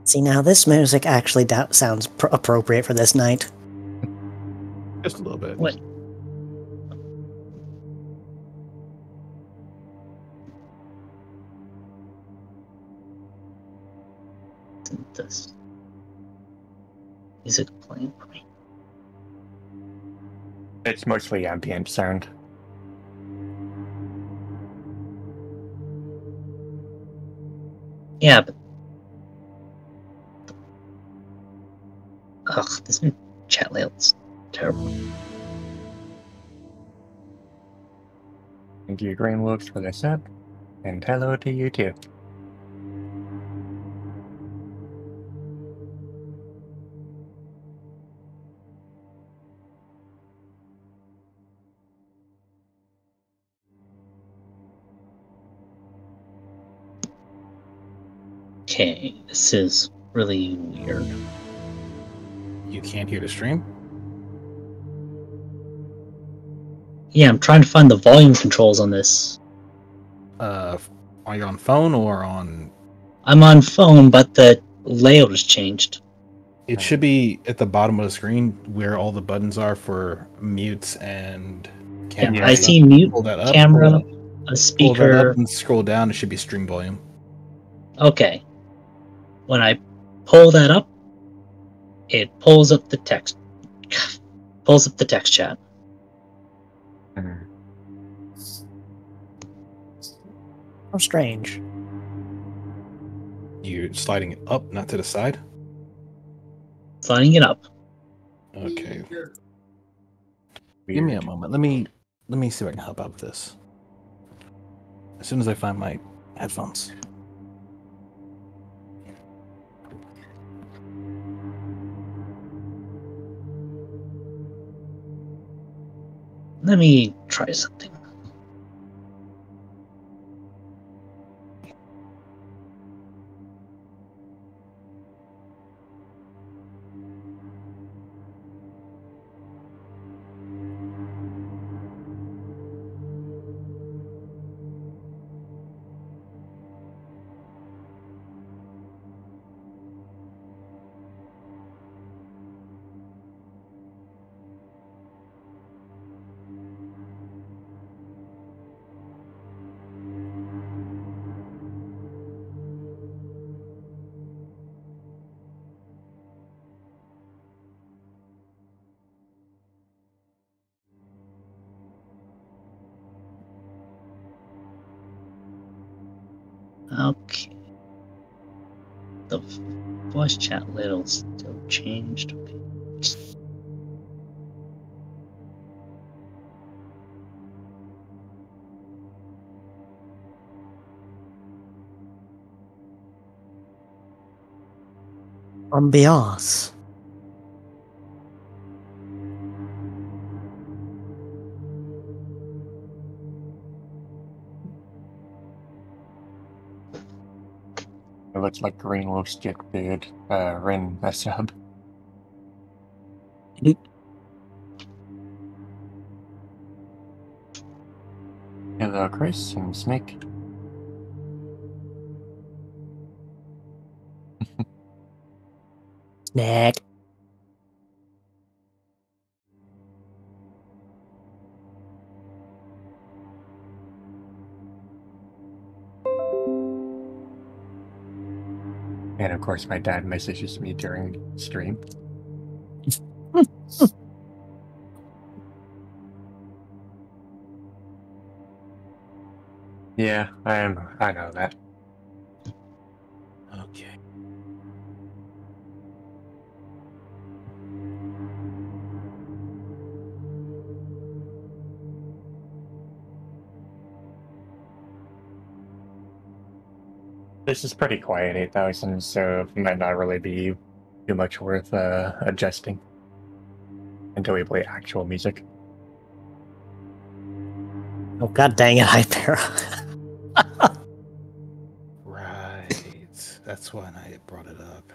See, now this music actually sounds appropriate for this night. Just a little bit. What? Isn't this music playing for me? It's mostly ambient sound. Yeah, but this new chat layout's terrible. Thank you, Greenworks, for the sub, and hello to you too. Okay, this is really weird. You can't hear the stream? Yeah, I'm trying to find the volume controls on this. Are you on phone or on... I'm on phone, but the layout has changed. It should be at the bottom of the screen where all the buttons are for mutes and camera. Yeah, I see mute, pull that up, camera, pull a that up speaker. and scroll down. It should be stream volume. Okay. When I pull that up, it pulls up the text. Pulls up the text chat. How strange. You're sliding it up, not to the side? Sliding it up. Okay. Weird. Give me a moment. Let me see if I can help out with this. As soon as I find my headphones. Let me try something. Okay. The voice chat label's still changed. Okay. Ambiance. It looks like Greenworks just did Rin a sub. Hello, Chris and Snake. Snack. And of course, my dad messages me during stream. Yeah, I know that. Okay. This is pretty quiet, 8,000, so it might not really be too much worth adjusting until we play actual music. Oh, god dang it, Hypera. Right. That's when I brought it up.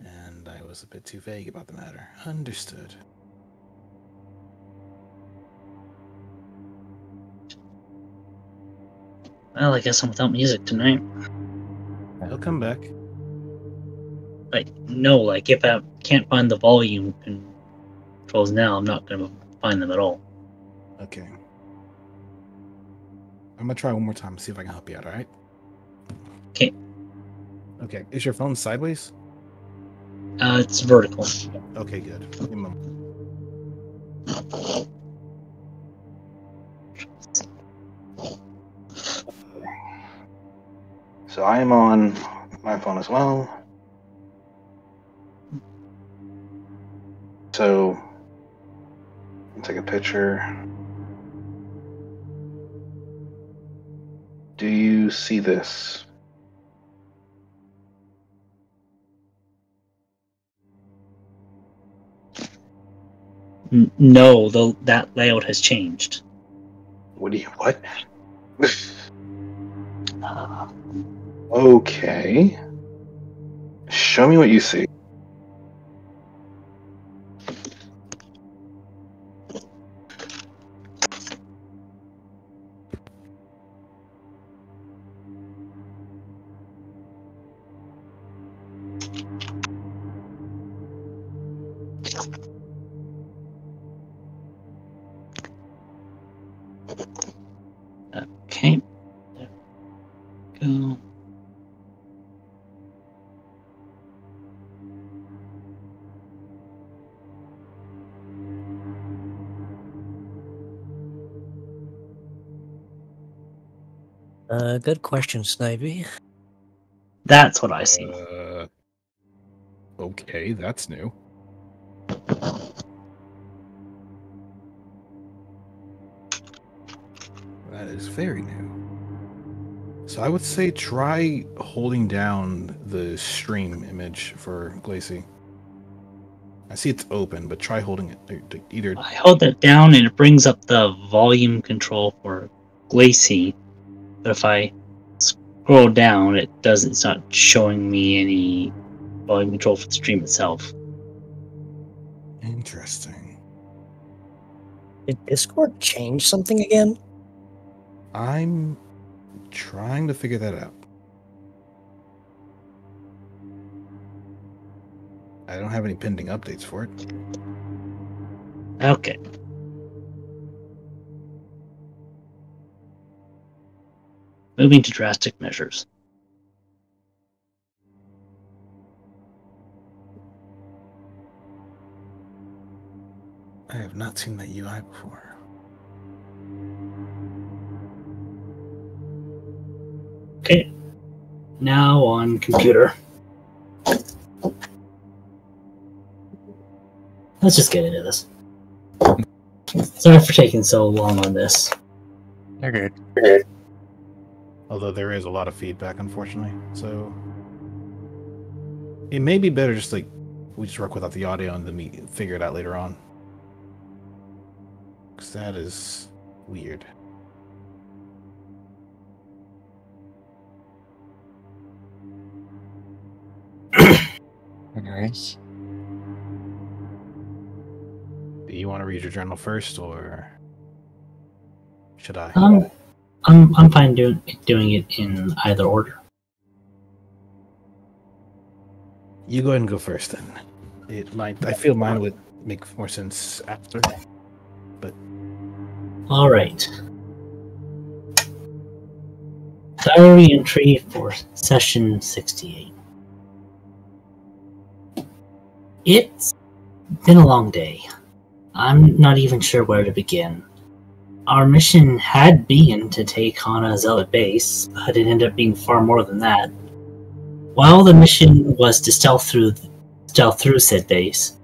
And I was a bit too vague about the matter. Understood. Well, I guess I'm without music tonight. He'll come back. Like, no, like, if I can't find the volume controls now, I'm not going to find them at all. Okay. I'm gonna try one more time and see if I can help you out, alright? Okay. Okay. Is your phone sideways? It's vertical. Okay, good. Give me a moment. So I am on my phone as well. So I'll take a picture. Do you see this? No, that layout has changed. What? Uh, Okay. Show me what you see. okay. There we go. Good question, Snivy. That's what I see. Okay, that's new. That is very new. So I would say try holding down the stream image for Glacy. I see it's open, but try holding it either. I hold that down and it brings up the volume control for Glacy. But if I scroll down, it's not showing me any volume control for the stream itself. Interesting. Did Discord change something again? I'm trying to figure that out. I don't have any pending updates for it. Okay. Moving to drastic measures. I have not seen that UI before. Okay. Now on computer. Let's just get into this. Sorry for taking so long on this. You're good. Although there is a lot of feedback, unfortunately. So it may be better just like we just work without the audio and then figure it out later on. Because that is weird. Nice. Do you want to read your journal first, or should I? I'm fine doing it in either order. You go ahead and go first, then. I feel mine would make more sense after. But All right. Diary entry for session 68. It's been a long day. I'm not even sure where to begin. Our mission had been to take on a zealot base, but it ended up being far more than that. While the mission was to stealth through said base,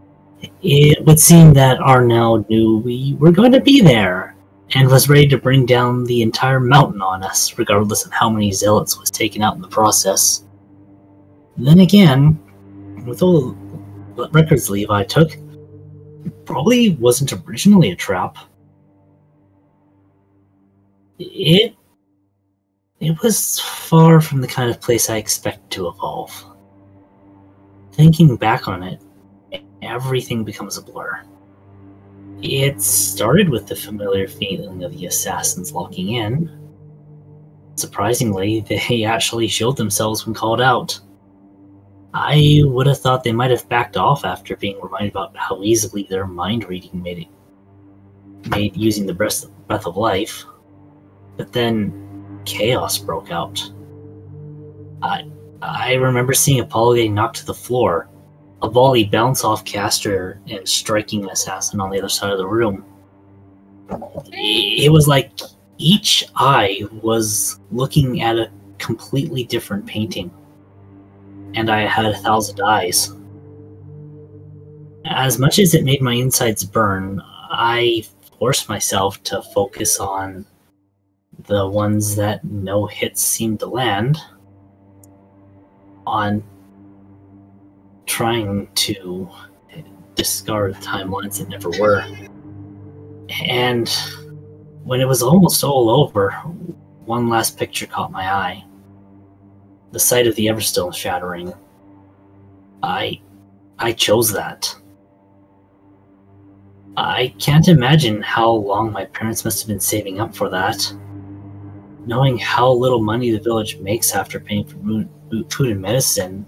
it would seem that Arnell knew we were going to be there, and was ready to bring down the entire mountain on us, regardless of how many zealots was taken out in the process. Then again, with all the records Levi took, it probably wasn't originally a trap. It was far from the kind of place I expected to evolve. Thinking back on it, everything becomes a blur. It started with the familiar feeling of the assassins locking in. Surprisingly, they actually showed themselves when called out. I would have thought they might have backed off after being reminded about how easily their mind reading made using the breath of life. But then chaos broke out. I remember seeing Apollo getting knocked to the floor, a volley bounce off Caster and striking an assassin on the other side of the room. It was like each eye was looking at a completely different painting, and I had 1,000 eyes. As much as it made my insides burn, I forced myself to focus on the ones that no hits seemed to land, on trying to discard timelines that never were. And when it was almost all over, one last picture caught my eye. The sight of the Everstone shattering. I chose that. I can't imagine how long my parents must have been saving up for that. Knowing how little money the village makes after paying for food and medicine,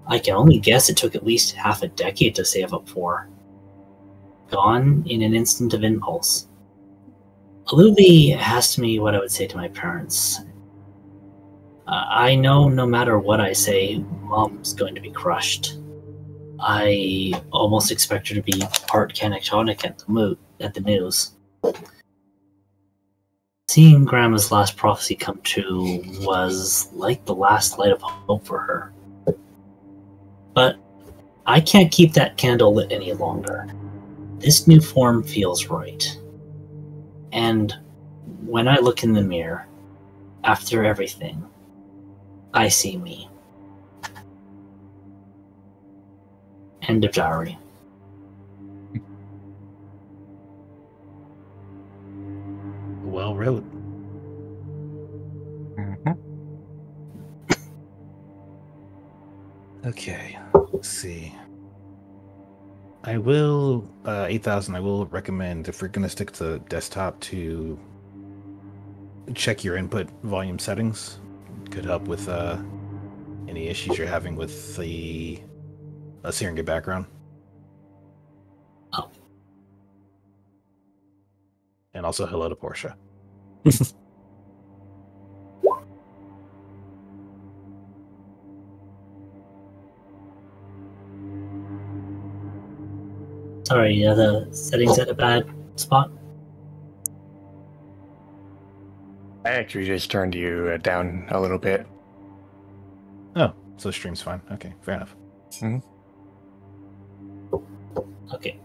I can only guess it took at least half a decade to save up for. Gone in an instant of impulse. Olivia asked me what I would say to my parents. I know no matter what I say, Mom's going to be crushed. I almost expect her to be part catatonic at the news. Seeing Grandma's last prophecy come true was like the last light of hope for her. But I can't keep that candle lit any longer. This new form feels right. And when I look in the mirror, after everything, I see me. End of diary. Well wrote. Okay, let's see. I will, 8,000, I will recommend, if we're going to stick to desktop, to check your input volume settings. Could help with any issues you're having with the hearing your background. Oh. And also hello to Portia. Sorry, the settings at a bad spot. I actually just turned you down a little bit. Oh, so the stream's fine. Okay, fair enough. Mm-hmm. Okay.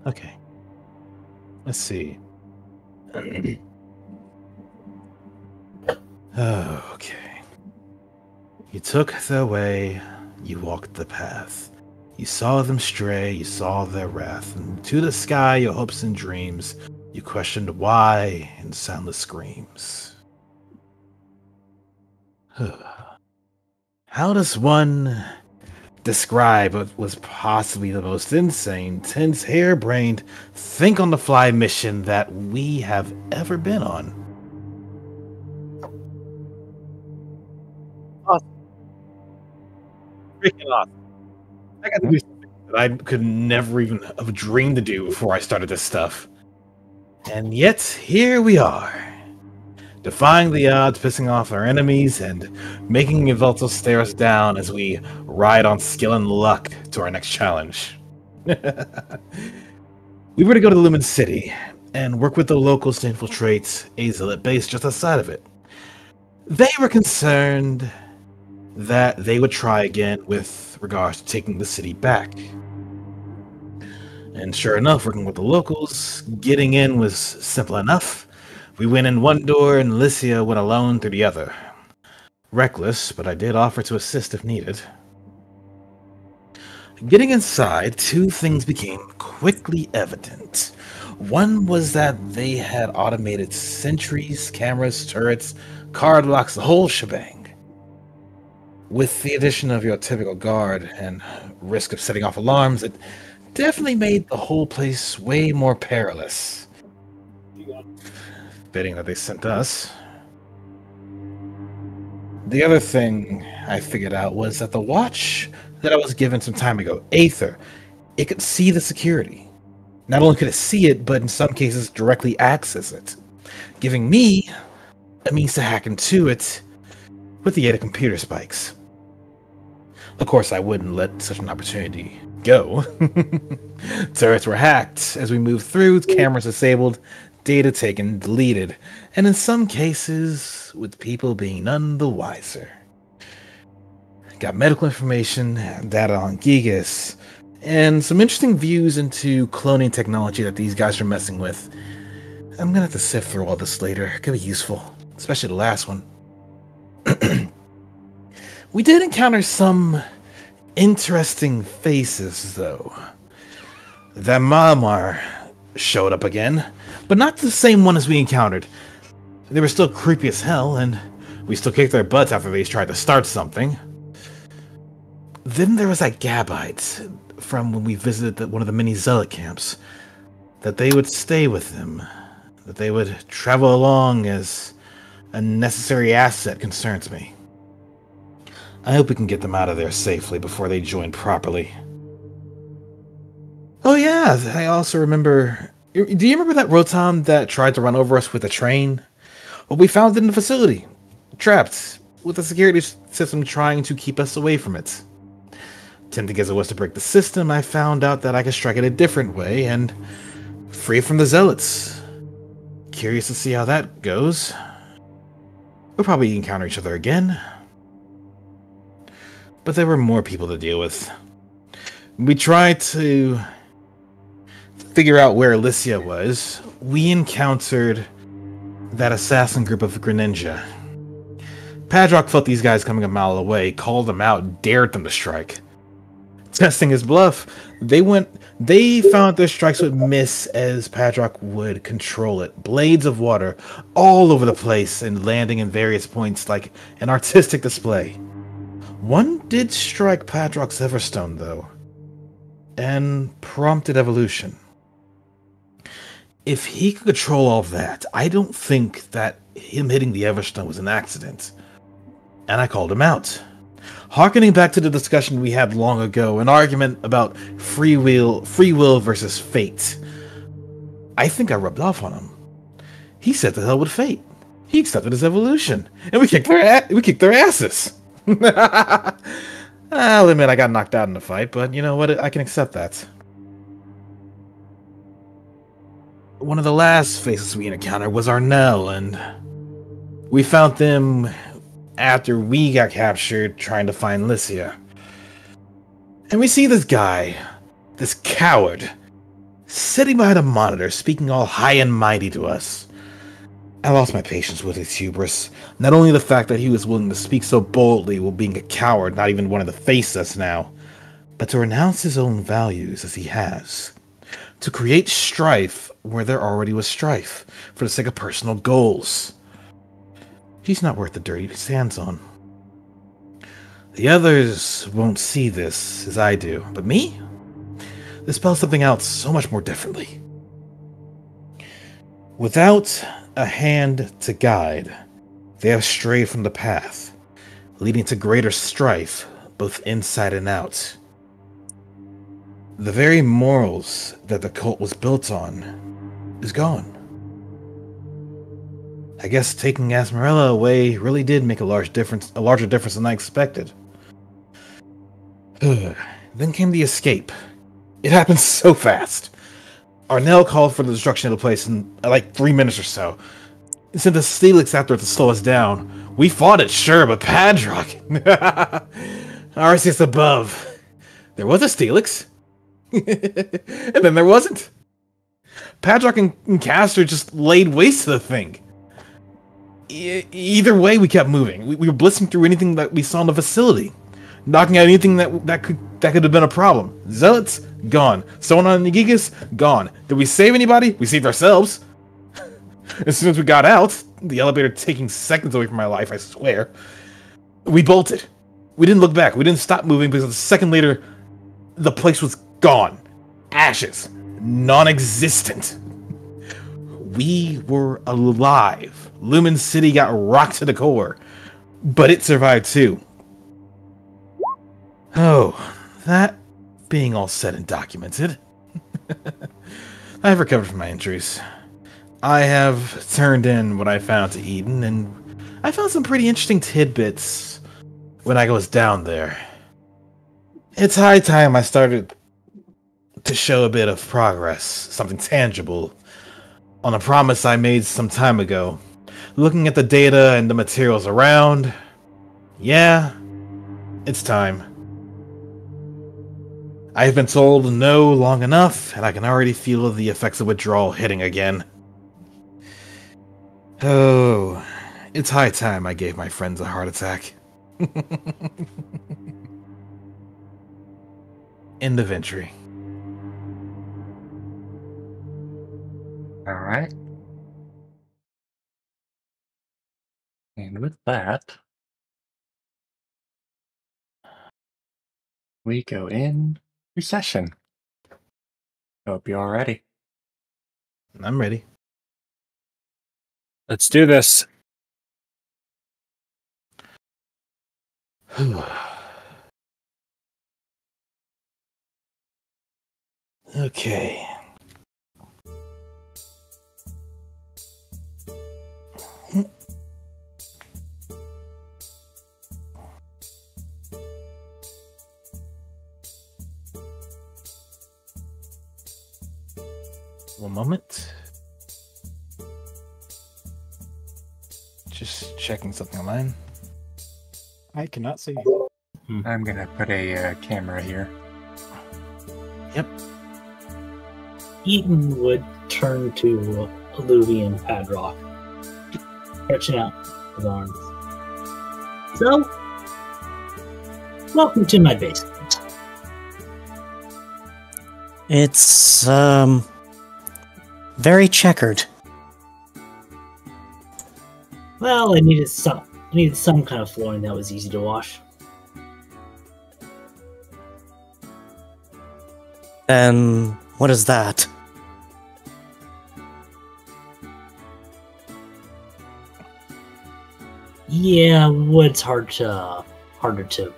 Okay. Let's see. Okay. You took their way, you walked the path. You saw them stray, you saw their wrath, and to the sky your hopes and dreams, you questioned why in soundless screams. How does one describe what was possibly the most insane, tense, harebrained, think-on-the-fly mission that we have ever been on? Awesome. Freaking awesome. I got to do something that I could never even have dreamed to do before I started this stuff. And yet, here we are. Defying the odds, pissing off our enemies, and making Yveltal stare us down as we ride on skill and luck to our next challenge. We were to go to Lumen City and work with the locals to infiltrate a zealot base just outside of it. They were concerned that they would try again with regards to taking the city back. And sure enough, working with the locals, getting in was simple enough. We went in one door and Alicia went alone through the other. Reckless, but I did offer to assist if needed. Getting inside, two things became quickly evident. One was that they had automated sentries, cameras, turrets, card locks, the whole shebang. With the addition of your typical guard and risk of setting off alarms, it definitely made the whole place way more perilous. Fitting that they sent us. The other thing I figured out was that the watch that I was given some time ago, Aether, it could see the security. Not only could it see it, but in some cases directly access it, giving me a means to hack into it with the aid of computer spikes. Of course, I wouldn't let such an opportunity go. Turrets were hacked as we moved through, cameras disabled, data taken, deleted, and in some cases, with people being none the wiser. Got medical information, data on Gigas, and some interesting views into cloning technology that these guys are messing with. I'm gonna have to sift through all this later. It could be useful, especially the last one. We did encounter some interesting faces, though. That Malmar showed up again, but not the same one as we encountered. They were still creepy as hell, and we still kicked their butts after they tried to start something. Then there was that Gabite from when we visited one of the mini zealot camps. That they would stay with them. That they would travel along as a necessary asset concerns me. I hope we can get them out of there safely before they join properly. Oh yeah, I also remember... Do you remember that Rotom that tried to run over us with a train? Well, we found it in the facility. Trapped, with the security system trying to keep us away from it. Tempting as it was to break the system, I found out that I could strike it a different way and free from the zealots. Curious to see how that goes. We'll probably encounter each other again. But there were more people to deal with. We tried to figure out where Alicia was. We encountered that assassin group of Greninja. Padrock felt these guys coming a mile away, called them out, dared them to strike. Testing his bluff, they found their strikes would miss as Padrock would control it. Blades of water all over the place and landing in various points like an artistic display. One did strike Padrock's Everstone, though, and prompted evolution. If he could control all that, I don't think that him hitting the Everstone was an accident. And I called him out. Harkening back to the discussion we had long ago, an argument about free will versus fate. I think I rubbed off on him. He said to hell with fate. He accepted his evolution, and we kicked their asses. I'll admit I got knocked out in the fight, but you know what? I can accept that. One of the last faces we encountered was Arnell, and we found them after we got captured trying to find Lycia. And we see this guy, this coward, sitting behind a monitor speaking all high and mighty to us. I lost my patience with his hubris. Not only the fact that he was willing to speak so boldly while being a coward, not even wanting to face us now, but to renounce his own values as he has. To create strife where there already was strife, for the sake of personal goals. He's not worth the dirt he stands on. The others won't see this as I do, but me? This spells something out so much more differently. Without a hand to guide, they have strayed from the path, leading to greater strife, both inside and out. The very morals that the cult was built on is gone. I guess taking Asmarella away really did make a larger difference than I expected. Then came the escape. It happened so fast. Arnell called for the destruction of the place in like 3 minutes or so. He sent the Steelix after it to slow us down. We fought it, sure, but Padrock. Arceus above. There was a Steelix. And then there wasn't. Padrock and Castor just laid waste to the thing. Either way, we kept moving. We were blitzing through anything that we saw in the facility, knocking out anything that could have been a problem. Zealots gone. Someone on the Gigas gone. Did we save anybody? We saved ourselves. As soon as we got out, the elevator taking seconds away from my life, I swear. We bolted. We didn't look back. We didn't stop moving because a second later, the place was gone. Ashes. Non-existent. we were alive. Lumen City got rocked to the core, but it survived too. Oh, that being all said and documented, I've recovered from my injuries. I have turned in what I found to Eden, and I found some pretty interesting tidbits when I was down there. It's high time I started to show a bit of progress, something tangible, on a promise I made some time ago. Looking at the data and the materials around, yeah, it's time. I've been told no long enough, and I can already feel the effects of withdrawal hitting again. Oh, it's high time I gave my friends a heart attack. End of entry. All right. And with that, we go in to session. Hope you're all ready. I'm ready. Let's do this. Okay. One moment. Just checking something online. I cannot see. I'm gonna put a camera here. Yep. Eaton would turn to Luby and Padrock, stretching out his arms. So, welcome to my basement. It's, very checkered. Well, I needed some kind of flooring that was easy to wash. What is that? Yeah, wood's harder to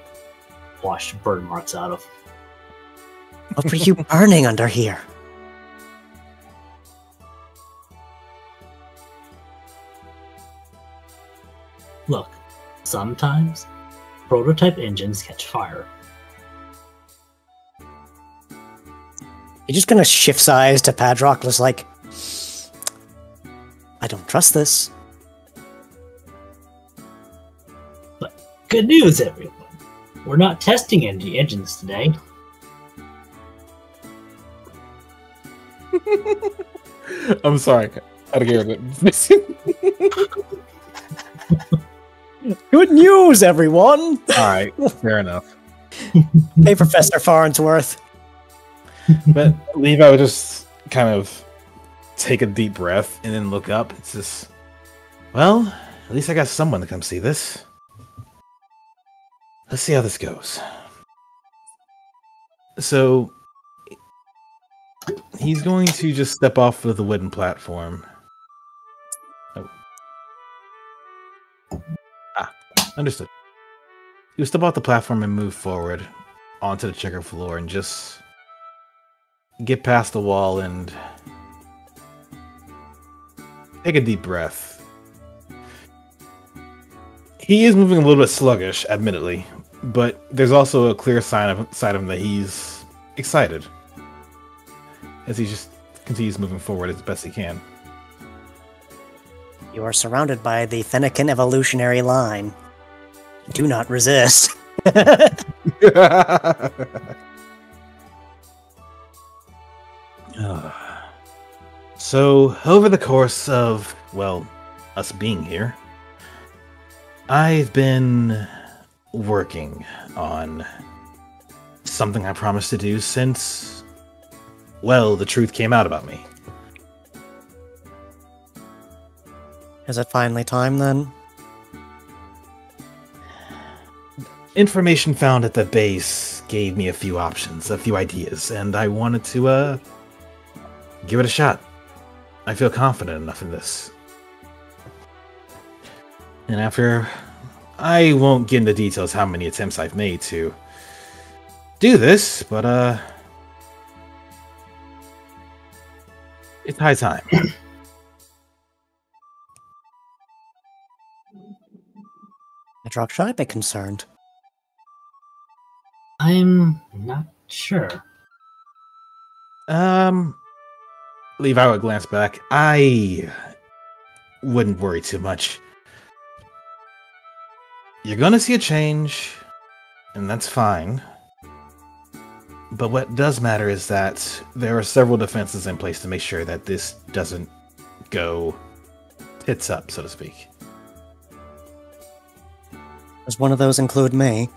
wash burn marks out of. What were you burning under here? Look, sometimes prototype engines catch fire. You're just gonna shift size to Padrock, just like, I don't trust this. But good news, everyone. We're not testing any engines today. I'm sorry. I gave it. Good news, everyone! Alright, fair enough. Hey, Professor Farnsworth. But Levi would just kind of take a deep breath and then look up. It's just, well, at least I got someone to come see this. Let's see how this goes. So, he's going to just step off of the wooden platform. Oh. Understood. He will step off the platform and move forward onto the checker floor and just get past the wall and take a deep breath. He is moving a little bit sluggish, admittedly, but there's also a clear sign of him that he's excited as he just continues moving forward as best he can. You are surrounded by the Fennekin evolutionary line. Do not resist. So, over the course of, well, us being here, I've been working on something I promised to do since, well, the truth came out about me. Is it finally time, then? Information found at the base gave me a few options, a few ideas, and I wanted to, give it a shot. I feel confident enough in this. And after... I won't get into details how many attempts I've made to do this, but, it's high time. Hadrock, should I be concerned? I'm not sure. Levi would glance back. I wouldn't worry too much. You're gonna see a change, and that's fine. But what does matter is that there are several defenses in place to make sure that this doesn't go tits up, so to speak. Does one of those include me?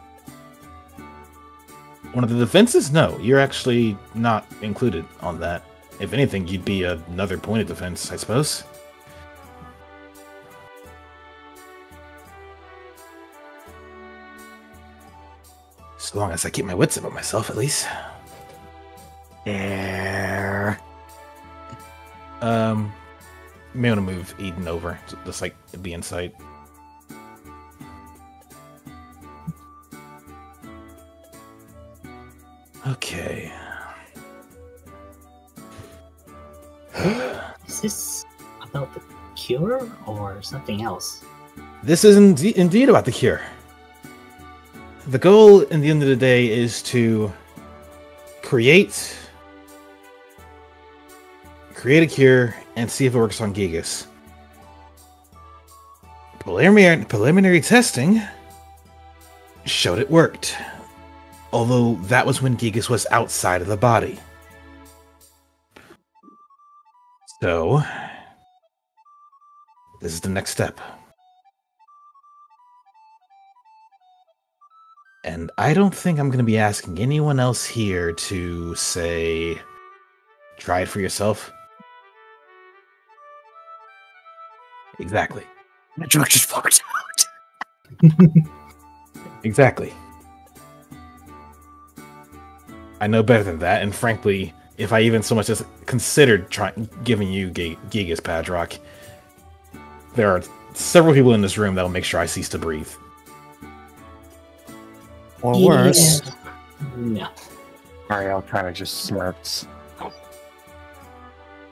One of the defenses? No, you're actually not included on that. If anything, you'd be another point of defense, I suppose. As long as I keep my wits about myself, at least. There. May want to move Eden over, just like be in sight. Okay. Is this about the cure or something else? This is indeed about the cure. The goal, in the end of the day, is to create a cure and see if it works on Gigas. Preliminary testing showed it worked. Although that was when Gigas was outside of the body. So, this is the next step. And I don't think I'm going to be asking anyone else here to say, try it for yourself. Exactly. Hadrock just walked out. Exactly. I know better than that, and frankly, if I even so much as considered giving you Gigas Padrock, there are several people in this room that will make sure I cease to breathe. Or worse. No. Ariel kind of just smirks.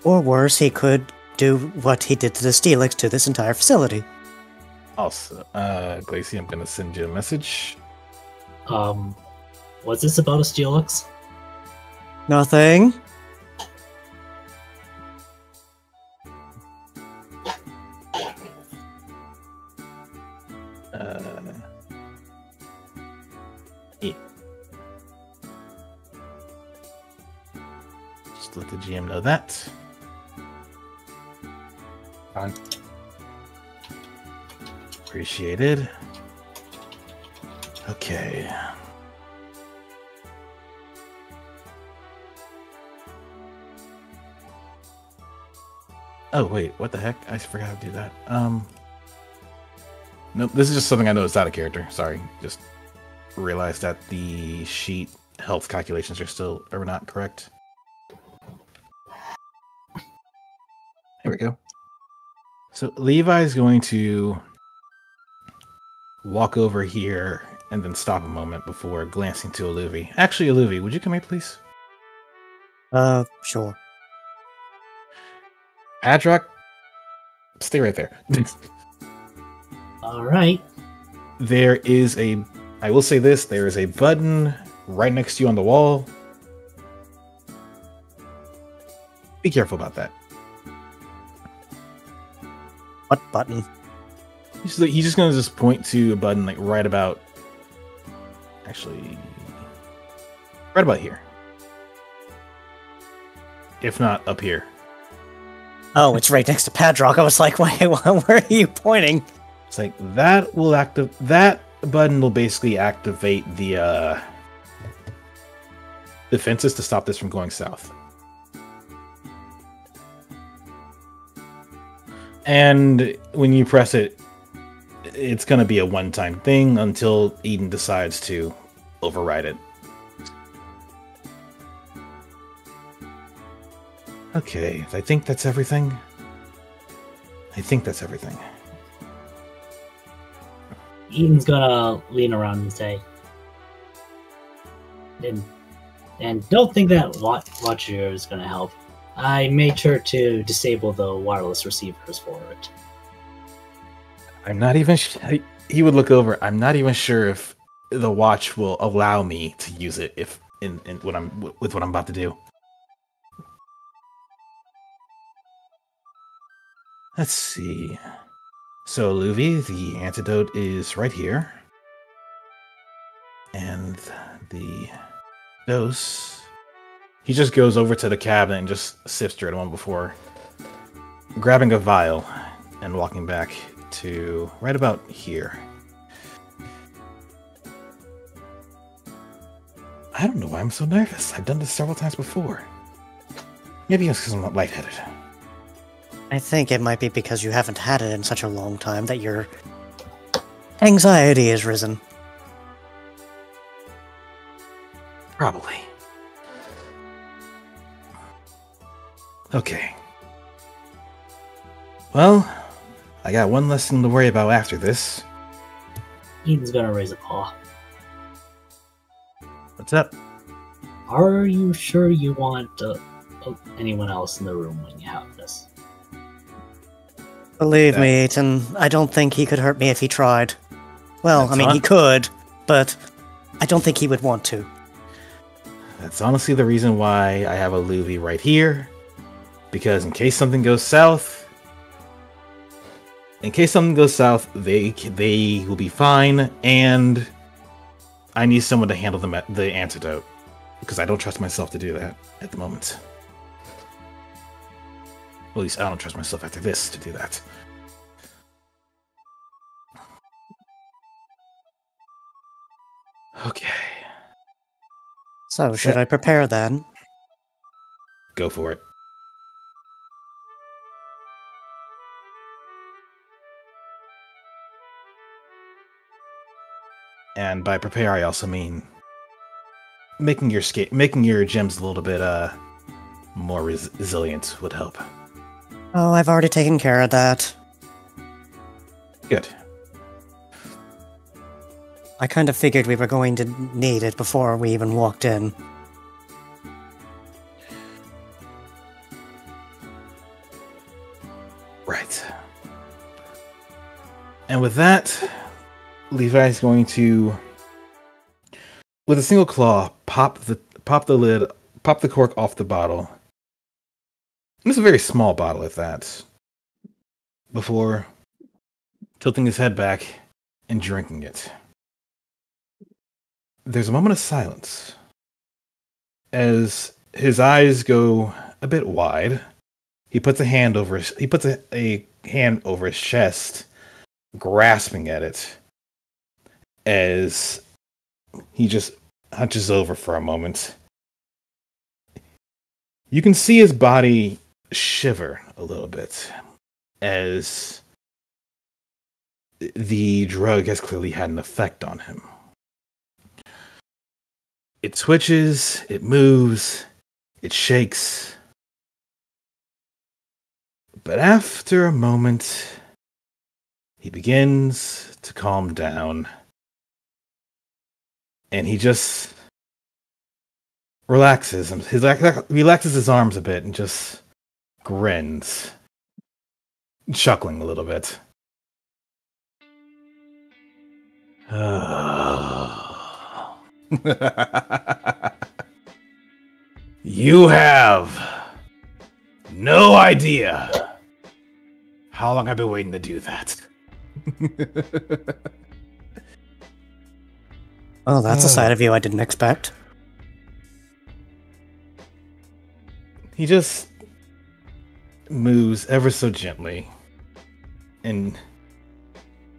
Or worse, he could do what he did to the Steelix to this entire facility. Also, Glacy, I'm gonna send you a message. Was this about a Steelix? Nothing. Yeah. Just let the GM know that. Fine. Appreciated. Okay. Oh, wait, what the heck? I forgot how to do that. Nope, this is just something I noticed out of character. Sorry, just realized that the sheet health calculations are not correct. There we go. So Levi's going to walk over here and then stop a moment before glancing to Aluvi. Actually, Aluvi, would you come here, please? Sure. Hadrock, stay right there. Alright. There is I will say this, there is a button right next to you on the wall. Be careful about that. What button? He's just going to just point to a button like right about... Actually... Right about here. If not, up here. Oh, it's right next to Padrock. I was like, wait, where are you pointing? It's like, that button will basically activate the defenses to stop this from going south. And when you press it, it's going to be a one-time thing until Eden decides to override it. Okay, I think that's everything. Eden's gonna lean around and say, and don't think that Watcher is gonna help. I made sure to disable the wireless receivers for it. I'm not even. He would look over. I'm not even sure if the watch will allow me to use it if in what I'm about to do. Let's see. So, Luvi, the antidote is right here. And the dose... He just goes over to the cabinet and just sips straight one before grabbing a vial and walking back to right about here. I don't know why I'm so nervous. I've done this several times before. Maybe it's because I'm not lightheaded. I think it might be because you haven't had it in such a long time that your anxiety has risen. Probably. Okay. Well, I got one less thing to worry about after this. Eden's gonna raise a paw. What's up? Are you sure you want anyone else in the room when you have this? Believe me, Ethan, I don't think he could hurt me if he tried. Well, I mean, he could, but I don't think he would want to. That's honestly the reason why I have a Luvi right here. Because in case something goes south, they will be fine, and I need someone to handle the antidote. Because I don't trust myself to do that at the moment. Well, at least I don't trust myself after this to do that. Okay. So, should I prepare then? Go for it. And by prepare, I also mean making your gems a little bit more resilient would help. Oh, I've already taken care of that. Good. I kind of figured we were going to need it before we even walked in. Right. And with that, Levi's going to, with a single claw, pop the lid, pop the cork off the bottle. And it's a very small bottle at that. Before tilting his head back and drinking it. There's a moment of silence as his eyes go a bit wide. He puts a hand over his chest, grasping at it as he just hunches over for a moment. You can see his body shiver a little bit as the drug has clearly had an effect on him. It twitches, it moves, it shakes. But after a moment, he begins to calm down. And he just relaxes his arms a bit and just grins, chuckling a little bit. You have no idea how long I've been waiting to do that. Oh, that's a side of you I didn't expect. He just moves ever so gently and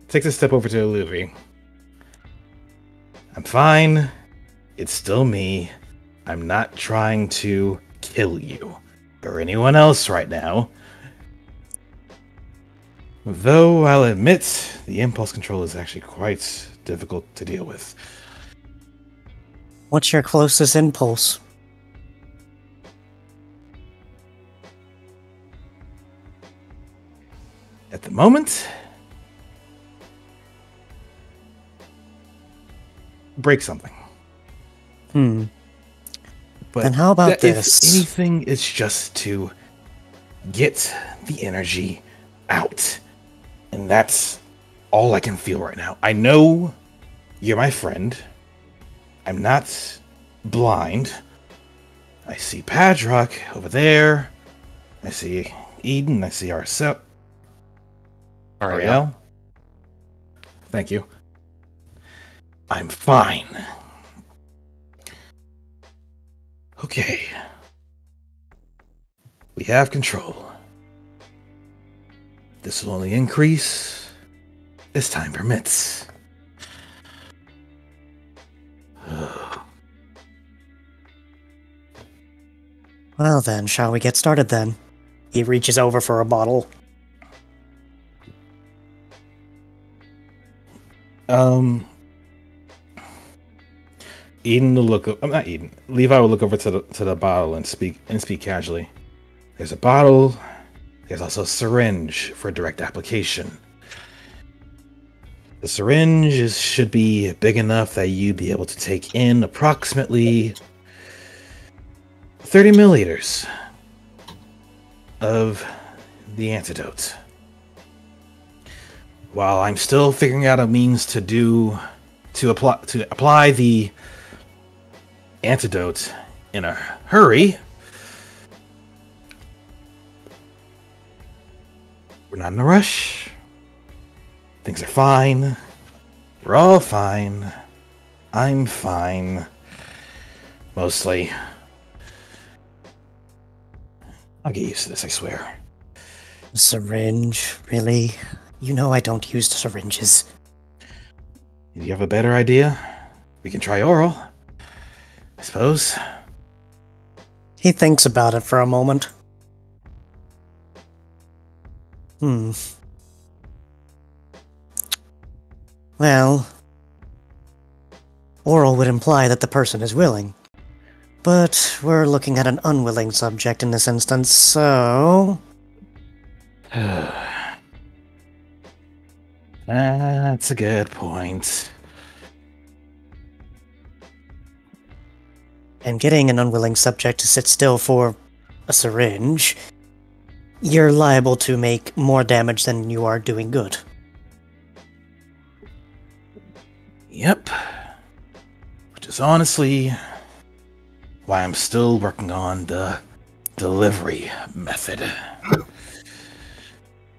takes a step over to Luvi. I'm fine. It's still me. I'm not trying to kill you or anyone else right now. Though I'll admit, the impulse control is actually quite difficult to deal with. What's your closest impulse? At the moment, break something. But then how about this? If anything, it's just to get the energy out. And that's all I can feel right now. I know you're my friend. I'm not blind. I see Padrock over there. I see Eden. I see Ariel. Thank you. I'm fine. Okay. We have control. This will only increase as time permits. Well then, shall we get started then? He reaches over for a bottle. Eden will look. I'm not Eden. Levi will look over to the bottle and speak casually. There's a bottle. There's also a syringe for direct application. The syringe should be big enough that you'd be able to take in approximately 30 milliliters of the antidote. While I'm still figuring out a means to apply the antidote in a hurry, we're not in a rush. Things are fine. We're all fine. I'm fine. Mostly. I'll get used to this, I swear. Syringe? Really? You know I don't use syringes. Do you have a better idea? We can try oral, I suppose. He thinks about it for a moment. Well, oral would imply that the person is willing. But we're looking at an unwilling subject in this instance, so... That's a good point. And getting an unwilling subject to sit still for a syringe, you're liable to make more damage than you are doing good. Yep. Which is honestly why I'm still working on the delivery method.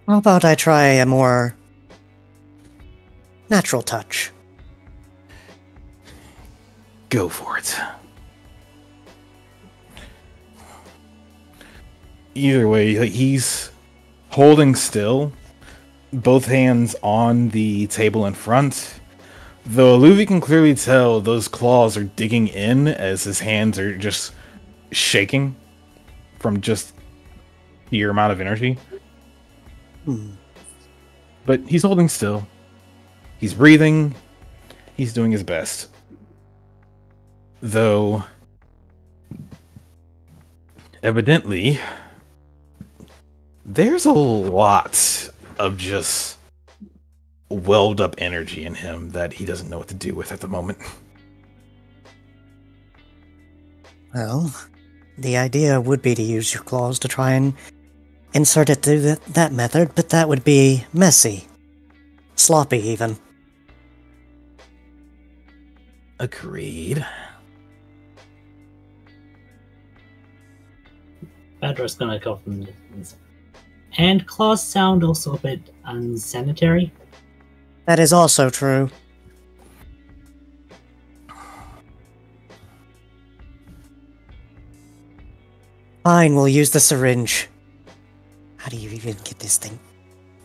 How about I try a more natural touch? Go for it. Either way, he's holding still, both hands on the table in front. Though Luvi can clearly tell those claws are digging in as his hands are just shaking from just sheer amount of energy. But he's holding still. He's breathing. He's doing his best. Though, evidently, there's a lot of just welled up energy in him that he doesn't know what to do with at the moment. Well, the idea would be to use your claws to try and insert it through that method, but that would be messy. Sloppy, even. Agreed. Bedra's gonna go from the distance. And claws sound also a bit unsanitary. That is also true. Fine, we'll use the syringe. How do you even get this thing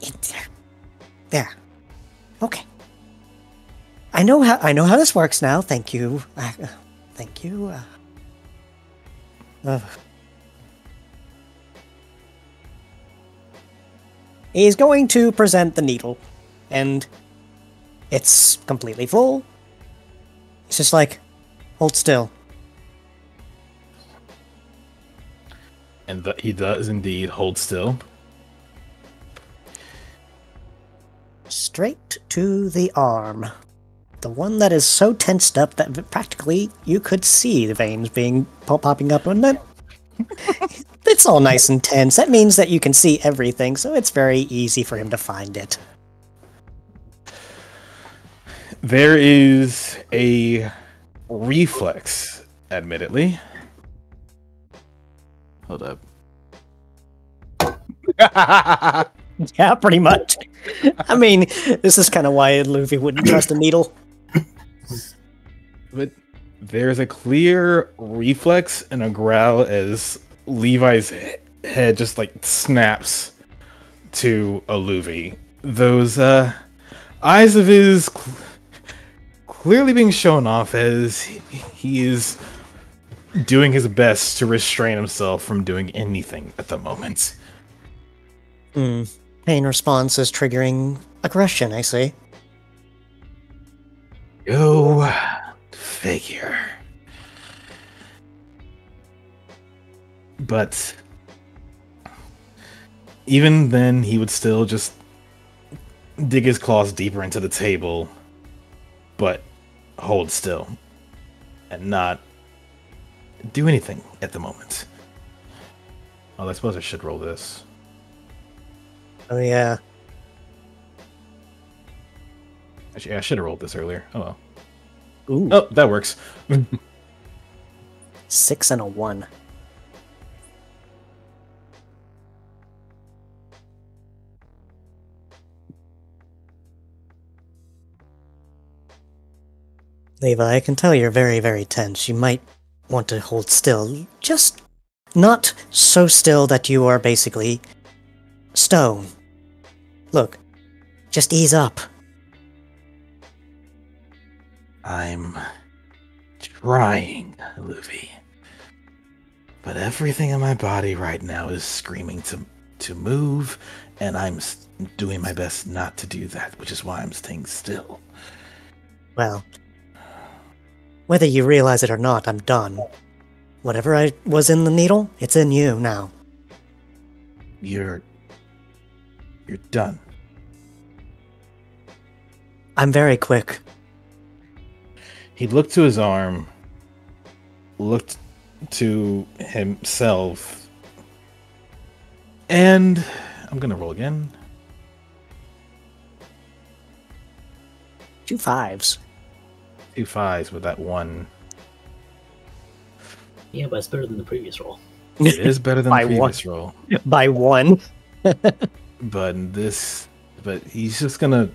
in there? There. Okay. I know how this works now. Thank you. Thank you. He's going to present the needle, and it's completely full. It's just like, hold still. And he does indeed hold still. straight to the arm. The one that is so tensed up that practically you could see the veins being popping up on it. It's all nice and tense. That means that you can see everything, so it's very easy for him to find it. There is a reflex, admittedly. Hold up. Yeah, pretty much. I mean, this is kind of why Luffy wouldn't trust a needle. But there's a clear reflex and a growl as Levi's head just like snaps to a Luffy. Those eyes of his clearly being shown off as he is doing his best to restrain himself from doing anything at the moment. Pain response is triggering aggression, I see. Go figure. But even then, he would still just dig his claws deeper into the table, but hold still and not do anything at the moment. Well, I suppose I should roll this. Oh, yeah. Actually, I should have rolled this earlier. Oh well. Ooh. Oh, that works. 6 and a 1. Levi, I can tell you're very, very tense. You might want to hold still. Just not so still that you are basically stone. Look, just ease up. I'm trying, Luffy. But everything in my body right now is screaming to move, and I'm doing my best not to do that, which is why I'm staying still. Well, whether you realize it or not, I'm done. Whatever I was in the needle, it's in you now. You're done. I'm very quick. He looked to his arm, looked to himself, and I'm gonna roll again. 2 5s. 2 5s with that one. Yeah, but it's better than the previous roll. It is better than By the previous roll. By 1. But he's just gonna...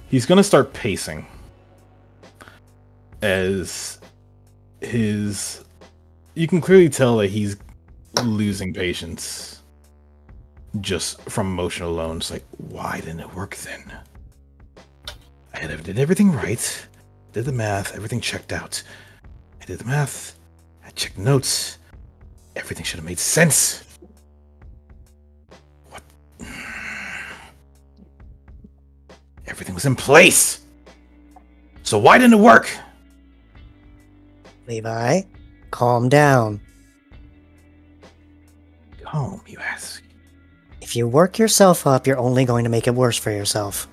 He's gonna start pacing. As his... You can clearly tell that he's losing patience. Just from emotion alone. It's like, why didn't it work then? I did everything right. Did the math, everything checked out. I did the math, I checked notes. Everything should have made sense. What? Everything was in place. So why didn't it work? Levi, calm down. Calm, you ask. If you work yourself up, you're only going to make it worse for yourself.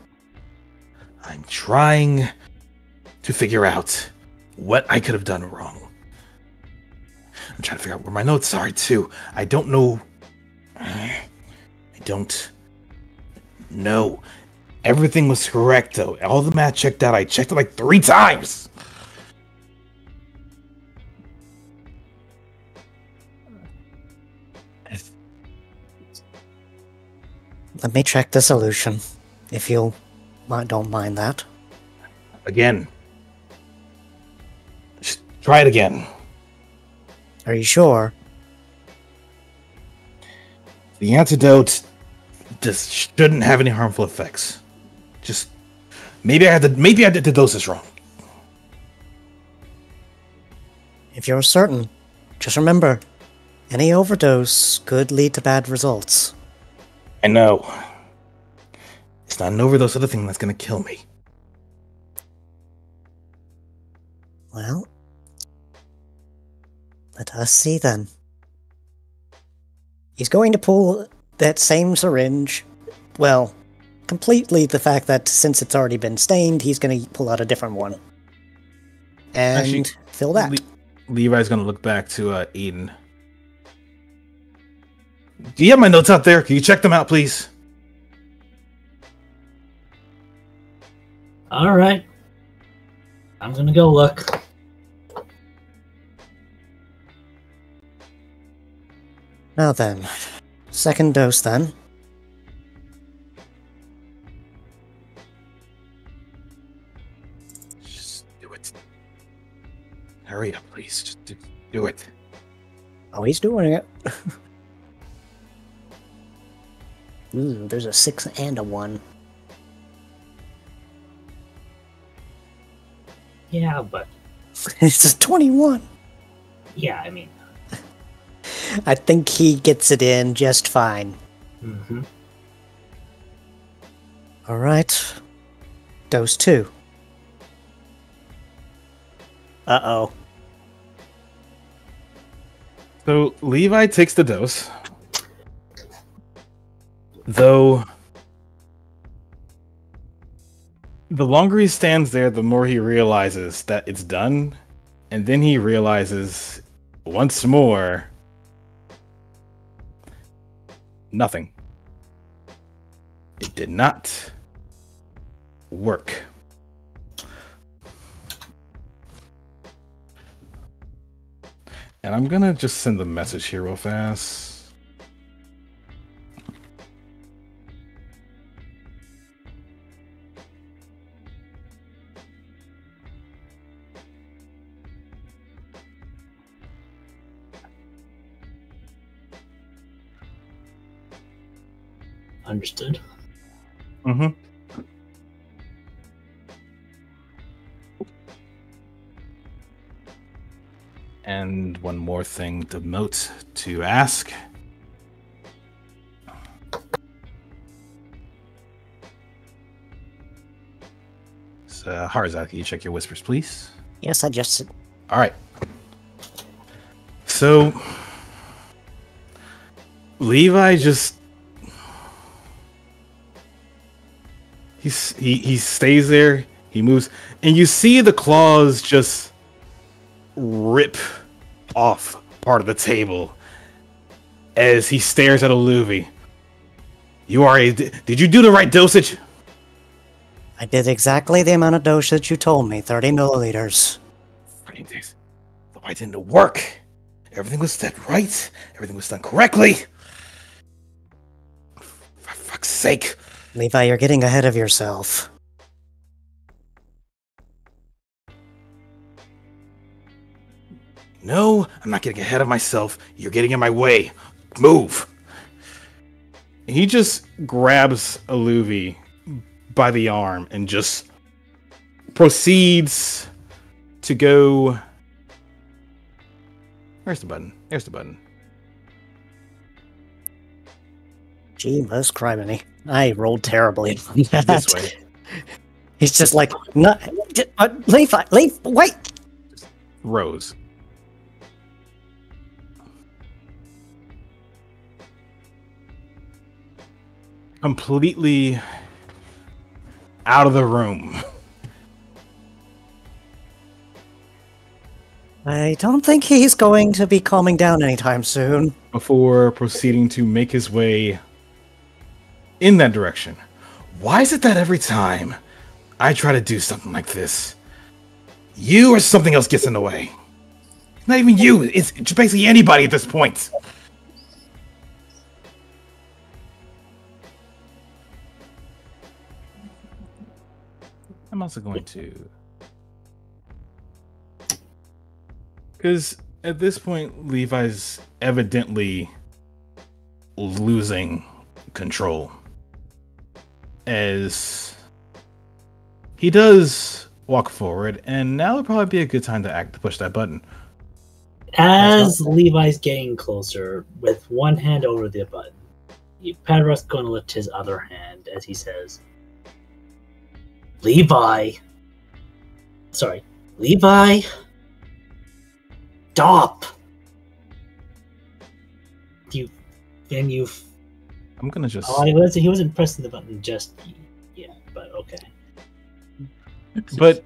I'm trying to figure out what I could have done wrong. I'm trying to figure out where my notes are, too. I don't know. I don't know. Everything was correct, though. All the math checked out. I checked it like 3 times. Let me check the solution, if you don't mind that. Again. Just try it again. Are you sure? The antidote just shouldn't have any harmful effects. Just maybe I did the doses wrong. If you're certain, just remember, any overdose could lead to bad results. I know. It's not an overdose of the thing that's gonna kill me. Well, let us see then. He's going to pull that same syringe. Well, completely the fact that since it's already been stained, he's going to pull out a different one. And Actually, fill that. Levi's gonna look back to Eden. Do you have my notes out there? Can you check them out, please? All right. I'm gonna go look. Now then, second dose then. Just do it. Hurry up, please. Just do it. Oh, he's doing it. Ooh, there's a 6 and a 1. Yeah, but It's a 21. yeah, I mean, I think he gets it in just fine. mm-hmm. All right. Dose 2. Uh-oh. So Levi takes the dose. Though the longer he stands there, the more he realizes that it's done. And then he realizes once more nothing. It did not work. And I'm gonna just send the message here real fast. Understood. Mm-hmm. And one more thing to note to ask. So, Harzak, can you check your whispers, please? Yes, I just... All right. So, Levi just... He stays there, he moves, and you see the claws just rip off part of the table as he stares at Aluvi. Did you do the right dosage? I did exactly the amount of dose that you told me, 30 milliliters. Why didn't it work? Everything was said right. Everything was done correctly. For fuck's sake. Levi, you're getting ahead of yourself. No, I'm not getting ahead of myself. You're getting in my way. Move. And he just grabs Aluvi by the arm and just proceeds to go... Where's the button? There's the button. Gee, most criminy. I rolled terribly. This way. He's just like, no, Levi, wait! Rose. Completely out of the room. I don't think he's going to be calming down anytime soon. Before proceeding to make his way in that direction. Why is it that every time I try to do something like this, you or something else gets in the way? Not even you, it's basically anybody at this point. I'm also going to... Because at this point, Levi's evidently losing control. As he does walk forward, and now would probably be a good time to push that button. As Levi's getting closer, with one hand over the button, Padro's going to lift his other hand as he says, Levi, stop. I'm gonna just. Oh, he wasn't pressing the button just yet, but okay. But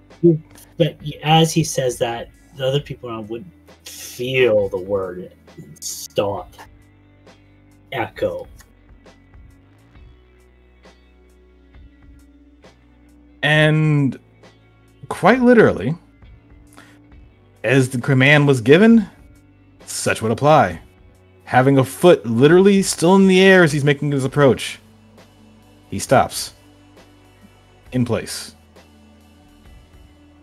But as he says that, the other people around would feel the word stop echo. And quite literally, as the command was given, such would apply. Having a foot literally still in the air as he's making his approach, he stops. In place.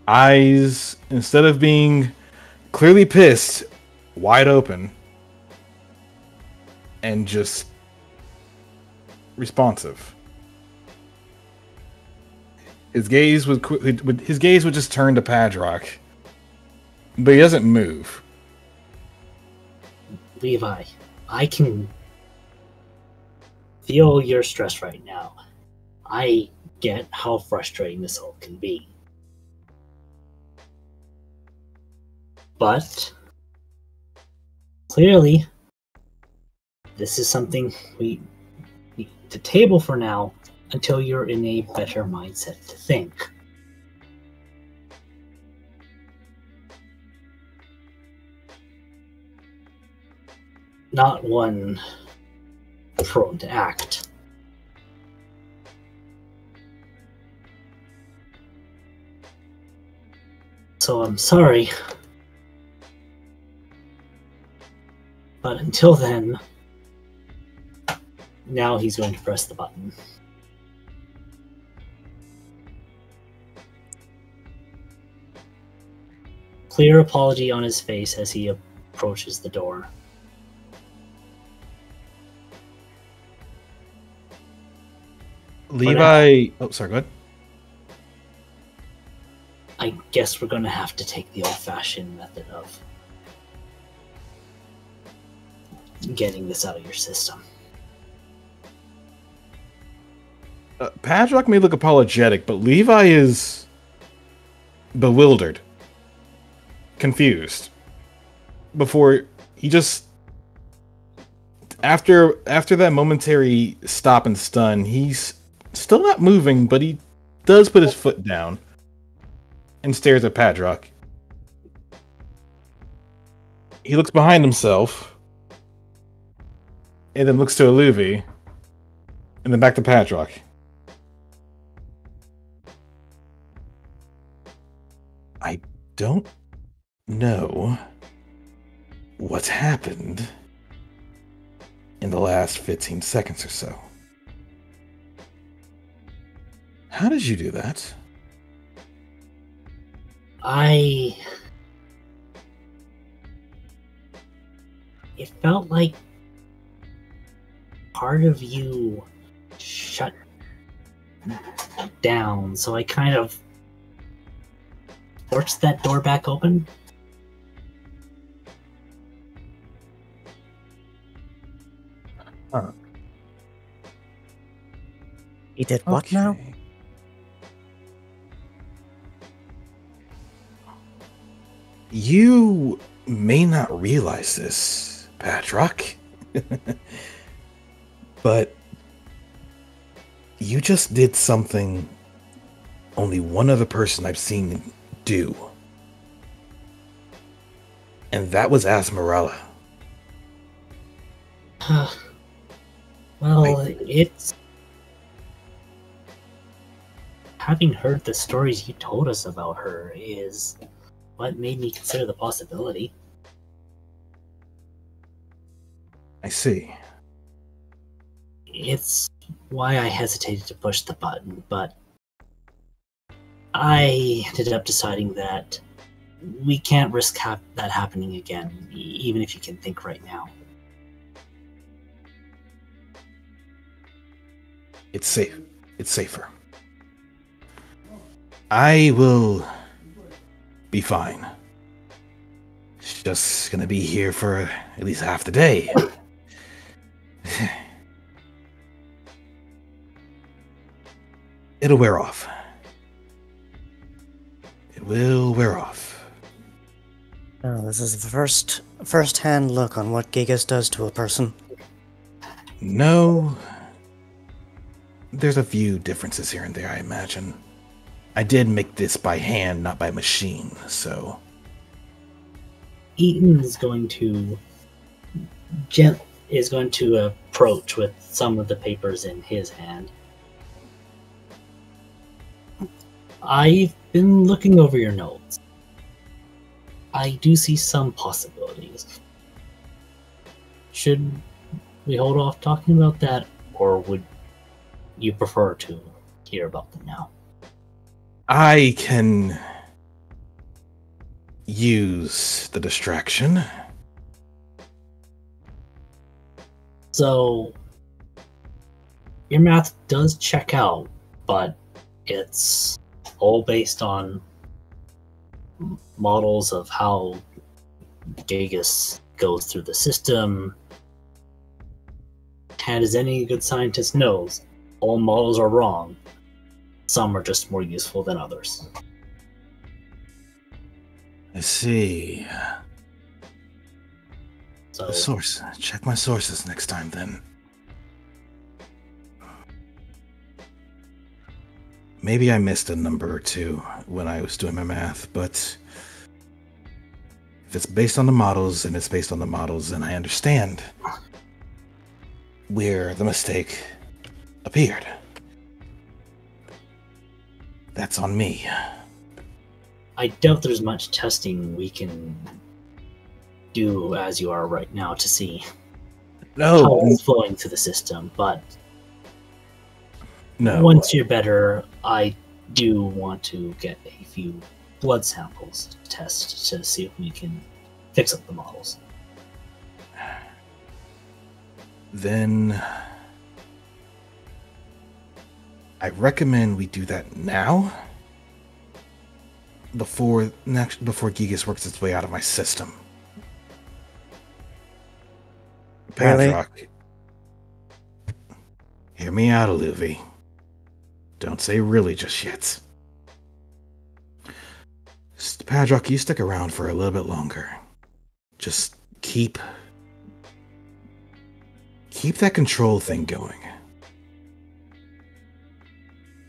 Eyes, instead of being clearly pissed, wide open. And just responsive. His gaze would just turn to Padrock, but he doesn't move. Levi, I can feel your stress right now. I get how frustrating this all can be. But clearly, this is something we need to table for now until you're in a better mindset to think. Not one prone to act. So I'm sorry. But until then, now he's going to press the button. Clear apology on his face as he approaches the door. Levi... Oh, sorry, go ahead. I guess we're going to have to take the old-fashioned method of getting this out of your system. Padrock may look apologetic, but Levi is bewildered. Confused. Before he just... After that momentary stop and stun, he's still not moving, but he does put his foot down and stares at Padrock. He looks behind himself and then looks to Aluvi and then back to Padrock. I don't know what's happened in the last 15 seconds or so. How did you do that? It felt like part of you shut down, so I kind of forced that door back open. Huh. He did what now? You may not realize this, Padrock, but you just did something only one other person I've seen do. And that was Asmerella. Well, it's... Having heard the stories you told us about her is what made me consider the possibility. I see. It's why I hesitated to push the button, but I ended up deciding that we can't risk that happening again, even if you can think right now. It's safe. It's safer. I will be fine. It's just gonna be here for at least half the day. It'll wear off. It will wear off. Oh, this is the first-hand look on what Gigas does to a person. No, there's a few differences here and there, I imagine. I did make this by hand, not by machine, so... Eaton is going to approach with some of the papers in his hand. I've been looking over your notes. I do see some possibilities. Should we hold off talking about that, or would you prefer to hear about them now? I can use the distraction. So, your math does check out, but it's all based on models of how Gigas goes through the system. And as any good scientist knows, all models are wrong. Some are just more useful than others. I see. So, The source. Check my sources next time, then. Maybe I missed a number or two when I was doing my math, but if it's based on the models and it's based on the models, then I understand where the mistake appeared. That's on me. I doubt there's much testing we can do as you are right now to see how No, it's flowing through the system, but no. once you're better, I do want to get a few blood samples to test to see if we can fix up the models. Then I recommend we do that now, before Gigas works its way out of my system. Really? Padrock, hear me out, Olivia. Don't say really just yet. Padrock, you stick around for a little bit longer. Just keep that control thing going.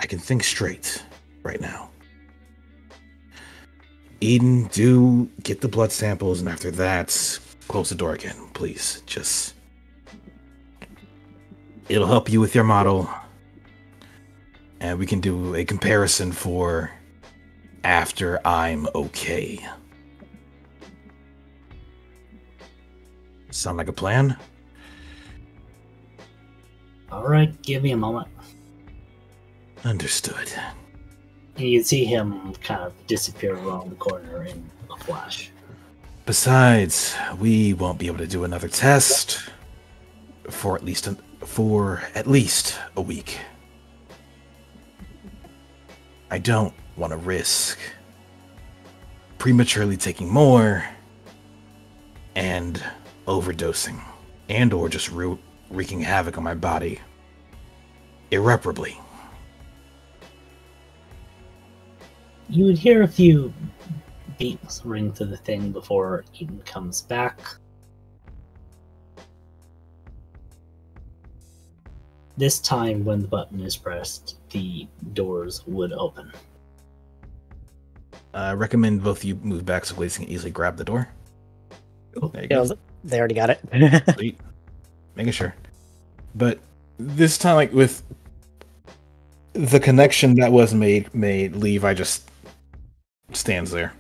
I can think straight right now. Eden, do get the blood samples, and after that, close the door again, please. Just... it'll help you with your model, and we can do a comparison for after I'm okay. Sound like a plan? Alright, give me a moment. Understood. And you see him kind of disappear around the corner in a flash. Besides, we won't be able to do another test for at least a week. I don't want to risk prematurely taking more and overdosing, and or just wreaking havoc on my body irreparably. You would hear a few beeps ring through the thing before Eden comes back. This time, when the button is pressed, the doors would open. I recommend both of you move back so Glaze can easily grab the door. Oh, there you go. They already got it. Sweet. Making sure. But this time, like, with the connection that was made Levi just stands there.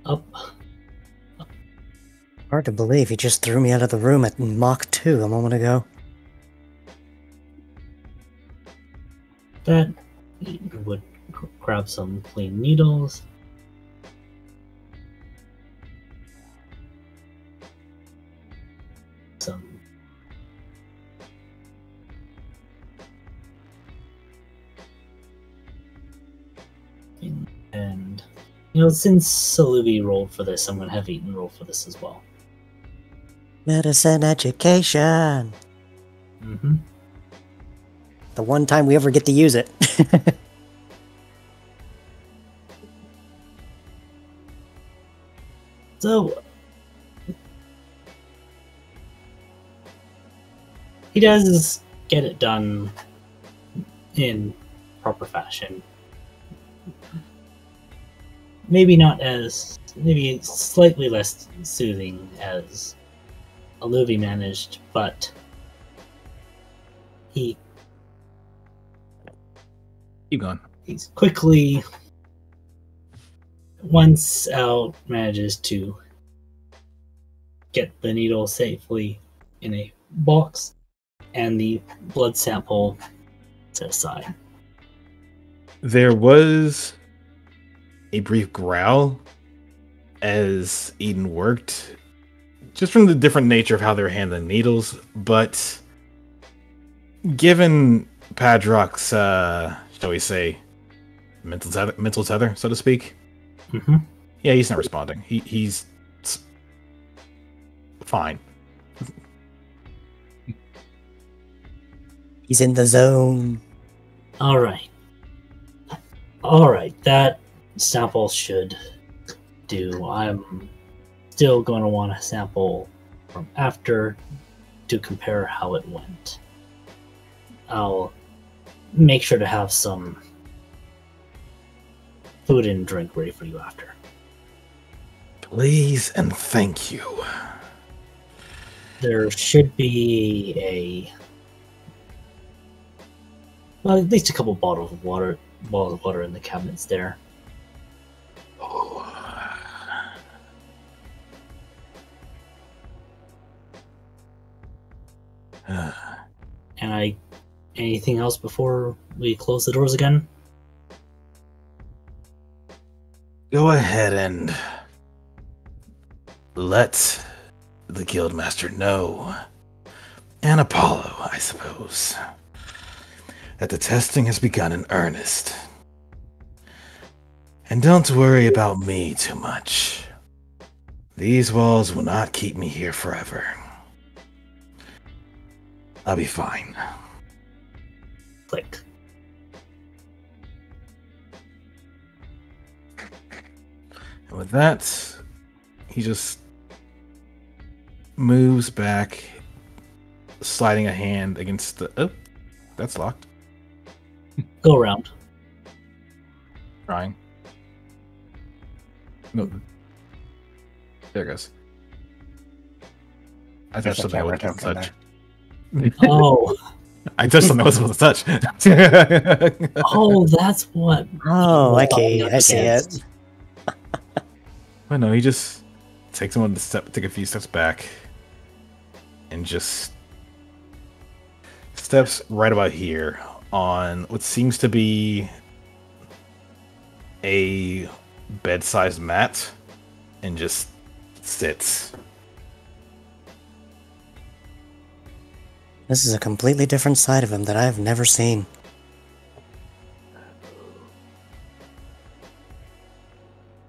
Up. Hard to believe he just threw me out of the room at Mach 2 a moment ago. That would grab some clean needles. Some and since Olivia rolled for this, I'm gonna have Eaton roll for this as well. Medicine education. Mm-hmm. The one time we ever get to use it. So he does get it done in proper fashion. Maybe slightly less soothing as Aluvi managed, but Keep going. he's quickly, once Al manages to get the needle safely in a box and the blood sample set aside. There was a brief growl as Eden worked, just from the different nature of how they were handling needles, but given Padrock's, shall we say, mental tether, so to speak, yeah, he's not responding. He's fine. He's in the zone. All right, that sample should do. I'm still going to want a sample from after to compare how it went. I'll make sure to have some food and drink ready for you after. Please and thank you. There should be at least a couple bottles of water in the cabinets there. And anything else before we close the doors again? Go ahead and let the Guildmaster know, and Apollo, I suppose, that the testing has begun in earnest. And don't worry about me too much. These walls will not keep me here forever. I'll be fine. Click. And with that, he just moves back, sliding a hand against the... Oh, that's locked. Go around. Trying. No. There it goes. I touched something I wasn't supposed to touch. Oh. I touched something I wasn't supposed to touch. Oh, that's what. Oh, okay, I see it. But no, he just takes take a few steps back, and just steps right about here on what seems to be a bed-sized mat, and just sits. This is a completely different side of him that I have never seen.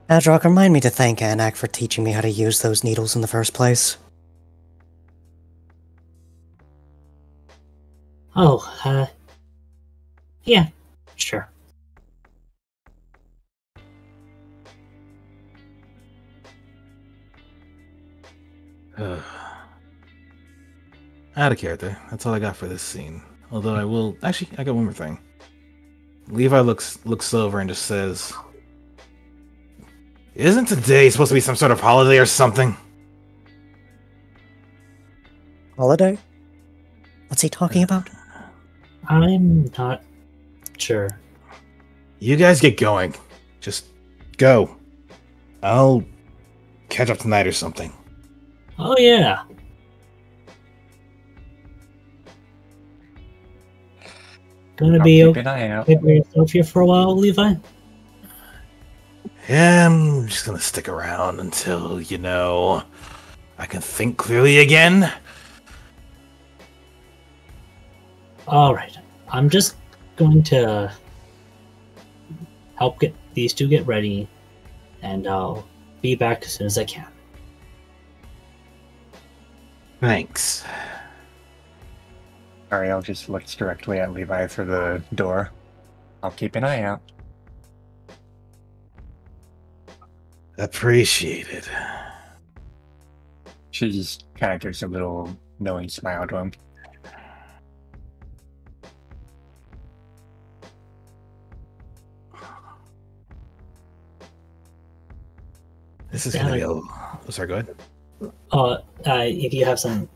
Adrock, remind me to thank Anak for teaching me how to use those needles in the first place. Oh, yeah, sure. Out of character. That's all I got for this scene. Although I will... Actually, I got one more thing. Levi looks over and just says, "Isn't today supposed to be some sort of holiday or something?" Holiday? What's he talking about? I'm not sure. You guys get going. Just go. I'll catch up tonight or something. Oh, yeah. Gonna be keep an eye out. okay for yourself here for a while, Levi? Yeah, I'm just gonna stick around until, I can think clearly again. Alright. I'm just going to help get these two get ready, and I'll be back as soon as I can. Thanks. Ariel just looks directly at Levi through the door. I'll keep an eye out. Appreciated. She just kind of gives a little knowing smile to him. This is gonna be a... Oh, sorry, go ahead. If you have some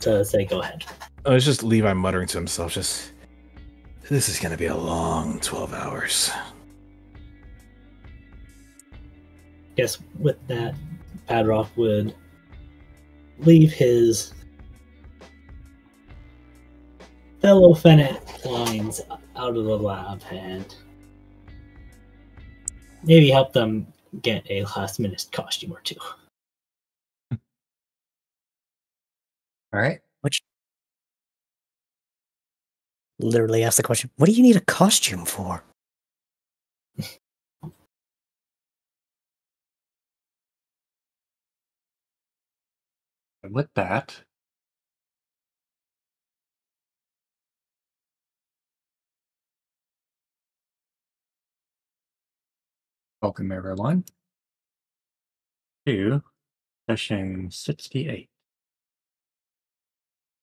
to say, go ahead. Oh, it's just Levi muttering to himself, just... This is gonna be a long 12 hours. Yes, with that, Padrock would leave his fellow Fennec lines out of the lab and maybe help them get a last-minute costume or two. All right. Which literally asked the question, what do you need a costume for? And with that, welcome everyone to session 68.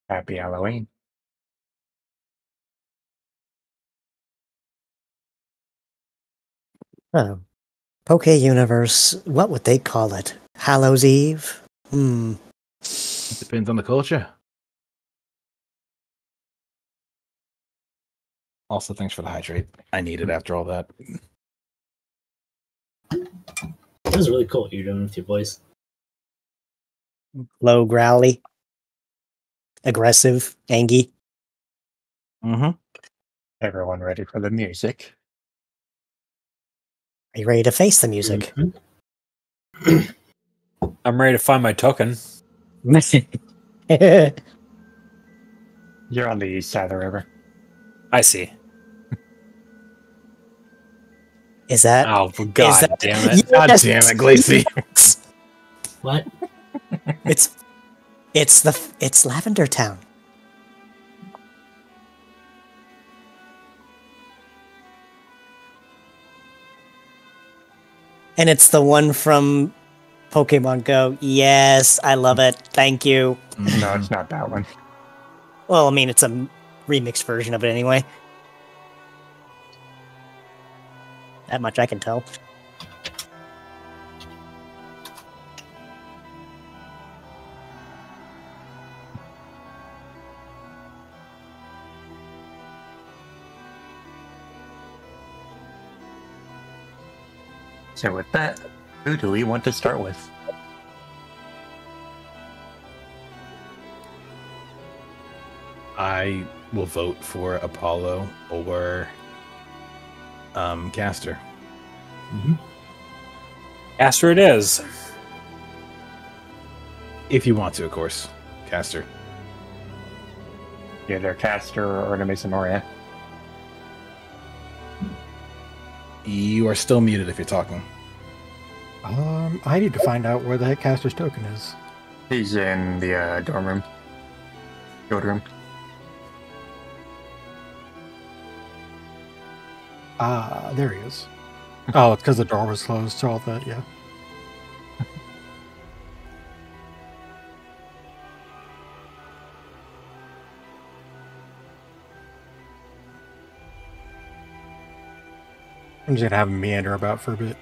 Happy Halloween. Oh. Poke Universe, what would they call it? Hallows Eve? Depends on the culture. Also, thanks for the hydrate. I need it after all that. It was really cool what you're doing with your voice. Low, growly, aggressive, angy. Mm-hmm. Everyone ready for the music? Are you ready to face the music? I'm ready to find my token. You're on the east side of the river. I see. Is that? Oh, god that, damn it. God Yes! damn it, Glacy. Yes! What? It's Lavender Town. And it's the one from Pokemon Go. Yes, I love it. Thank you. No, it's not that one. Well, I mean, it's a remixed version of it anyway. That much I can tell. So with that, who do we want to start with? I will vote for Apollo or Caster. Caster it is. If you want to, of course. Caster. Either Caster or Artemis and Moria. You are still muted if you're talking. I need to find out where the heck Caster's token is. He's in the dorm room. Guild room. Ah, there he is. Oh, it's because the door was closed, so all that, yeah. I'm just gonna have him meander about for a bit.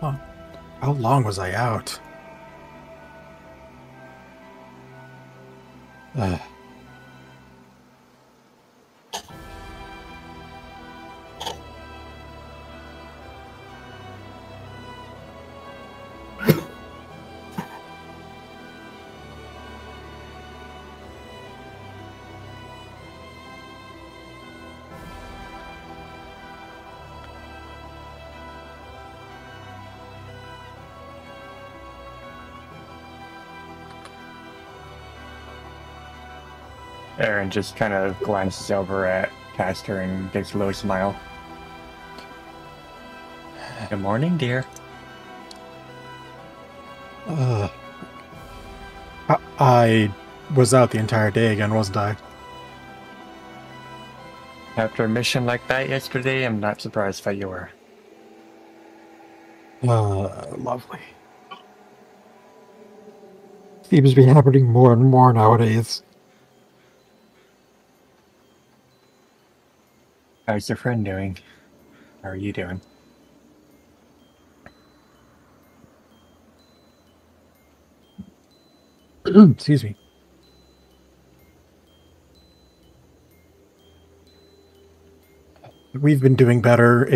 Huh. How long was I out? Aaron just kind of glances over at Caster and gives a low smile. Good morning, dear. I was out the entire day again, wasn't I? After a mission like that yesterday, I'm not surprised that you were. Lovely. Seems to be happening more and more nowadays. How's your friend doing? How are you doing? Excuse me. We've been doing better.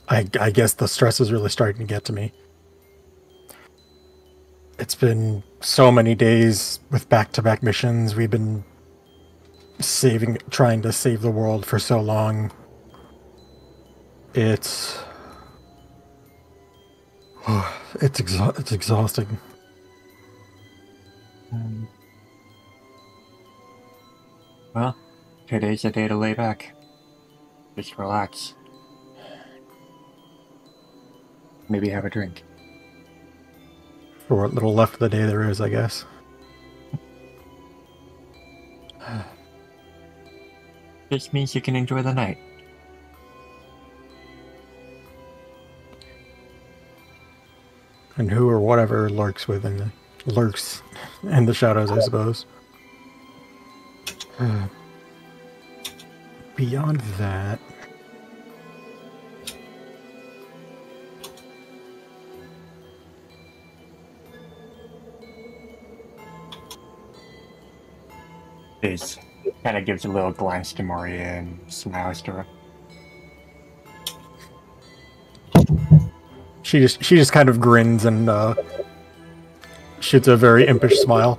I guess the stress is really starting to get to me. It's been so many days with back-to-back missions. We've been trying to save the world for so long. It's it's exhausting. Well, today's a day to lay back. Just relax. Maybe have a drink. For what little left of the day there is, I guess. Just means you can enjoy the night. And who or whatever lurks in the shadows, I suppose. Beyond that, Liz kind of gives a little glance to Maria and smiles to her. she just kind of grins and shoots a very impish smile.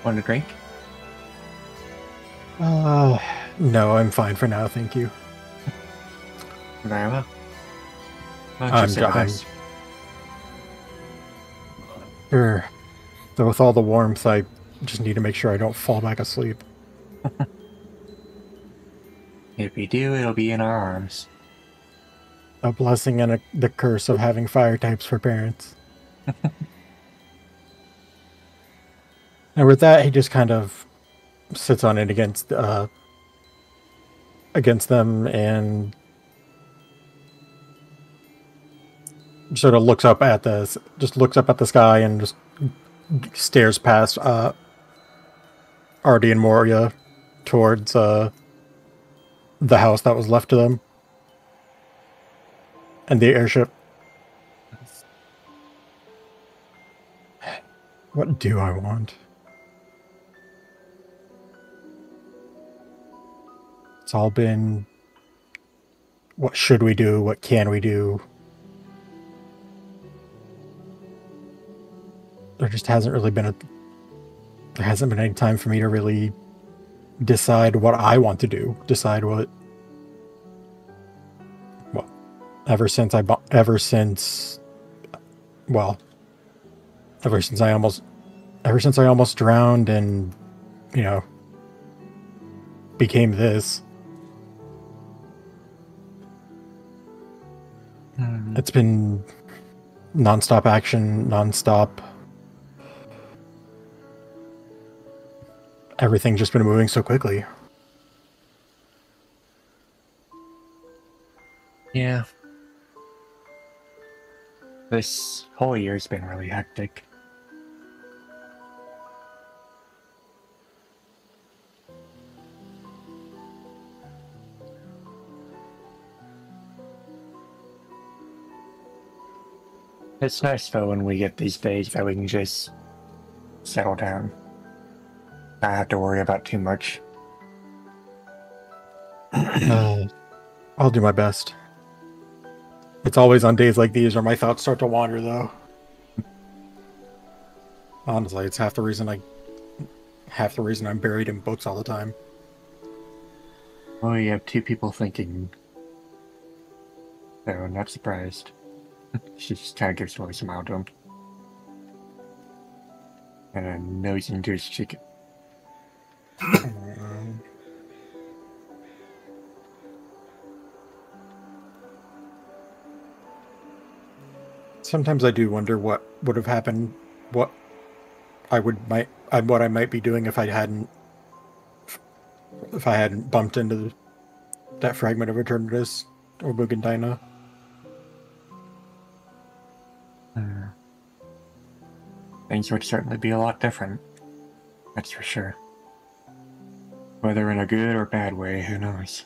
Want a drink? No, I'm fine for now, thank you. Very well. Why don't I'm you sit dying. with us? Sure. Though with all the warmth, I just need to make sure I don't fall back asleep. If we do, it'll be in our arms. A blessing and the curse of having fire types for parents. And with that, he just kind of sits on it against them and sort of looks up at the sky and just stares past Artie and Moria towards the house that was left to them and the airship. What do I want? It's all been, what should we do? What can we do? There hasn't been any time for me to really decide what I want to do. Ever since I almost drowned and, became this. It's been non-stop action, non-stop. Everything's just been moving so quickly. Yeah. This whole year's been really hectic. It's nice though when we get these days that we can just settle down. Not have to worry about too much. I'll do my best. It's always on days like these where my thoughts start to wander, though. Honestly, it's half the reason I'm buried in books all the time. Well, you have two people thinking. So I'm not surprised. She just kind of gives a little smile to him. And a nose into his cheek. Sometimes I do wonder what would have happened, what what I might be doing if I hadn't bumped into that fragment of Eternatus or Bugandina. Things would certainly be a lot different. That's for sure. Whether in a good or bad way, who knows?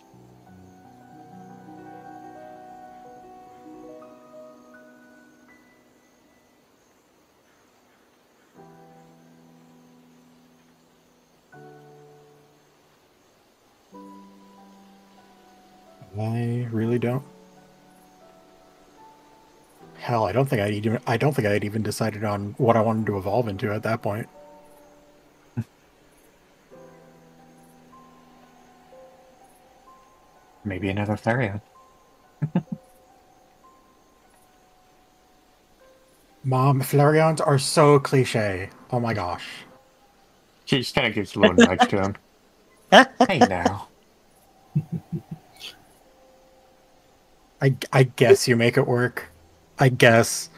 I really don't. Hell, I don't think I'd even decided on what I wanted to evolve into at that point. Maybe another Therion. Mom, Flareons are so cliche. Oh my gosh. She just kind of gives a little nudge to him. Hey now. I guess you make it work. I guess.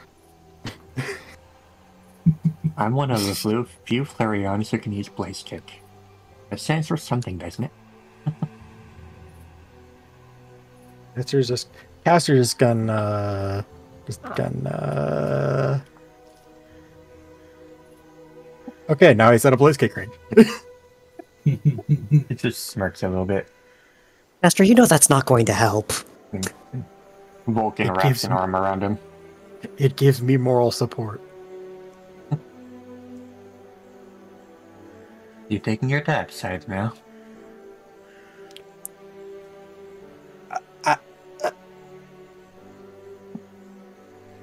I'm one of the few Flareons who can use Blaze Kick. It stands for something, doesn't it? Caster's just gonna Okay, now he's at a Blaze Kick range. It just smirks a little bit. Master, you know that's not going to help. Vulcan wraps an arm around him. It gives me moral support. You taking your dad's side now?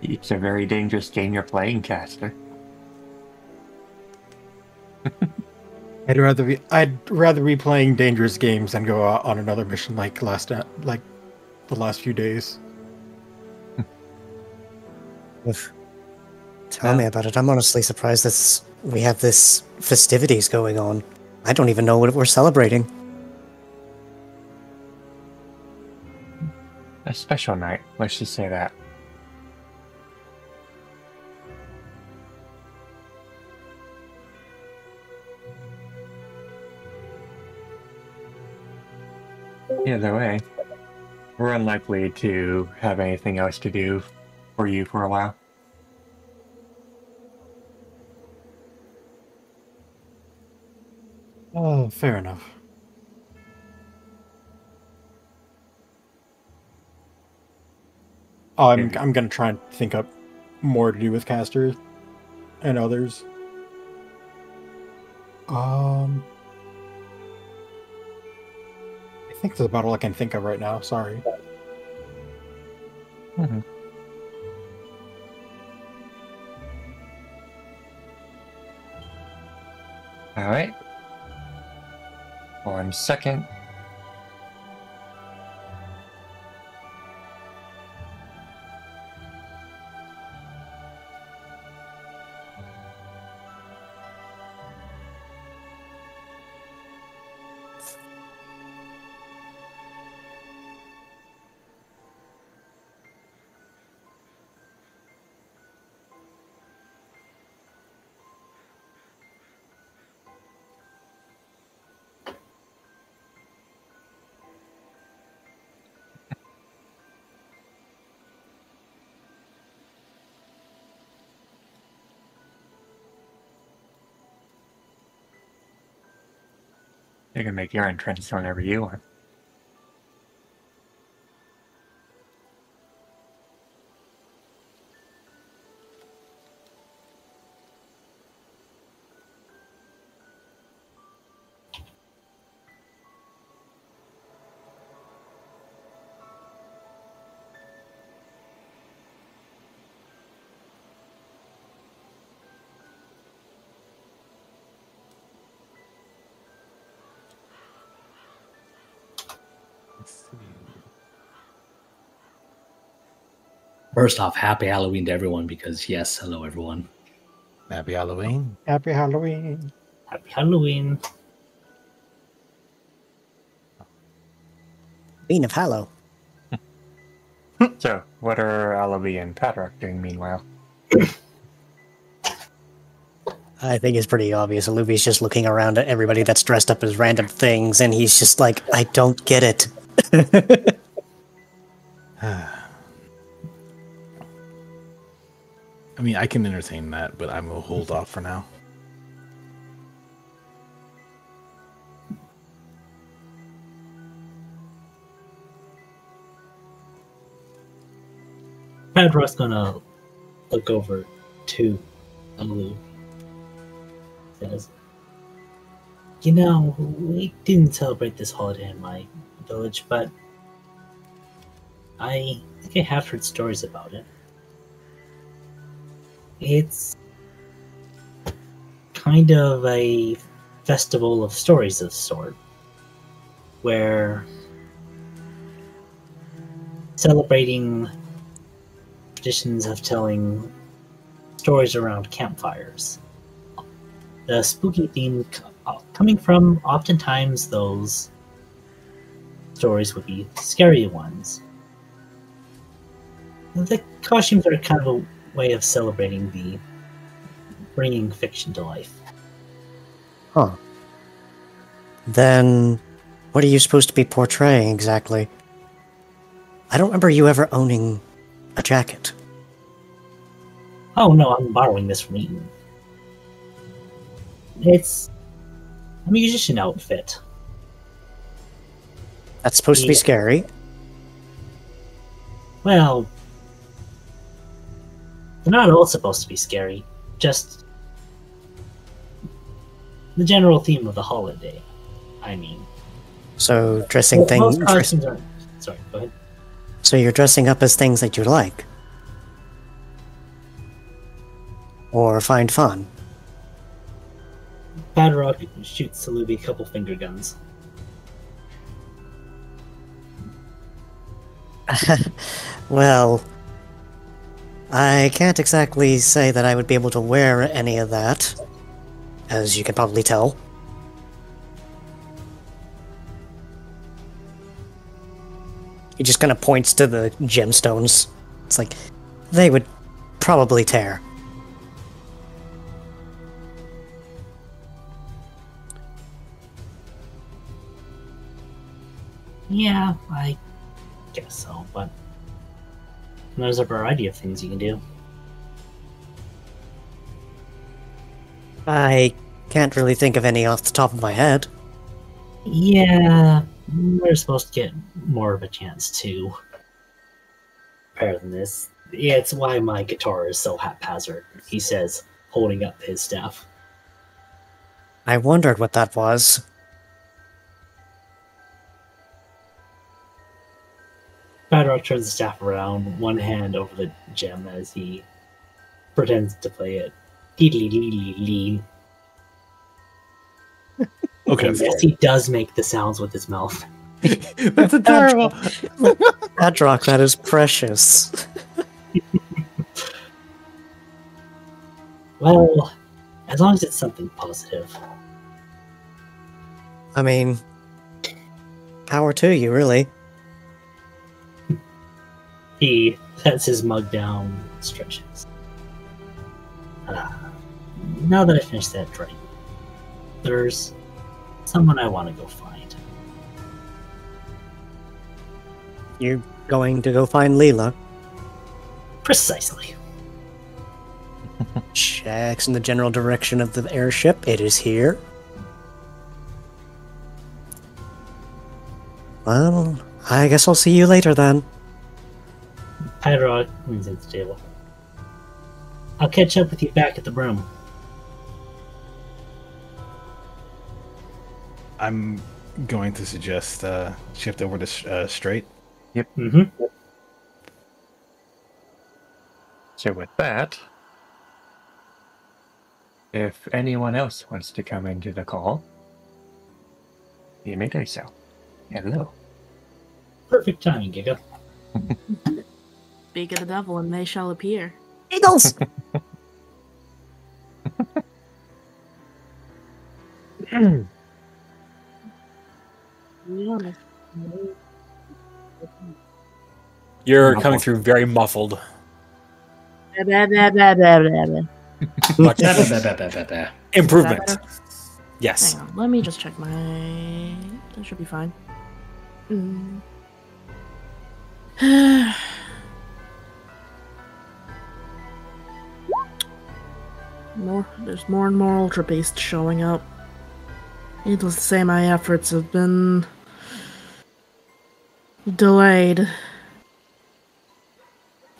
It's a very dangerous game you're playing, Caster. I'd rather be playing dangerous games than go out on another mission like the last few days. Tell me about it. I'm honestly surprised that we have this festivities going on. I don't even know what we're celebrating. A special night, let's just say that. Either way, we're unlikely to have anything else to do for you for a while. Oh, fair enough. Oh, I'm gonna try and think up more to do with Caster and others. I think that's about all I can think of right now. Sorry. Mm-hmm. All right. 1 second. You can make your entrance whenever you want. First off, happy Halloween to everyone because, yes, hello, everyone. Happy Halloween. Happy Halloween. Happy Halloween. Queen of Hallow. So, what are Alavi and Padrock doing meanwhile? I think it's pretty obvious. Aluvi's just looking around at everybody that's dressed up as random things, and he's just like, I don't get it. I mean, I can entertain that, but I'm gonna hold off for now. Padrock's gonna look over to Alu. Says, "You know, we didn't celebrate this holiday in my village, but I think I have heard stories about it. It's kind of a festival of stories of sort, where celebrating traditions of telling stories around campfires. The spooky theme coming from oftentimes those stories would be scary ones. The costumes are kind of a way of celebrating the bringing fiction to life. Huh. Then, what are you supposed to be portraying exactly? I don't remember you ever owning a jacket. Oh no, I'm borrowing this from Eaton. It's a musician outfit. That's supposed to be Yeah. scary. Well, they're not all supposed to be scary. Just the general theme of the holiday. I mean, So, dressing most costumes aren't. Sorry, go ahead. So you're dressing up as things that you like? Or find fun? Padrock shoots Salubi a couple finger guns. Well, I can't exactly say that I would be able to wear any of that, as you can probably tell. He just kind of points to the gemstones. It's like, they would probably tear. Yeah, I guess so, but there's a variety of things you can do. I can't really think of any off the top of my head. Yeah, we're supposed to get more of a chance to prepare than this. Yeah, it's why my guitar is so haphazard, he says, holding up his staff. I wondered what that was. Padrock turns the staff around, one hand over the gem as he pretends to play it. Dee-dee-dee-dee-dee. Okay, And yes, he does make the sounds with his mouth. that's adorable. Padrock, that is precious. Well, as long as it's something positive. I mean, power to you, really. He sets his mug down, stretches. Now that I finished that drink, there's someone I want to go find. You're going to go find Leela. Precisely. Checks in the general direction of the airship. It is here. Well, I guess I'll see you later then. Padrock leans into the table. I'll catch up with you back at the room. I'm going to suggest shift over to straight. Mm-hmm. So with that, if anyone else wants to come into the call, you may do so. Hello. Perfect timing, Giga. Speak of the devil, and they shall appear. Eagles! You're coming through very muffled. Much improvement. Yes. Hang on, let me just check my. That should be fine. There's more and more Ultra Beasts showing up. Needless to say, my efforts have been delayed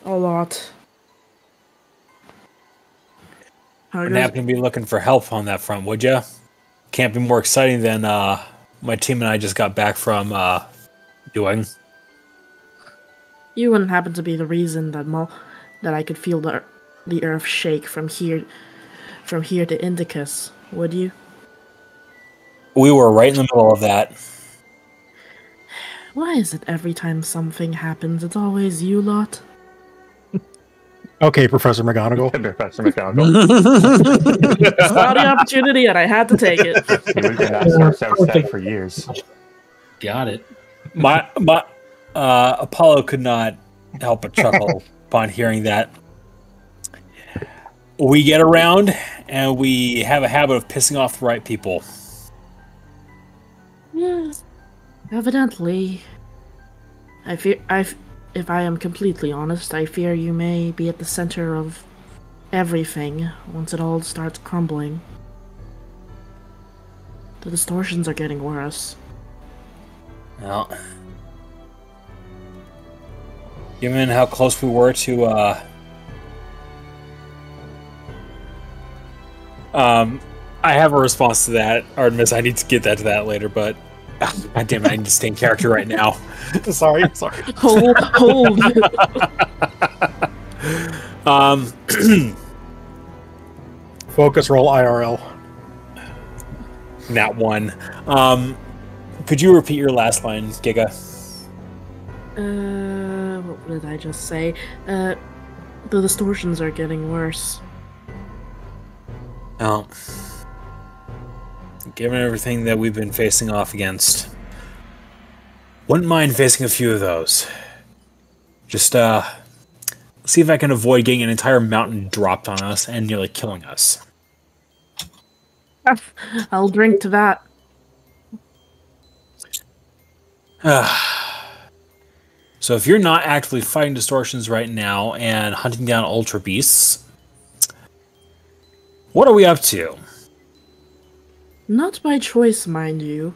a lot. Wouldn't happen to be looking for help on that front, would you? Can't be more exciting than my team and I just got back from doing. You wouldn't happen to be the reason that I could feel the earth shake from here to Indicus, would you? We were right in the middle of that. Why is it every time something happens, it's always you lot? Okay, Professor McGonagall. Professor McGonagall. Saw the opportunity and I had to take it. We've been at so set for years. Got it. My Apollo could not help but chuckle upon hearing that. We get around and we have a habit of pissing off the right people. Yes. Evidently. If I am completely honest, I fear you may be at the center of everything once it all starts crumbling. The distortions are getting worse. Well, given how close we were to I have a response to that, Artemis. I need to get that to that later, but God damn it, I need to stay in character right now. Sorry. Hold. Focus roll IRL. Nat 1. Could you repeat your last line, Giga? What did I just say? The distortions are getting worse. Oh. Given everything that we've been facing off against, wouldn't mind facing a few of those. Just, see if I can avoid getting an entire mountain dropped on us and nearly killing us. I'll drink to that. So if you're not actively fighting distortions right now and hunting down Ultra Beasts, what are we up to? Not by choice, mind you.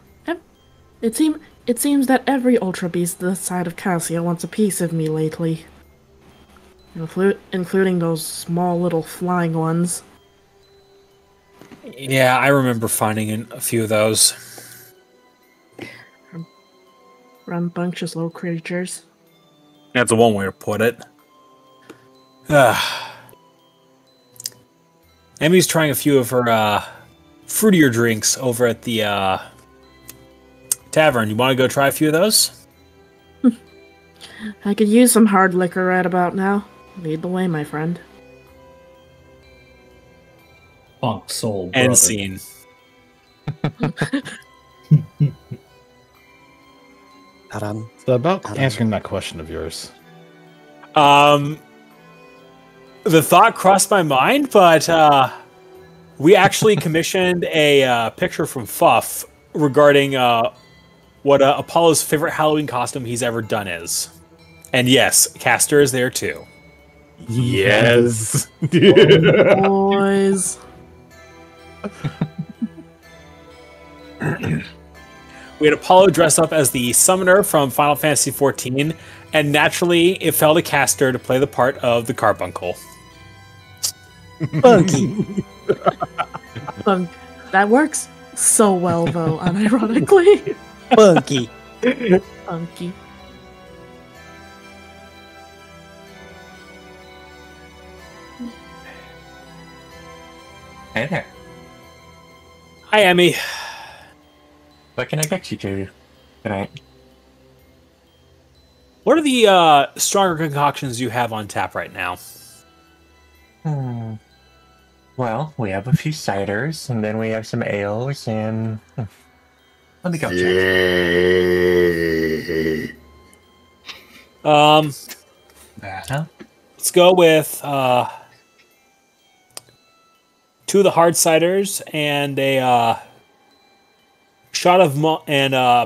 It seems that every Ultra Beast this side of Cassia wants a piece of me lately. Including those small little flying ones. Yeah, I remember finding a few of those. Rambunctious little creatures. That's the one way to put it. Emmy's trying a few of her fruitier drinks over at the tavern. You want to go try a few of those? I could use some hard liquor right about now. Lead the way, my friend. Funk soul. End scene. So about answering that question of yours. The thought crossed my mind, but we actually commissioned a picture from Fuff regarding what Apollo's favorite Halloween costume he's ever done is. And yes, Castor is there too. Yes. Boys. We had Apollo dress up as the summoner from Final Fantasy XIV, and naturally it fell to Castor to play the part of the carbuncle. Funky. That works so well, though, unironically. Funky. Funky. Hey there. Hi, Emmy. What can I get you to tonight? What are the stronger concoctions you have on tap right now? Well, we have a few ciders, and then we have some ales, and let me go check. Let's go with 2 of the hard ciders and a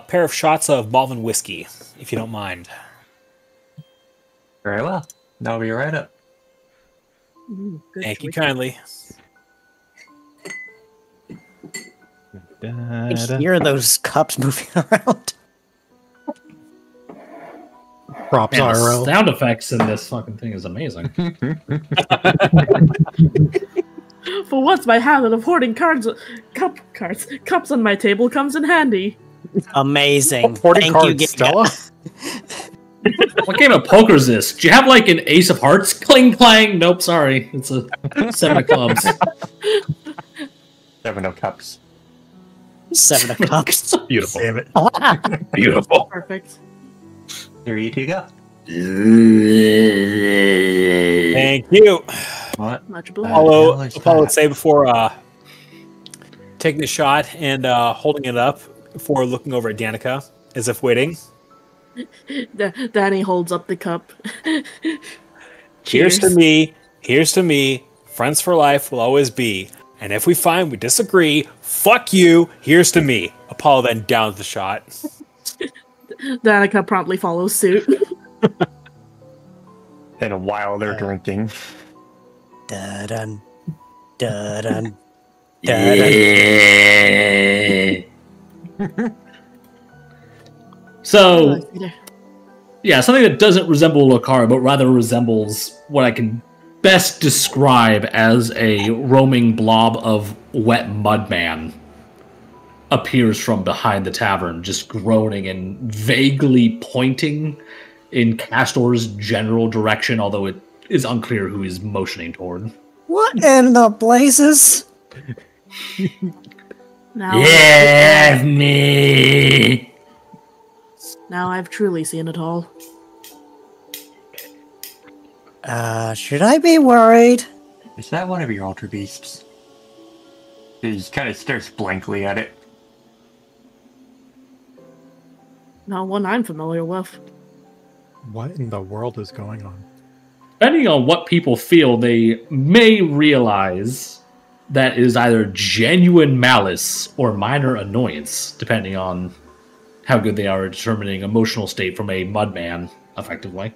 pair of shots of Malvin whiskey, if you don't mind. Very well. That'll be right up. Thank you kindly. I hear those cups moving around. Props Man, the IRL. sound effects in this fucking thing is amazing. For once, my habit of hoarding cups on my table comes in handy. Amazing. Hoarding Thank cards, you, Giga. Stella. What game of poker is this? Do you have like an ace of hearts? Cling clang. Nope, sorry. It's a 7 of clubs. 7 of cups. 7 of cups. Beautiful. Damn it. Beautiful. Perfect. 3, 2, go. Thank you. What? Much Apollo, obliged. would say before taking the shot and holding it up before looking over at Danica, as if waiting. Danny holds up the cup. Here's Cheers. to me, friends for life will always be. And if we find we disagree, fuck you, here's to me. Apollo then downs the shot. Danica promptly follows suit. And while they're drinking. Dun dun dun. So, yeah, something that doesn't resemble Lucario, but rather resembles what I can best describe as a roaming blob of wet mudman appears from behind the tavern, just groaning and vaguely pointing in Castor's general direction, although it is unclear who he's motioning toward. What in the blazes? Now, Yeah, me. now I've truly seen it all. Should I be worried? Is that one of your altar beasts? He kind of stares blankly at it. Not one I'm familiar with. What in the world is going on? Depending on what people feel, they may realize that is either genuine malice or minor annoyance, depending on how good they are at determining emotional state from a mudman, effectively.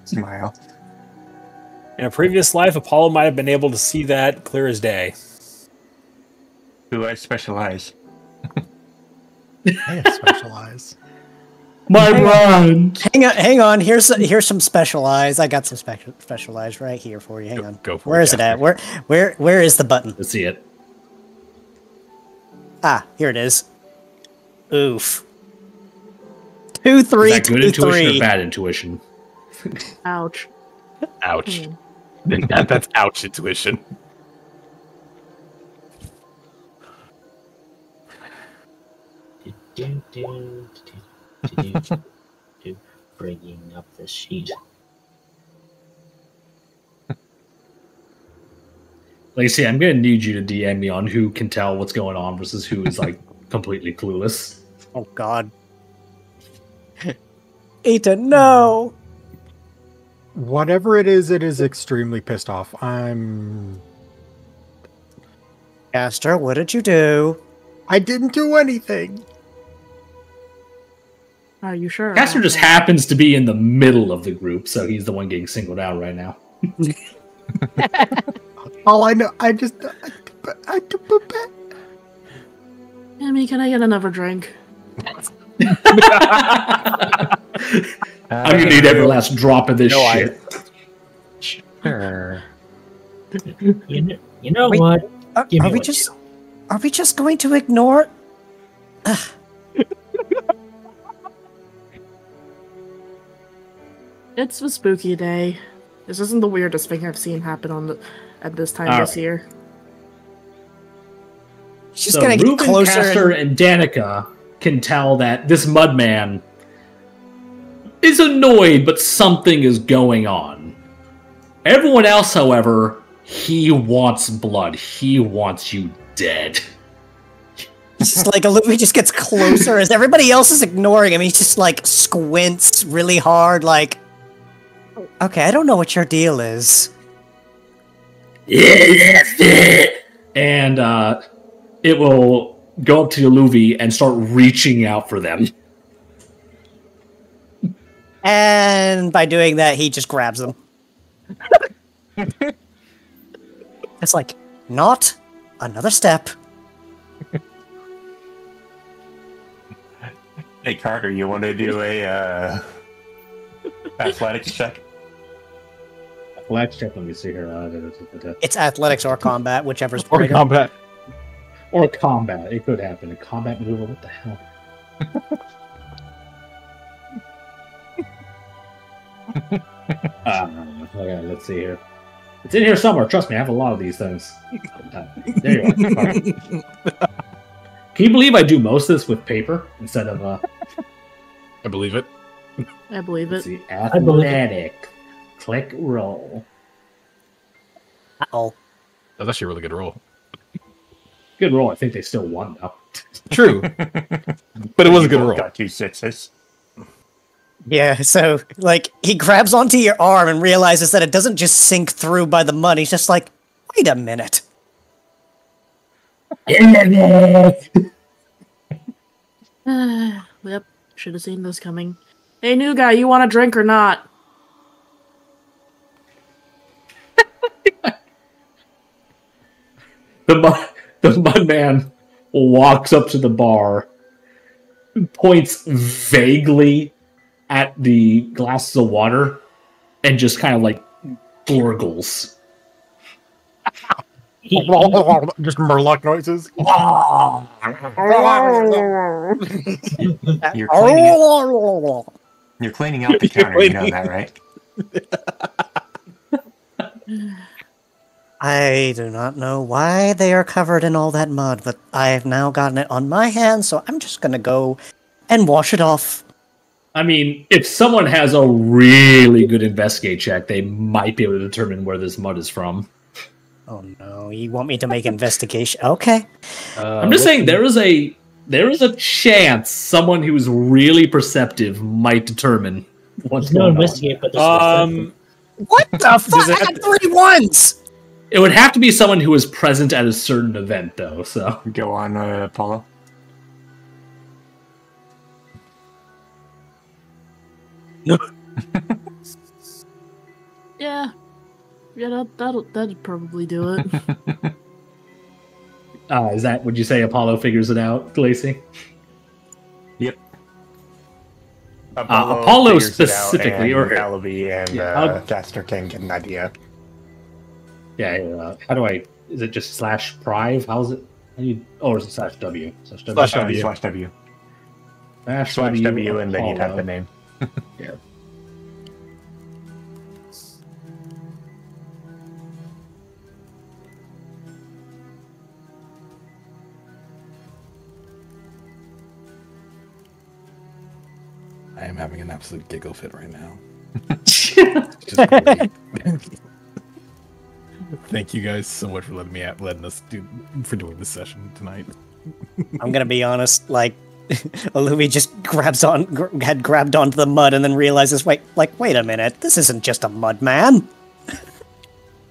Smile. In a previous life, Apollo might have been able to see that clear as day. Who I specialize. I specialize. My brand! Hang on. Here's some specialized. I got some specialized right here for you. Hang on. Go for Where it, is it at? Jasper. Where is the button? Let's see it. Ah, here it is. Oof. 2, 3, Is that good 2, intuition 3. or bad intuition? Ouch. Ouch. That's ouch intuition. Bringing up the sheet. Lacey, I'm gonna need you to DM me on who can tell what's going on versus who is like completely clueless. Oh God. Ethan, no. Whatever it is extremely pissed off. I'm. Castor, what did you do? I didn't do anything. Are you sure? Castor just happens to be in the middle of the group, so he's the one getting singled out right now. All I know, I just. Emmy, can I get another drink? I'm gonna need every last drop of this shit. Sure. You know Wait, what? Give me Are we what just going to ignore? Ugh. It's a spooky day. This isn't the weirdest thing I've seen happen at this time this year. She's So gonna get Reuben, closer. Castor, and Danica can tell that this mudman is annoyed, but something is going on. Everyone else, however, he wants blood. He wants you dead. It's just like he just gets closer as everybody else is ignoring him. He just like squints really hard, like, Okay, I don't know what your deal is. And it will go up to Luvi and start reaching out for them. And by doing that, he just grabs them. It's like, not another step. Hey Carter, you want to do a athletics check? Athletics check. Let me see here. It's athletics or combat, whichever's Or greater. combat. Or combat. It could happen. A combat maneuver. What the hell? Okay, let's see here. It's in here somewhere. Trust me, I have a lot of these things. There you go. Can you believe I do most of this with paper instead of I believe it. I believe let's it. see, athletic. Click roll. Uh-oh. That's actually a really good roll. Good roll. I think they still won though. True. But it was a good roll. Got 2 6s. Yeah, so, like, he grabs onto your arm and realizes that it doesn't just sink through by the mud. He's just like, wait a minute. Yep, should have seen this coming. Hey, new guy, you want a drink or not? The mud man walks up to the bar, points vaguely at the glasses of water, and just kind of like gurgles. Just Murloc noises. You're cleaning out the counter, you know that, right? I do not know why they are covered in all that mud, but I have now gotten it on my hands, so I'm just gonna go and wash it off. I mean, if someone has a really good investigate check, they might be able to determine where this mud is from. Oh no, you want me to make investigation? Okay. I'm just saying there is a chance someone who's really perceptive might determine what's There's no going on. investigate, but there's What the fuck? I got 3 ones! It would have to be someone who was present at a certain event, though. So Go on, Apollo. Yeah. Yeah, that'd probably do it. is that? Would you say Apollo figures it out, Glacy? Yep. Apollo figures it out, specifically, and or Allaby and Yeah, Gaster can get an idea. yeah. How do I? Is it just /prive? How's it? How do you? Oh, or is it /w? /w. Slash W. Slash W. Slash Slash W, and then you'd have Apollo. the name. Yeah. I am having an absolute giggle fit right now. Just great. Thank you guys so much for letting us doing this session tonight. I'm gonna be honest, like, Louis just had grabbed onto the mud and then realizes, wait a minute, this isn't just a mud man.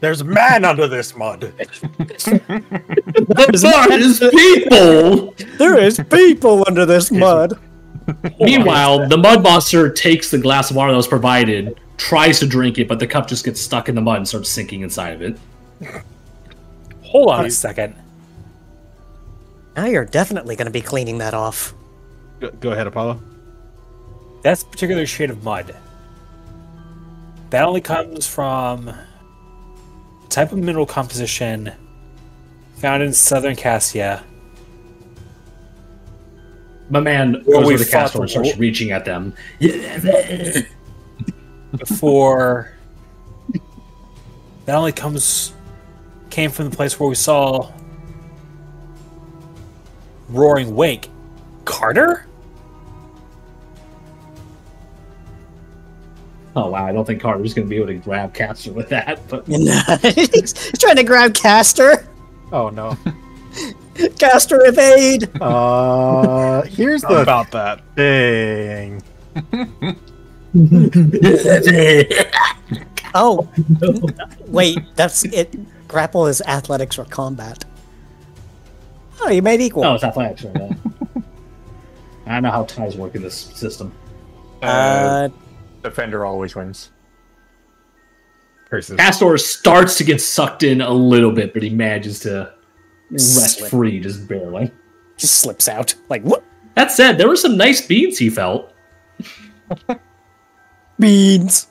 There's man under this mud. The mud is people. There is people under this mud. Meanwhile, the mud monster takes the glass of water that was provided, tries to drink it, but the cup just gets stuck in the mud and starts sinking inside of it. Hold on a second. Now you're definitely gonna be cleaning that off. Go ahead, Apollo. That particular shade of mud, that only comes from a type of mineral composition found in southern Cassia. My man Well, goes we over to fought Castor and the starts war- reaching at them. Before that only came from the place where we saw Roaring Wake. Carter? Oh wow, I don't think Carter's going to be able to grab Castor with that, but He's trying to grab Castor. Oh no. Castor evade. Here's the About that. thing. Oh, wait, that's it. Grapple is athletics or combat. Oh, you made equal. No, it's athletics. Right? I don't know how ties work in this system. Defender always wins. Curses. Castor starts to get sucked in a little bit, but he manages to rest Slip. free, just barely. Just slips out. Like, what? That said, there were some nice beads he felt. Beans.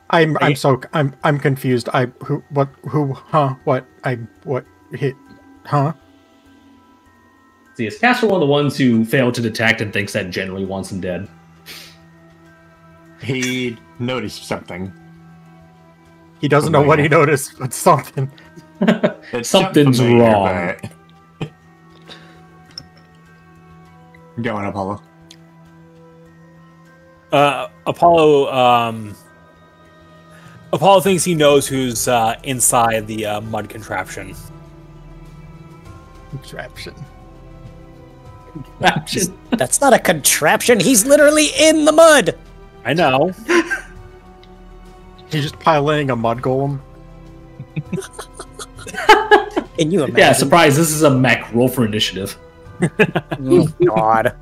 I'm confused. Huh? See, is Castor one of the ones who failed to detect and thinks that generally wants him dead? He noticed something. He doesn't know what he noticed, but something. Something's wrong. But... Go on, Apollo. Apollo thinks he knows who's inside the mud contraption. Contraption. That's not a contraption. He's literally in the mud. I know. He's just piloting a mud golem. Can you imagine? Yeah, surprise, this is a mech. Roll for initiative. Oh, God.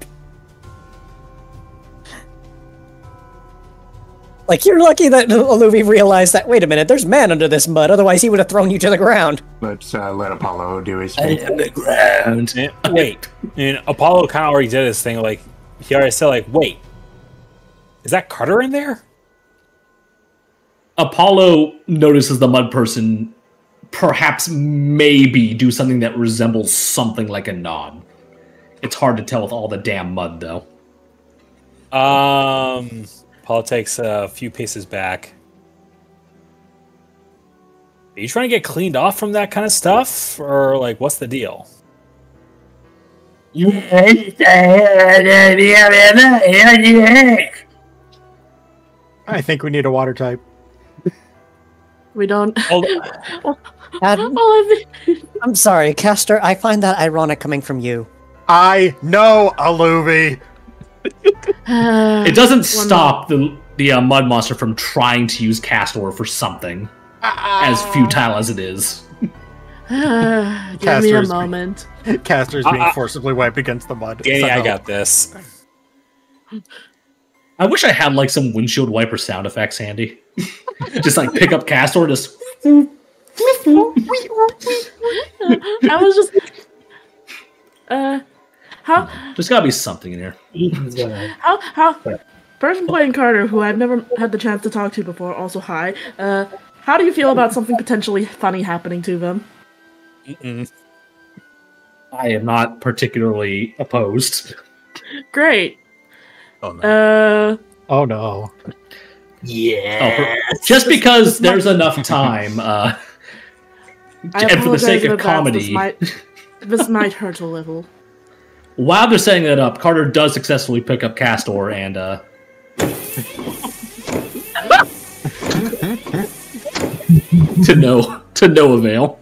Like, you're lucky that Aluvi realized that, wait a minute, there's man under this mud, otherwise he would have thrown you to the ground. Let's let Apollo do his thing. And, wait, and Apollo kind of already did his thing, like, he already said, like, wait, is that Carter in there? Apollo notices the mud person perhaps maybe do something that resembles something like a nod. It's hard to tell with all the damn mud, though. Paul takes a few paces back. Are you trying to get cleaned off from that kind of stuff? Or, like, what's the deal? I think we need a water type. We don't. I'm sorry, Castor, I find that ironic coming from you. I know, Aluvi! It doesn't stop the mud monster from trying to use Castor for something, as futile as it is. Give me a moment. Castor's being forcibly wiped against the mud. Danny, I got this. I wish I had like some windshield wiper sound effects handy. Just like pick up Castor, just. I was just. How? There's gotta be something in here. How? Person playing Carter, who I've never had the chance to talk to before, also hi. How do you feel about something potentially funny happening to them? I am not particularly opposed. Great. Oh no. Oh no. Yeah. Just because there's enough time, and for the sake of comedy, this might hurt a little. While they're setting that up, Carter does successfully pick up Castor and to no avail.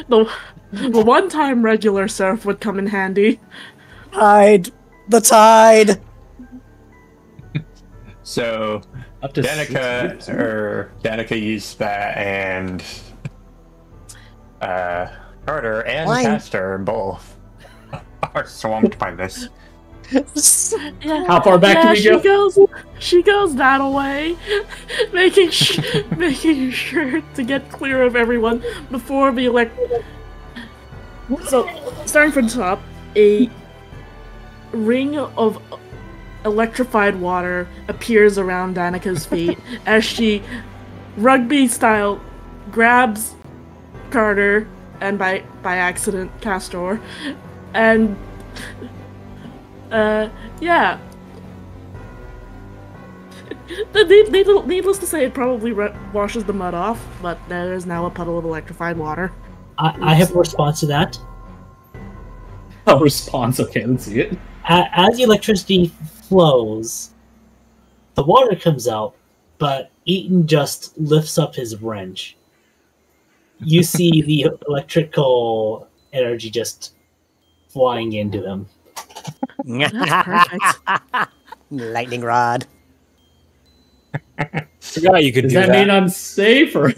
The one-time regular surf would come in handy. Tide! The tide! So, Up to Danica used that, and Carter and Why? Castor both are swamped by this. Yeah, How far back do we go? She goes that away, making sure to get clear of everyone before the So, starting from the top, a ring of electrified water appears around Danica's feet as she, rugby style, grabs Carter and by accident Castor, and yeah. Needless to say, it probably washes the mud off, but there is now a puddle of electrified water. I have a response to that. A response, okay, let's see it. As the electricity flows, the water comes out, but Eaton just lifts up his wrench. You see the electrical energy just flying into him. That's perfect. Lightning rod. Forgot you could Does do that mean I'm safe or?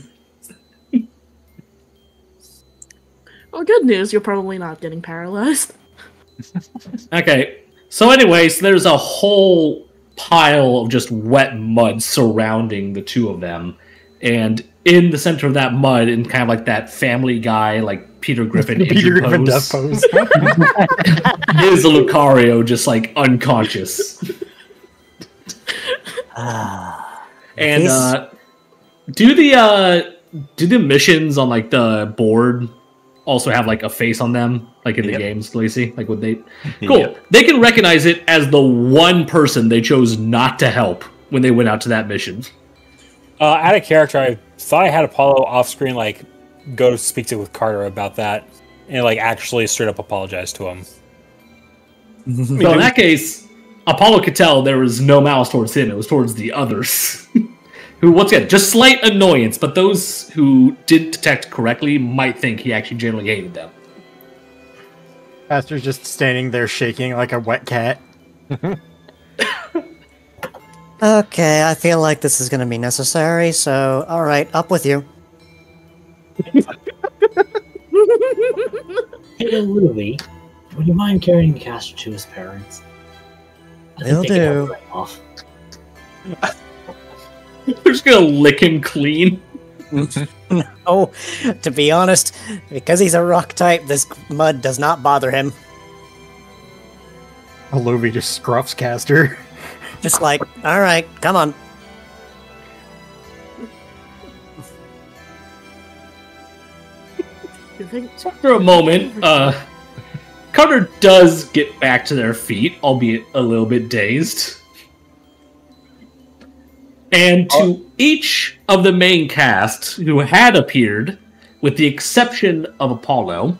Well, good news, you're probably not getting paralyzed. Okay. So anyways, there's a whole pile of just wet mud surrounding the two of them. And in the center of that mud, in kind of like that Family Guy, like Peter Griffin Peter Griffin pose, death pose. is a Lucario just like unconscious. And He's- do the missions on like the board also have like a face on them, like in the games, Lacey? Like would they? Cool. Yep. They can recognize it as the one person they chose not to help when they went out to that mission. Out of character, I thought I had Apollo off screen, like go to speak to with Carter about that, and like actually straight up apologize to him. So in that case, Apollo could tell there was no malice towards him; it was towards the others. Who, once again, just slight annoyance, but those who did detect correctly might think he actually genuinely hated them. Pastor's just standing there shaking like a wet cat. Okay, I feel like this is going to be necessary, so alright, up with you. Hey, Louie, would you mind carrying the caster to his parents? I Will think they can do. help him off. They're just gonna lick him clean. Oh, to be honest, because he's a rock type, this mud does not bother him. Aluvi just scruffs Caster. Just like, alright, come on. You think? After a moment, Carter does get back to their feet, albeit a little bit dazed. And to each of the main cast who had appeared, with the exception of Apollo,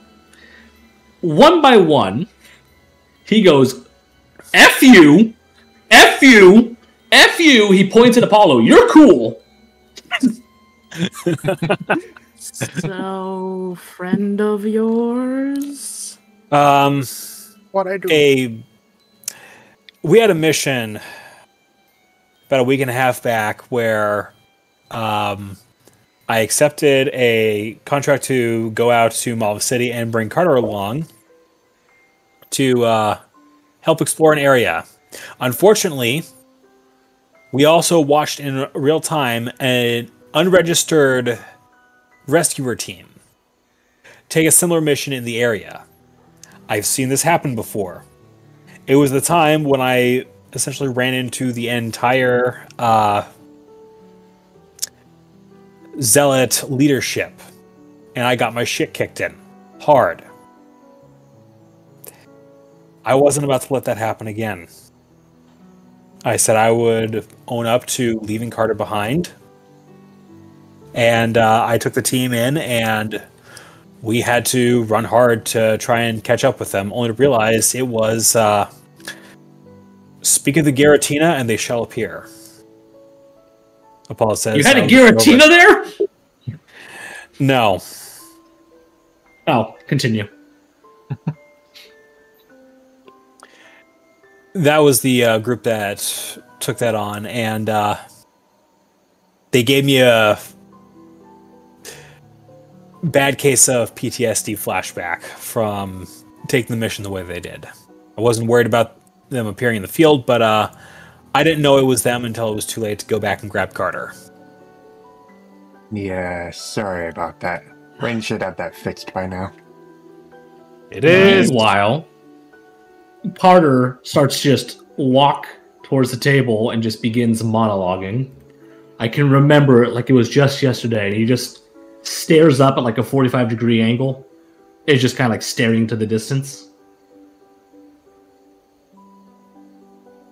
one by one, he goes, F you! F you! F you! He points at Apollo. You're cool! So, friend of yours? What I do? We had a mission about a week and a half back where I accepted a contract to go out to Malva City and bring Carter along to help explore an area. Unfortunately, we also watched in real time an unregistered rescuer team take a similar mission in the area. I've seen this happen before. It was the time when I essentially ran into the entire Zealot leadership, and I got my shit kicked in hard. I wasn't about to let that happen again. I said I would own up to leaving Carter behind, and I took the team in, and we had to run hard to try and catch up with them, only to realize it was speak of the Giratina and they shall appear. Apollo says, You had a "I'll Giratina over." there? No. Oh, continue. That was the group that took that on, and they gave me a bad case of PTSD flashback from taking the mission the way they did. I wasn't worried about them appearing in the field, but I didn't know it was them until it was too late to go back and grab Carter. Yeah, sorry about that. Rain should have that fixed by now. It is. Meanwhile, Carter starts to just walk towards the table and just begins monologuing. I can remember it like it was just yesterday. And he just stares up at like a 45-degree angle. It's just kind of like staring to the distance.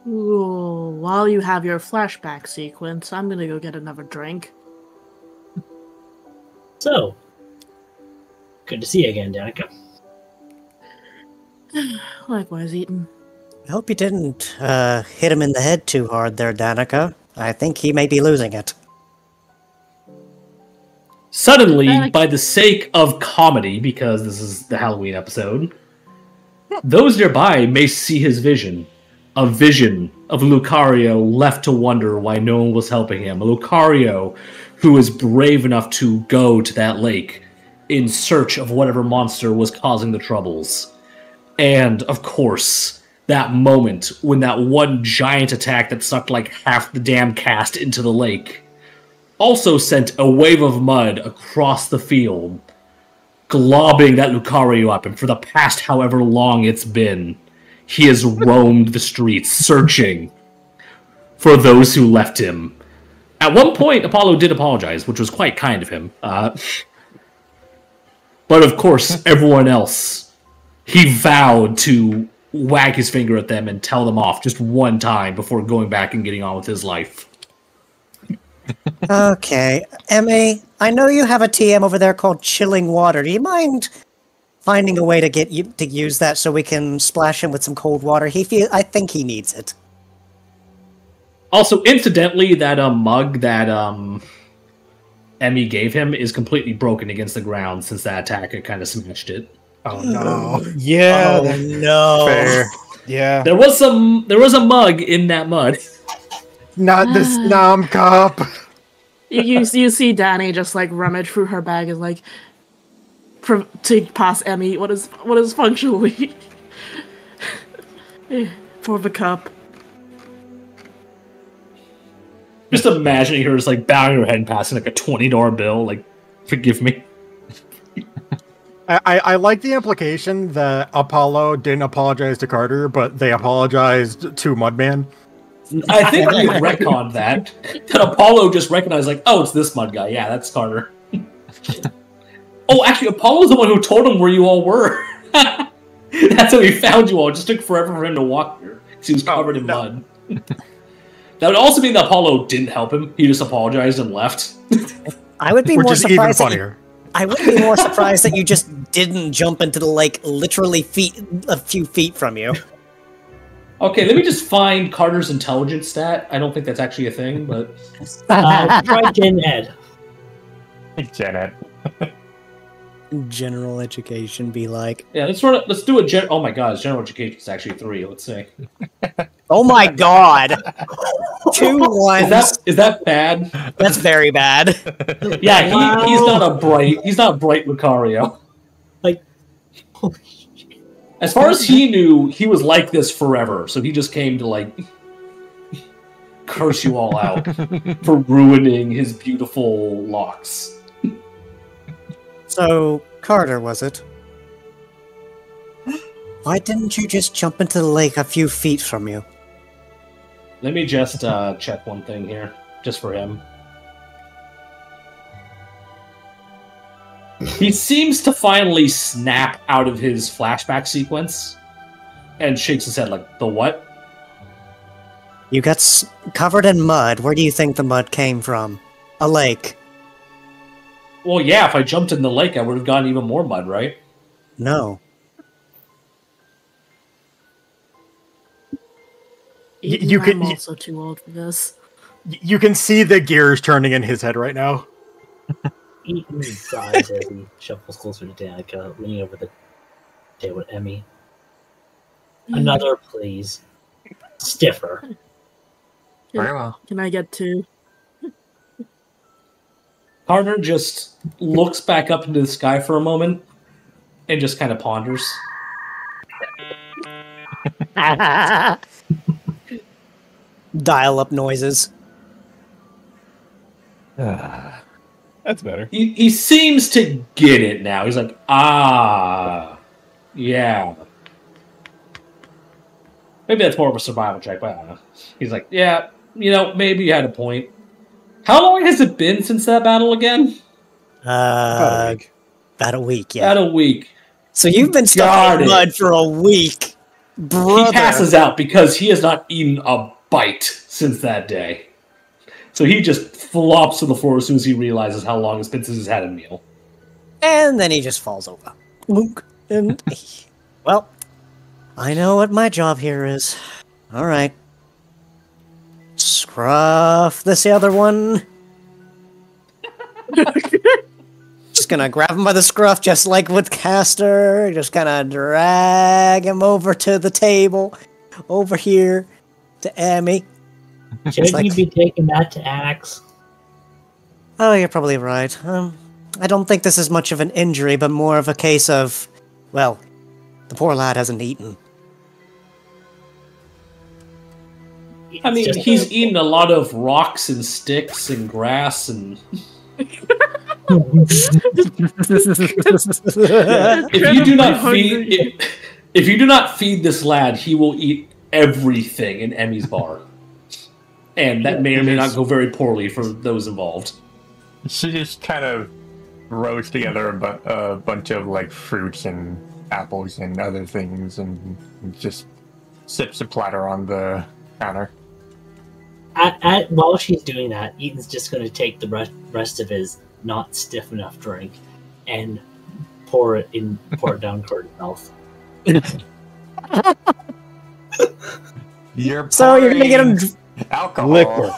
Ooh, while you have your flashback sequence, I'm gonna go get another drink. So, good to see you again, Danica. Likewise, Eaton. I hope you didn't hit him in the head too hard there, Danica. I think he may be losing it. Suddenly, by the sake of comedy, because this is the Halloween episode, Those nearby may see his vision. A vision of Lucario left to wonder why no one was helping him. A Lucario who was brave enough to go to that lake in search of whatever monster was causing the troubles. And, of course, that moment when that one giant attack that sucked like half the damn cast into the lake also sent a wave of mud across the field, globbing that Lucario up, and for the past however long it's been, he has roamed the streets, searching for those who left him. At one point, Apollo did apologize, which was quite kind of him. But of course, everyone else, he vowed to wag his finger at them and tell them off just one time before going back and getting on with his life. Okay, Emmy, I know you have a TM over there called Chilling Water. Do you mind finding a way to get you to use that so we can splash him with some cold water? I think he needs it. Also, incidentally, that mug that Emmy gave him is completely broken against the ground since that attack had kind of smashed it. Oh no. Yeah, Oh no. Fair. Yeah. There was a mug in that mud. Not this nom cup. You see Danny just like rummage through her bag and like to pass Emmy what is functionally for the cup. Just imagining her just like bowing her head and passing like a $20 bill, like, forgive me. I like the implication that Apollo didn't apologize to Carter, but they apologized to Mudman. I think we retconned that. That Apollo just recognized, like, oh, it's this mud guy. Yeah, that's Carter. Oh, actually, Apollo's the one who told him where you all were. That's how he found you all. It just took forever for him to walk here, because he was covered in mud. That would also mean that Apollo didn't help him. He just apologized and left. I would be Which more is even surprised. funnier. I would be more surprised that you just didn't jump into the lake literally a few feet from you. Okay, let me just find Carter's intelligence stat. I don't think that's actually a thing, but... Try Gen Ed. Janet. General education be like, Yeah, let's do a oh my god, general education is actually 3, let's see. oh my god, 2 1s. Is that bad? That's very bad. Yeah, he's not a bright Lucario. Like, as far as he knew, he was like this forever, so he just came to like curse you all out for ruining his beautiful locks. So, Carter, was it? Why didn't you just jump into the lake a few feet from you? Let me just check one thing here, just for him. He seems to finally snap out of his flashback sequence and shakes his head like, the what? You got covered in mud. Where do you think the mud came from? A lake. Well, yeah, if I jumped in the lake, I would have gotten even more mud, right? No. I'm also too old for this. You can see the gears turning in his head right now. Eaton sighs as he shuffles closer to Danica, leaning over the table with Emmy. Another, please. Stiffer. Very well. Can I get 2? Carter just looks back up into the sky for a moment and just kind of ponders. Dial up noises. That's better. He seems to get it now. He's like, yeah. Maybe that's more of a survival check, but I don't know. He's like, yeah, maybe you had a point. How long has it been since that battle again? About a week, yeah. About a week. So you've been stuck in mud for a week, brother. He passes out because he has not eaten a bite since that day. So he just flops to the floor as soon as he realizes how long it's been since he's had a meal. And then he just falls over. And, well, I know what my job here is. All right. Scruff this other one. Just gonna grab him by the scruff, just like with Castor. Just gonna drag him over to the table, over here to Emmy. Shouldn't you be taking that to Axe? Oh, you're probably right. I don't think this is much of an injury, but more of a case of, well, the poor lad hasn't eaten. I mean, he's eaten a lot of rocks and sticks and grass and. If you do not feed this lad, he will eat everything in Emmy's bar, and that may or may not go very poorly for those involved. She just kind of rows together a bunch of like fruits and apples and other things, and just sips a platter on the counter. While she's doing that, Ethan's just going to take the rest of his not stiff enough drink and pour it down Court's mouth. You're So you're gonna get him alcohol Liquid.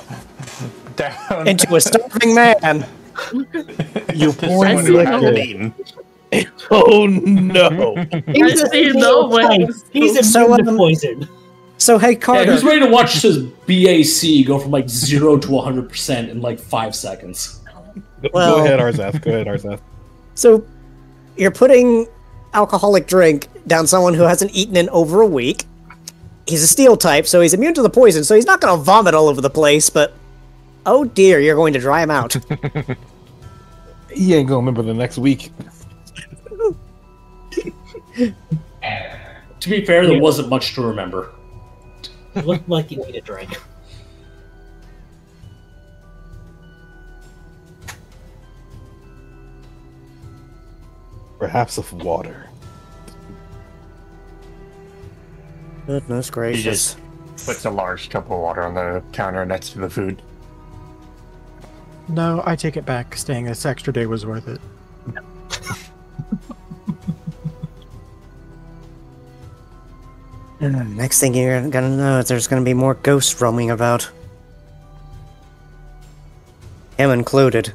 down into a starving man. You pour someone who hasn't liquid. eaten. Oh no! He's I see no way. He's So, immune to poison. So hey, Yeah, Carter. who's ready to watch his BAC go from like 0 to 100% in like 5 seconds? Well- Go ahead, Arzeth. Go ahead, Arzeth. So you're putting alcoholic drink down someone who hasn't eaten in over a week. He's a steel type, so he's immune to the poison, so he's not going to vomit all over the place, but oh dear, you're going to dry him out. He ain't gonna remember the next week. To be fair, there wasn't much to remember. Looked like you need a drink. Perhaps of water. Goodness He gracious. just puts a large cup of water on the counter next to the food. No, I take it back. Staying this extra day was worth it. Next thing you're gonna know is there's gonna be more ghosts roaming about. Him included.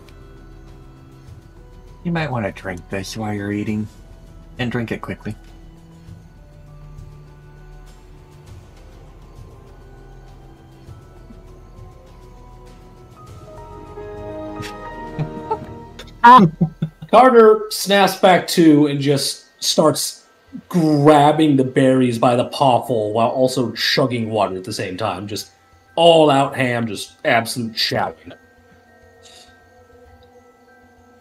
You might want to drink this while you're eating, and drink it quickly. Carter snaps back to and just starts grabbing the berries by the pawful while also chugging water at the same time. Just all out ham, just absolute shouting.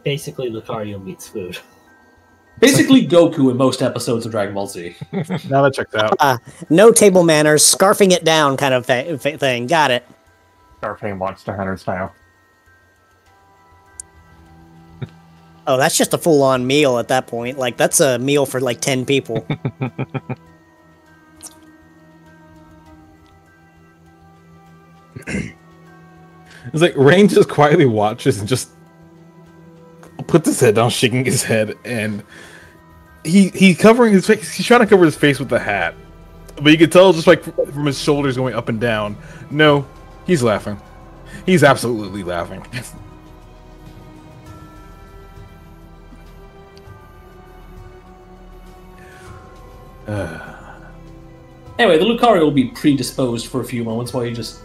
Basically, Lucario meets food. Basically Goku in most episodes of Dragon Ball Z. Now that checks out. No table manners, scarfing it down kind of thing. Got it. Starfame Monster Hunter style. Oh, that's just a full-on meal at that point. Like, that's a meal for, like, 10 people. It's like Rain just quietly watches and just puts his head down, shaking his head, and he's covering his face. He's trying to cover his face with the hat, but you can tell just like from his shoulders going up and down. No, he's laughing. He's absolutely laughing. Anyway, the Lucario will be predisposed for a few moments while he just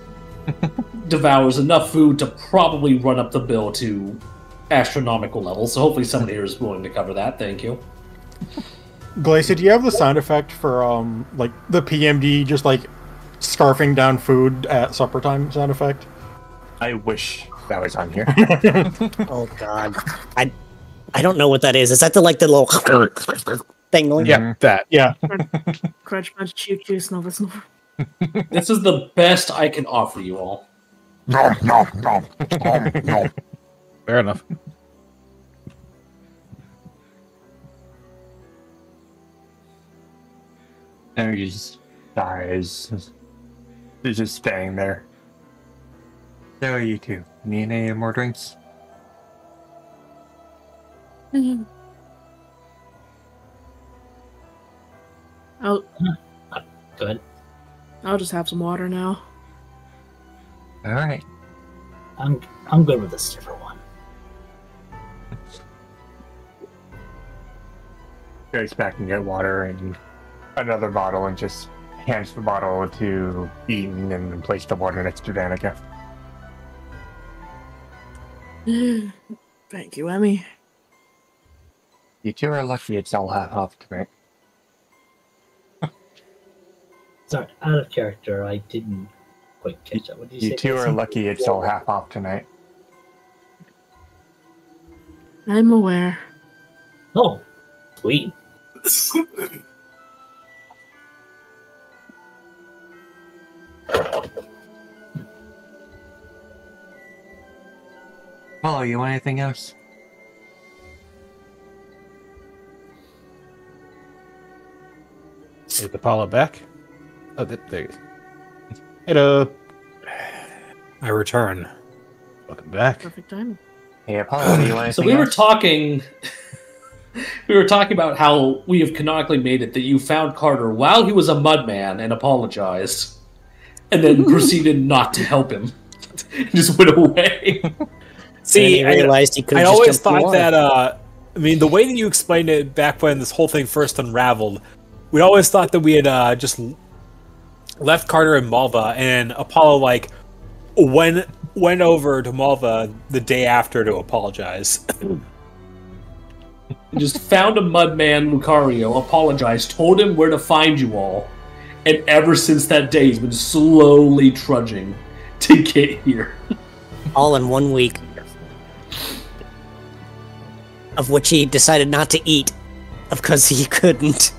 devours enough food to probably run up the bill to astronomical levels. So hopefully someone here is willing to cover that. Thank you. Glacy, do you have the sound effect for like the PMD just like scarfing down food at supper time sound effect? I wish that was on here. Oh, God. I don't know what that is. Is that the little thing going? Yeah, that. Yeah. Crunch, crunch, chew, chew, snore, snore. This is the best I can offer you all. Fair enough. And he just dies. He's just staying there. So you two, need any more drinks? I'll Good. I'll just have some water now. Alright. I'm good with the stiffer one. goes back and get water and another bottle and just hands the bottle to Eaton and then places the water next to Danica. Thank you, Emmy. You two are lucky it's all half off tonight. Sorry, out of character, I didn't quite catch up. What did you say? You two are lucky it's all half off tonight. I'm aware. Oh, sweet. Oh, you want anything else? Is Apollo back? Oh, there you go. Hello. I return. Welcome back. Perfect timing. Hey, Apollo, do you want anything So we were else? talking. We were talking about how we have canonically made it that you found Carter while he was a mudman and apologized, and then proceeded not to help him. Just went away. See, I realized he could. I always thought that. I mean, the way that you explained it back when this whole thing first unraveled, we always thought that we had just left Carter in Malva, and Apollo went over to Malva the day after to apologize. Just found a mudman, Lucario, apologized, told him where to find you all, and ever since that day, he's been slowly trudging to get here. all in 1 week, of which he decided not to eat, because he couldn't.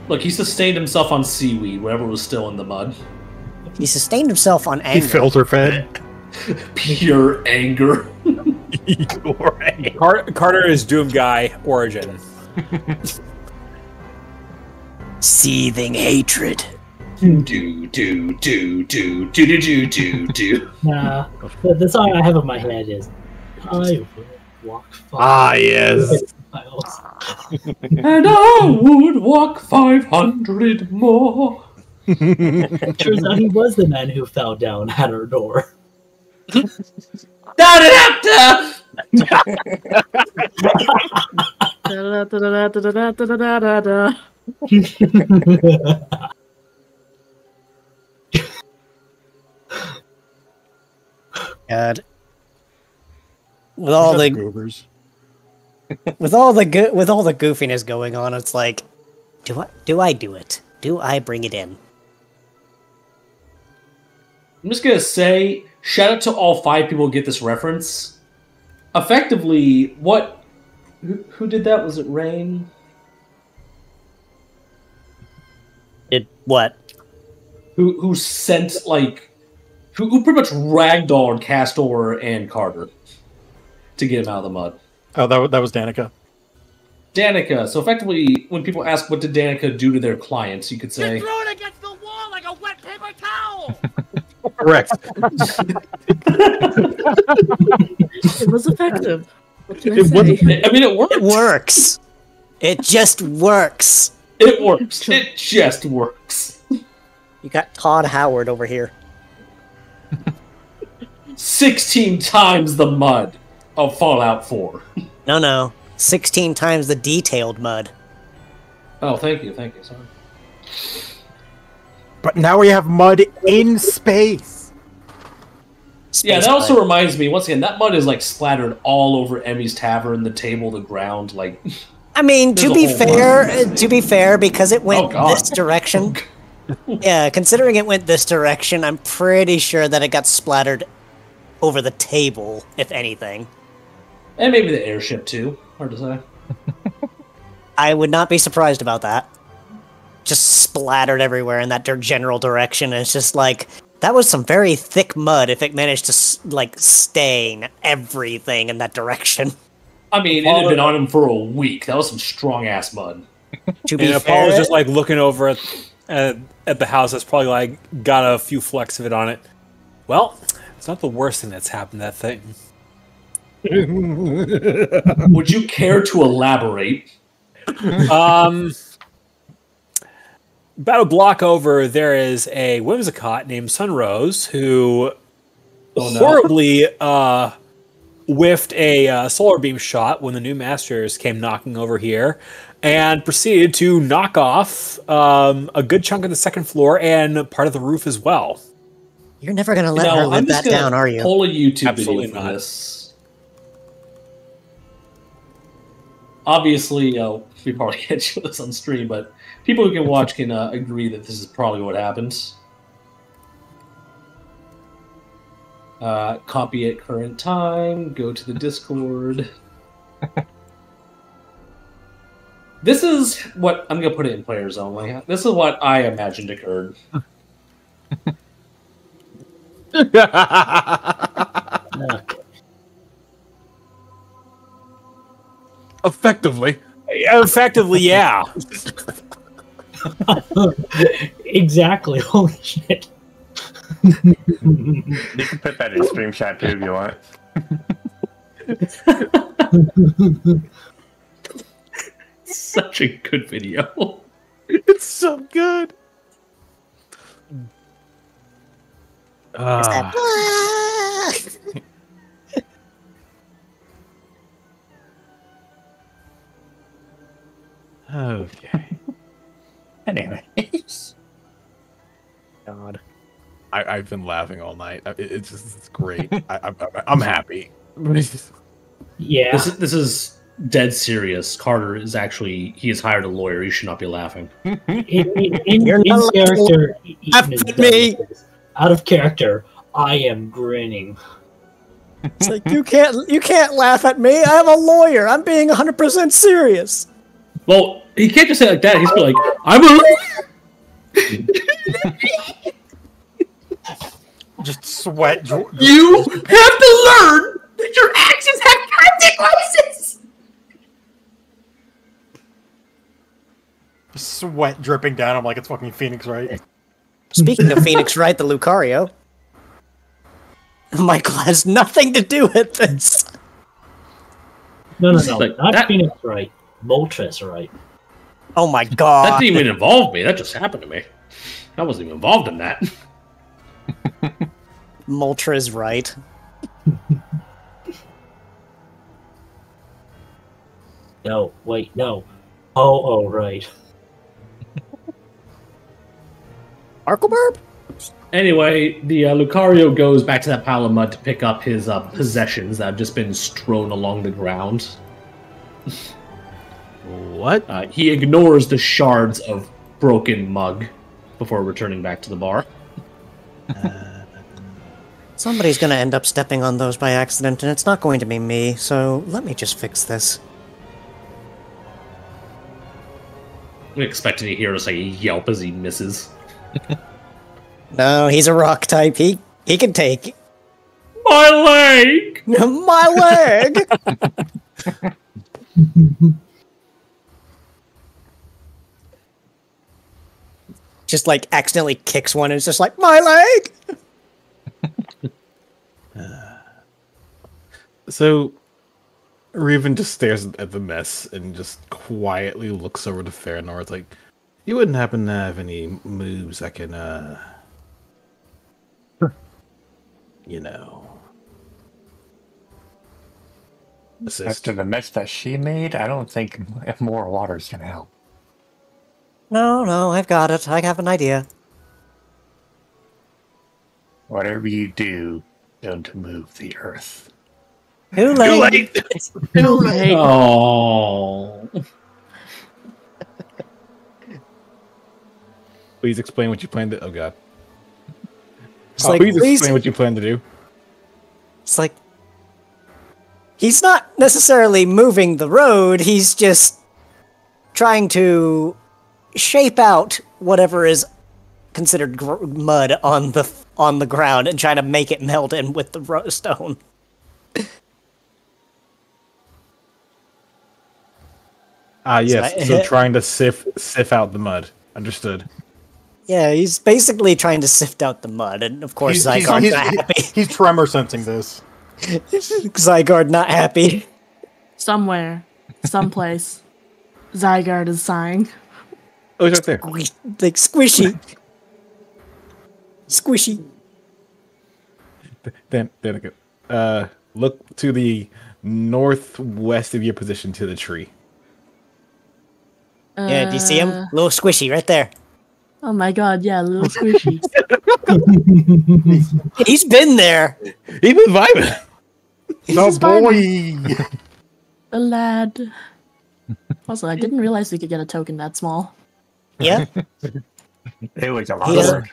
Look, he sustained himself on seaweed, whatever was still in the mud. He sustained himself on He anger. filter fed. Pure anger. Carter is Doom Guy origin. Seething hatred. Do. Nah, the song I have in my head is I will walk Ah, yes. miles. And I would walk 500 more. Turns out he was the man who fell down at our door. Da-da-da-da! Da-da-da-da-da-da-da-da-da-da. God. With all the Goobers. with all the goofiness going on, it's like, do I do it? Do I bring it in? I'm just gonna say, shout out to all 5 people who get this reference. Effectively, who did that? Was it Rain? It what? Who sent, who pretty much ragdolled Castor and Carter to get him out of the mud. Oh, that was Danica. Danica. So effectively, when people ask what did Danica do to their clients, you could say, Throw it against the wall like a wet paper towel! Correct. It was effective. What can I It say? wasn't- I mean, it worked. It works. It just works. It works. It just works. You got Todd Howard over here. 16 times the mud of Fallout 4. No. 16 times the detailed mud. Oh, thank you, sorry. But now we have mud in space. Yeah, Space that also mud. reminds me, once again, that mud is splattered all over Emmy's tavern, the table, the ground, I mean, There's to a be whole fair, because it Oh, went God. this direction. Yeah, considering it went this direction, I'm pretty sure that it got splattered over the table, if anything. and maybe the airship too. Hard to say. I would not be surprised about that. Just splattered everywhere in that general direction. And it's just like, that was some very thick mud if it managed to, stain everything in that direction. I mean, it had been on him for a week. That was some strong ass mud. To be And fair, Apollo's just looking over at the house that's probably got a few flecks of it on it. Well, it's not the worst thing that's happened to that thing. Would you care to elaborate? About a block over, there is a Whimsicott named Sunrose who Oh, no. horribly whiffed a solar beam shot when the new masters came knocking over here, and proceeded to knock off a good chunk of the second floor and part of the roof as well. You're never going to let her live that down, are you? Pull a YouTube Absolutely video for not. this. Obviously, we probably can't show this on stream, but people who can watch can agree that this is probably what happened. Copy at current time, go to the Discord. This is what, I'm going to put it in players only. This is what I imagined occurred. Effectively. Effectively, yeah. Exactly. Holy shit. You can put that in stream chat too if you want. Such a good video. It's so good. Okay. Anyways. God. I've been laughing all night. It's great. I'm happy. Yeah. This is dead serious. Carter is actually, he has hired a lawyer. You should not be laughing. In You're not character, laugh Ethan is at me. done. Out of character, I am grinning. It's like, you can't laugh at me. I'm a lawyer. I'm being 100% serious. Well, he can't just say it like that. He's be like, I'm a... Just sweat. You have to learn that your actions have consequences! Sweat dripping down. I'm like, it's fucking Phoenix, right? Speaking of Phoenix Wright, the Lucario, Michael has nothing to do with this. No, Like, not that- Phoenix right. Moltres right. Oh my That god. didn't even involve me. That just happened to me. I wasn't even involved in that. Moltres is right. No, wait, no. Oh, right. Arkleburb? Anyway, the Lucario goes back to that pile of mud to pick up his possessions that have just been strewn along the ground. What? He ignores the shards of broken mug before returning back to the bar. Somebody's gonna end up stepping on those by accident, and it's not going to be me, so let me just fix this. I'm expecting to hear us like yelp as he misses. No, he's a rock type. He can take My leg! my leg. Just like accidentally kicks one and it's just like my leg. So, Raven just stares at the mess and just quietly looks over to Farinor. It's like, you wouldn't happen to have any moves I can, you know, assist? After the mess that she made, I don't think more water's gonna help. No, I've got it. I have an idea. Whatever you do, don't move the earth. Too late. Too late. Oh. Please explain what you plan to. Oh god. It's like, please please. explain what you plan to do. It's like he's not necessarily moving the road. He's just trying to shape out whatever is considered mud on the ground and trying to make it melt in with the stone. Yes. So trying to sift out the mud. Understood. Yeah, he's basically trying to sift out the mud, and of course Zygarde's not happy. He's tremor sensing this. Zygarde not happy. Somewhere, someplace, Zygarde is sighing. Oh, he's right there. Like squishy. Squishy. Then I go. Look to the northwest of your position to the tree. Yeah, do you see him? A little squishy right there. Oh my god, yeah, a little squishy. He's been there. He been vibing. No He's boy. A lad. Also, I didn't realize we could get a token that small. Yeah. It was a He lot of doesn't, work.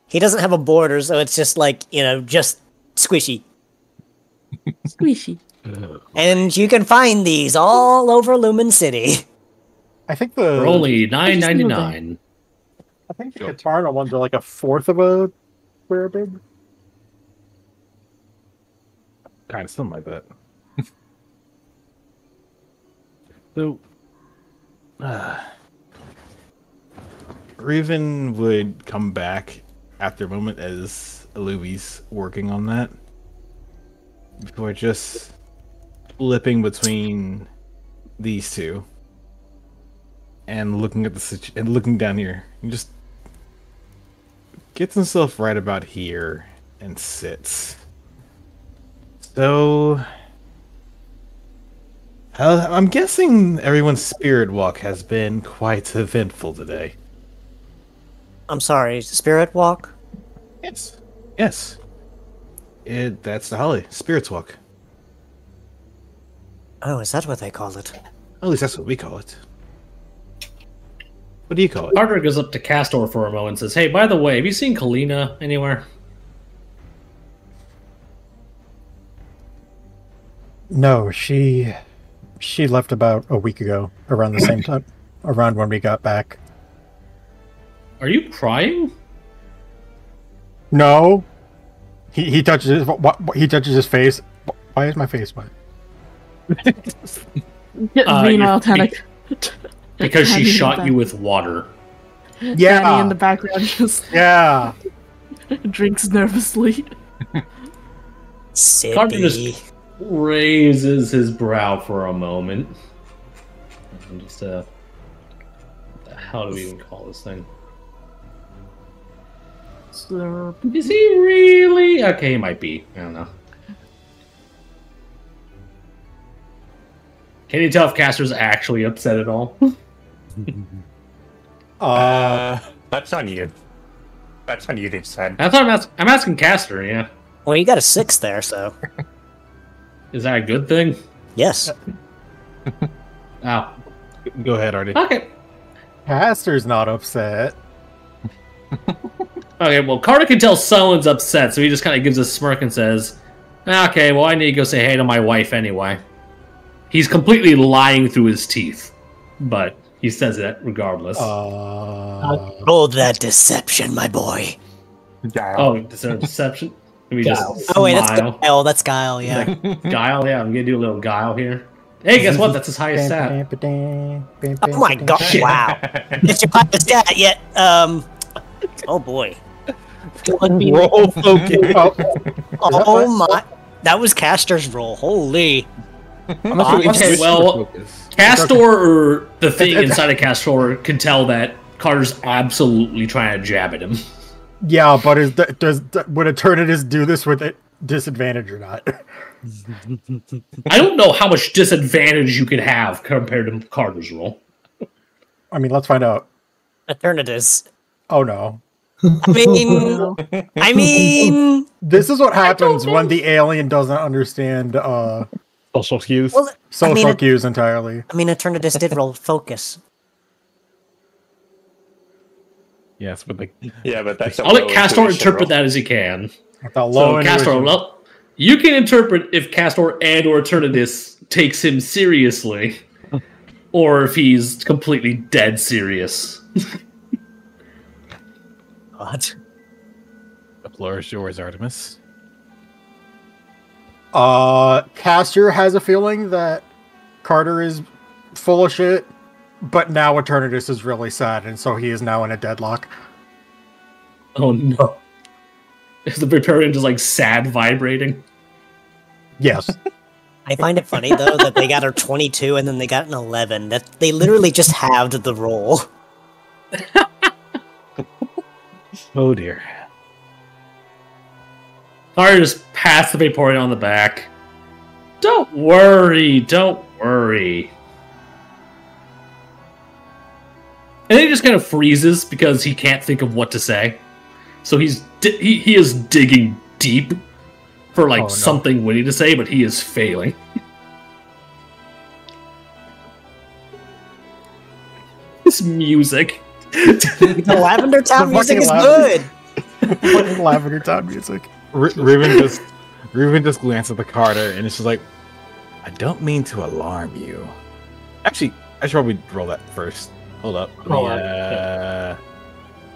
he doesn't have a border, so it's just like, just squishy. Squishy. And you can find these all over Lumen City. I think For the only $9.99. I think the Katarna ones are like a fourth of a square big. Kind of something like that. So, Raven would come back after a moment as Aluvi's working on that. Before just flipping between these two and looking at and looking down here, and just gets himself right about here and sits. So, I'm guessing everyone's spirit walk has been quite eventful today. I'm sorry, Spirit Walk? Yes. Yes. That's the Holly Spirits Walk. Oh, is that what they call it? At least that's what we call it. What do you call it? Carter goes up to Castor for a moment and says, "Hey, by the way, have you seen Kalina anywhere?" No, she left about a week ago, around the same time, around when we got back. Are you crying? No, he touches his face. Why is my face wet? Meanwhile, Tanic. Because she Danny in shot the you back- with water. Yeah, Danny in the background just yeah. drinks nervously. Carter Sippy. just raises his brow for a moment. And just, what the hell do we even call this thing? Slurp. Is he really? Okay, he might be. I don't know. Can you tell if Castor's actually upset at all? That's on you. That's on you, they said. I thought I'm asking Castor, yeah. Well, you got a 6 there, so. Is that a good thing? Yes. Oh. Go ahead, Artie. Okay. Pastor's not upset. Okay, well, Carter can tell someone's upset, so he just kind of gives a smirk and says, "Okay, well, I need to go say hey to my wife anyway." He's completely lying through his teeth, but he says it regardless. Roll that deception, my boy. Oh, is there a deception? Let me just Oh, wait, that's smile. Guile. That's Guile, yeah. Guile, yeah, I'm gonna do a little guile here. Hey, guess what? That's his highest stat. Oh my god, wow. It's your highest stat yet. Oh boy. Roll focus. Oh my. That was Castor's roll. Holy. I'm not sure Okay, which well, focus. Castor or the thing inside of Castor can tell that Carter's absolutely trying to jab at him. Yeah, but would Eternatus do this with a disadvantage or not? I don't know how much disadvantage you could have compared to Carter's roll. I mean, let's find out. Eternatus. Oh no. I mean, This is what happens when the alien doesn't understand Social cues. well, social cues entirely. I mean, Eternatus did roll focus. Yes, but like Yeah, but that's. I'll let Castor interpret that as he can. The low So, Castor, intuition. well, you can interpret if Castor and or Eternatus takes him seriously, or if he's completely dead serious. What? the floor is yours, Artemis. Castor has a feeling that Carter is full of shit, but now Eternatus is really sad, and so he is now in a deadlock. Oh no. Is the Vaporeon just like sad vibrating? Yes. I find it funny though that they got a 22 and then they got an 11. That they literally just halved the roll. Oh dear. Carter just pats the Vaporeon on the back. Don't worry, don't worry. And then he just kind of freezes because he can't think of what to say. So he is digging deep for like something witty to say, but he is failing. This music. The Lavender Town music is good. Lavender Town music. Ruben just glances at the Carter and it's just like, I don't mean to alarm you. Actually, I should probably roll that first. Hold up.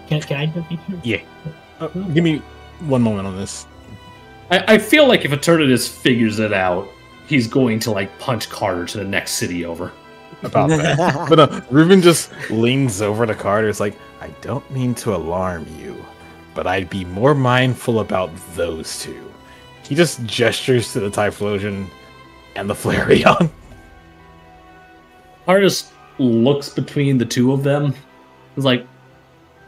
Can I jump in here? Yeah. Give me one moment on this. I feel like if Eternatus figures it out, he's going to like punch Carter to the next city over. About that. But no, Ruben just leans over to Carter. It's like, I don't mean to alarm you, but I'd be more mindful about those two. He just gestures to the Typhlosion and the Flareon. Carter just looks between the two of them. He's like,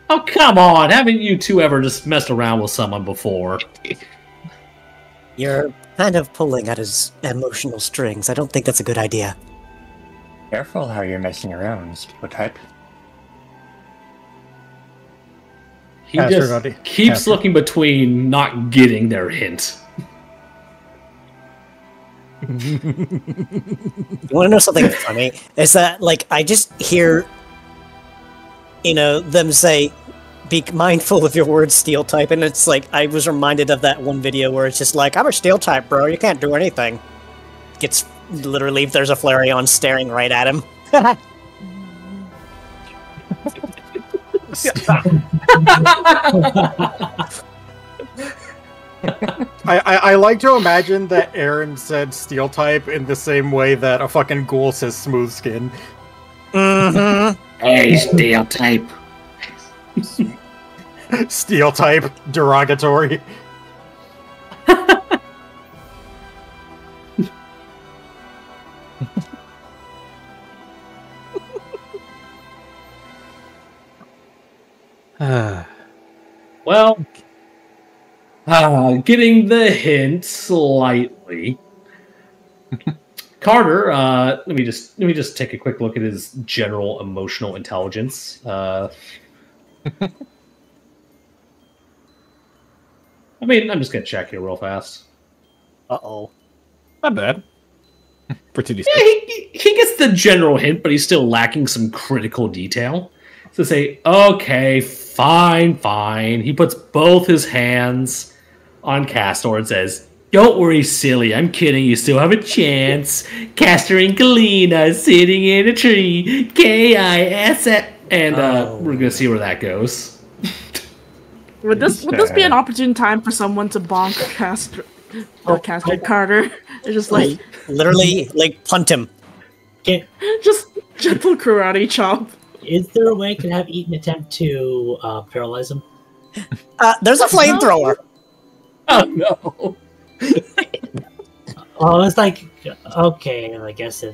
oh, come on. Haven't you two ever just messed around with someone before? You're kind of pulling at his emotional strings. I don't think that's a good idea. Careful how you're messing around, Stereotype. He just keeps looking between, not getting their hint. You want to know something funny? Is that, like, I just hear, them say, be mindful of your words, Steel type, and it's like, I was reminded of that one video where it's just like, I'm a Steel type, bro, you can't do anything. Gets, literally, there's a Flareon staring right at him. I like to imagine that Aaron said Steel type in the same way that a fucking ghoul says smooth skin. Mm-hmm. Hey, Steel type. Steel type, derogatory. Well, getting the hint slightly. Carter, let me just take a quick look at his general emotional intelligence. I mean, I'm just gonna check here real fast. Uh-oh. Not bad. For 2D6. Yeah, he gets the general hint, but he's still lacking some critical detail. So say, okay, fine. He puts both his hands on Castor and says, don't worry, silly, I'm kidding, you still have a chance. Castor and Kalina sitting in a tree, K-I-S-S, and we're gonna see where that goes. Would this be an opportune time for someone to bonk Castor Carter? It's just like literally, like, punt him. Just gentle karate chop. Is there a way I could have Eaton attempt to paralyze him? There's a flamethrower. Oh no! Oh, it's like, okay, I guess if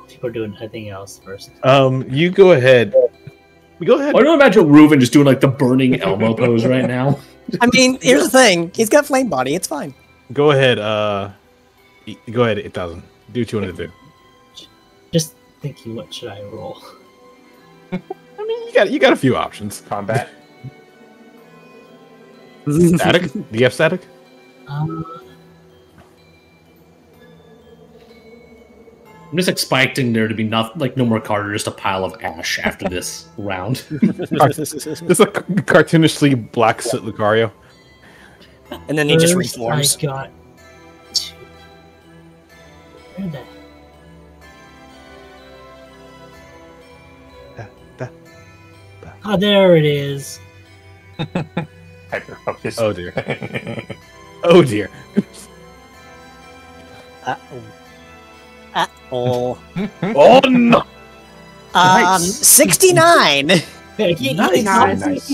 people are doing anything else first. You go ahead. Go ahead. I don't imagine Reuven just doing like the burning Elmo pose right now. I mean, here's the thing. He's got flame body. It's fine. Go ahead. Go ahead, 8,000. Do what you want to do. Just thinking, what should I roll? I mean, you got a few options. Combat. Static? Do you have static? Um, I'm just expecting there to be no more Carter, just a pile of ash after this round. Just a cartoonishly black soot Lucario. And then he just first reforms. I got two. Where the Oh, there it is. Hyper focus. Oh dear. Oh dear. Uh-oh. Oh no! Nice. 69! He's Nice.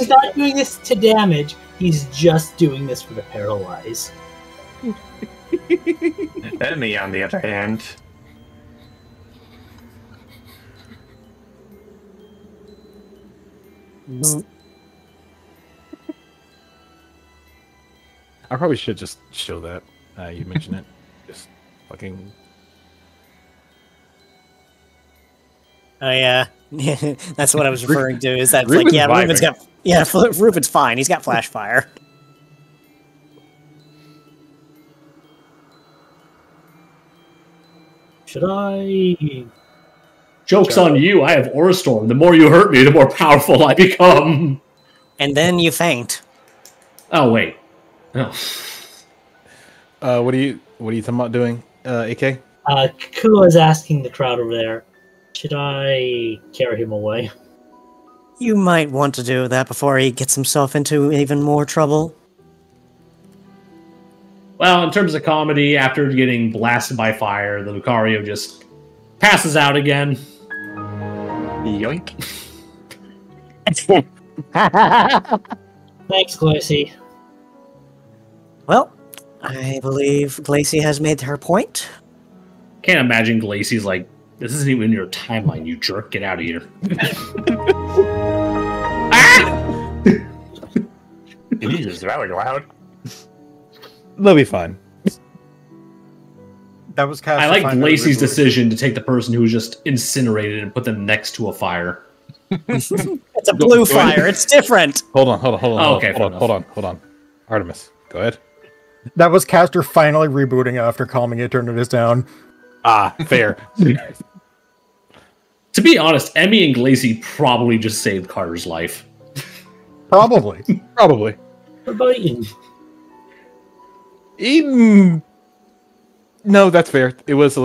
not doing this to damage. He's just doing this for the paralyze. Emmy, on the other hand. I probably should just show that. You mentioned it. Just fucking. Oh yeah, that's what I was referring to. Is that it's like Ruben's yeah, Ruben's vibing. got Ruben's fine. He's got flash fire. Should I? Joke's on you. I have Aura Storm. The more you hurt me, the more powerful I become. And then you faint. Oh wait. Oh. What are you talking about doing, AK? Kua is asking the crowd over there. Should I carry him away? You might want to do that before he gets himself into even more trouble. Well, in terms of comedy, after getting blasted by fire, the Lucario just passes out again. Yoink. Thanks, Glacy. Well, I believe Glacy has made her point. Can't imagine Glacy's like, this isn't even your timeline, you jerk. Get out of here. Jesus, that was loud. They'll be fine. That was I like Glacy's decision to take the person who was just incinerated and put them next to a fire. It's a blue fire. It's different. Hold on. Oh, okay, Hold on. Artemis, go ahead. That was Caster finally rebooting after calming Eternatus down. Ah, fair. To be honest, Emmy and Glacy probably just saved Carter's life. Probably. Probably. What about Eden? Eden. No, that's fair. It was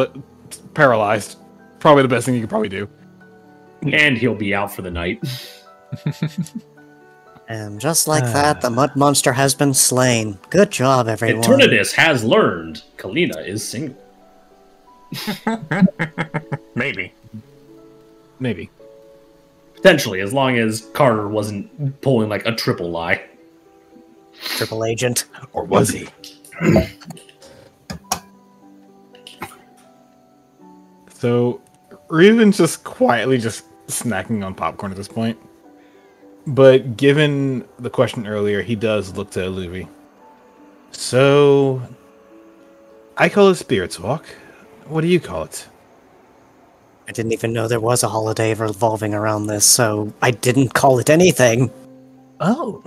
paralyzed. Probably the best thing you could probably do. And he'll be out for the night. And just like that, the mud monster has been slain. Good job, everyone. Eternatus has learned Kalina is single. Maybe. Potentially, as long as Carter wasn't pulling like a triple lie. Triple agent. Or was he? So, Raven's just quietly just snacking on popcorn at this point. But given the question earlier, he does look to Luvi. So, I call it Spirits Walk. What do you call it? I didn't even know there was a holiday revolving around this, so I didn't call it anything. Oh.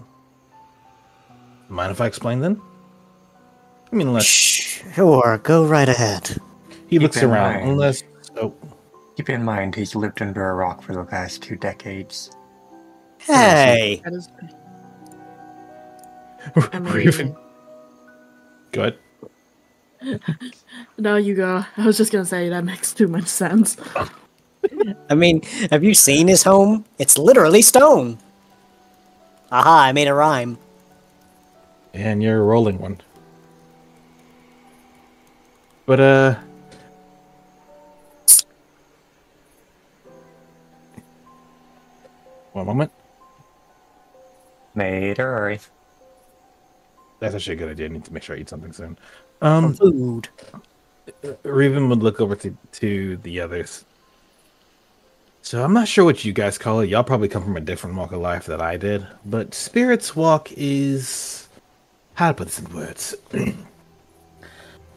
Mind if I explain then? I mean, unless... Sure, go right ahead. He looks around, unless... Oh. Keep in mind, he's lived under a rock for the past 2 decades. Hey! That is. Raven. Go ahead. No, you go. I was just gonna say that makes too much sense. I mean, have you seen his home? It's literally stone. Aha, I made a rhyme. And you're rolling one. But, one moment. Made a hurry. That's actually a good idea. I need to make sure I eat something soon. Food. Raven would look over to the others. So I'm not sure what you guys call it. Y'all probably come from a different walk of life that I did. But Spirits Walk is... How to put this in words?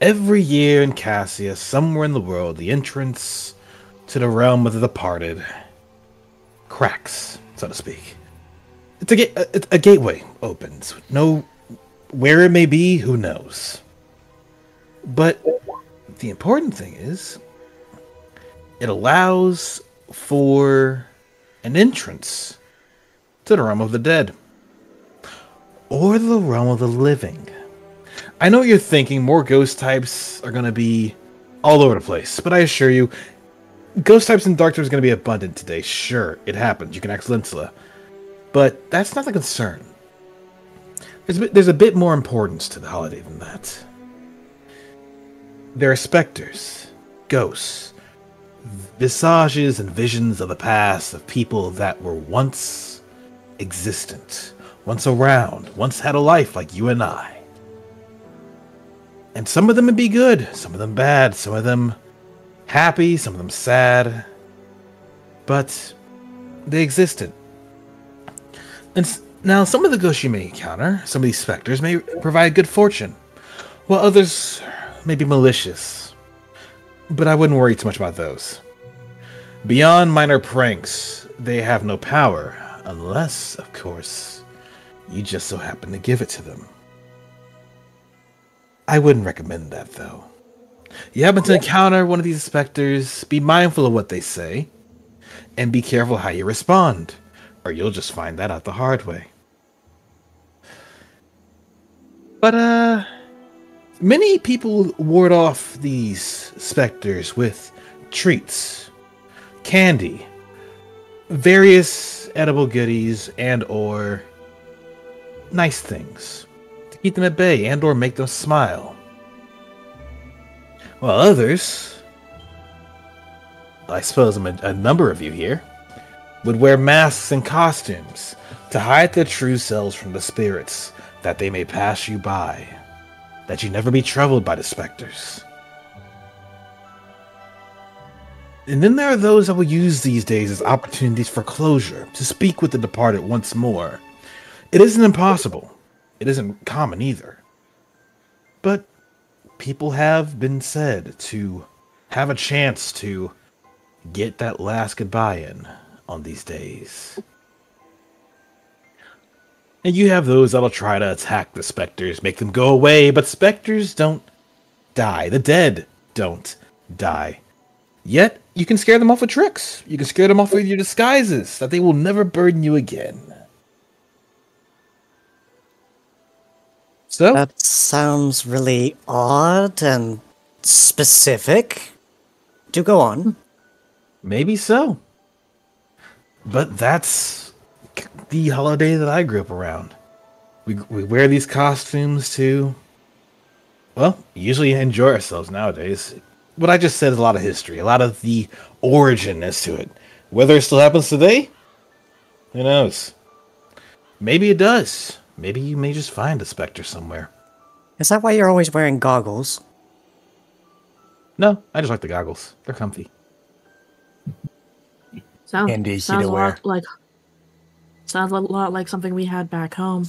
Every year in Cassia, somewhere in the world, the entrance to the realm of the departed cracks, so to speak. It's a gateway opens. No, where it may be, who knows? But the important thing is, it allows for an entrance to the realm of the dead. Or the realm of the living. I know what you're thinking, more ghost types are going to be all over the place, but I assure you, ghost types in Dark Souls are going to be abundant today. Sure, it happens. You can ask Linsla. But that's not the concern. There's a bit more importance to the holiday than that. There are specters, ghosts, visages and visions of the past of people that were once existent, once around, once had a life like you and I. And some of them would be good, some of them bad, some of them happy, some of them sad. But they existed. And Now, some of the ghosts you may encounter, some of these specters, may provide good fortune, while others may be malicious. But I wouldn't worry too much about those. Beyond minor pranks, they have no power, unless, of course, you just so happen to give it to them. I wouldn't recommend that, though. You happen to encounter one of these specters, be mindful of what they say, and be careful how you respond, or you'll just find that out the hard way. But, many people ward off these specters with treats, candy, various edible goodies, and or nice things to keep them at bay and or make them smile. While others, I suppose a number of you here, would wear masks and costumes to hide their true selves from the spirits, that they may pass you by, that you never be troubled by the specters. And then there are those that will use these days as opportunities for closure, to speak with the departed once more. It isn't impossible. It isn't common either. But people have been said to have a chance to get that last goodbye in on these days. And you have those that'll try to attack the specters, make them go away, but specters don't die. The dead don't die. Yet, you can scare them off with tricks. You can scare them off with your disguises, that they will never burden you again. So, That sounds really odd and specific. Do go on. maybe so. But that's the holiday that I grew up around. We wear these costumes to, well, usually enjoy ourselves nowadays. What I just said is a lot of history, a lot of the origin as to it. Whether it still happens today, who knows? Maybe it does. Maybe you may just find a specter somewhere. Is that why you're always wearing goggles? No, I just like the goggles. They're comfy. Sounds Handy, easy sounds to a wear. lot like sounds a lot like something we had back home.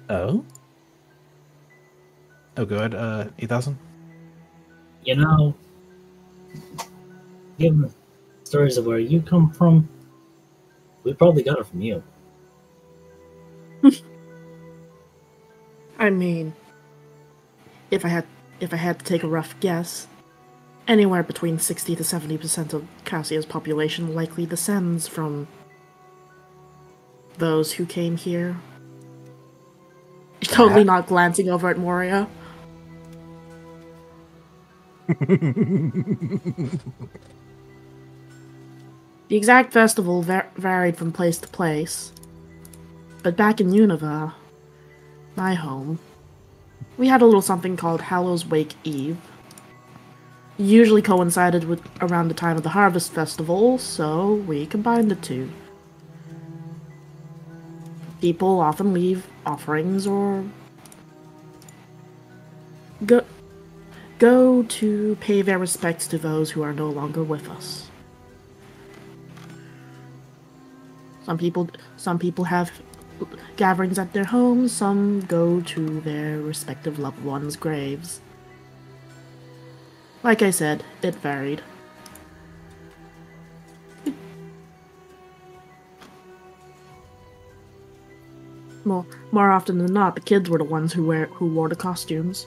Oh? Oh, good. 8,000? You know, given stories of where you come from, we probably got it from you. I mean, if I had to take a rough guess, anywhere between 60 to 70% of Cassia's population likely descends from those who came here. Totally not glancing over at Moria. The exact festival varied from place to place, but back in Unova, my home, we had a little something called Hallows Wake Eve. Usually coincided with around the time of the Harvest Festival, so we combined the two. People often leave offerings or go to pay their respects to those who are no longer with us. Some people have gatherings at their homes, some go to their respective loved ones' graves. Like I said, it varied. More often than not, the kids were the ones who wore the costumes.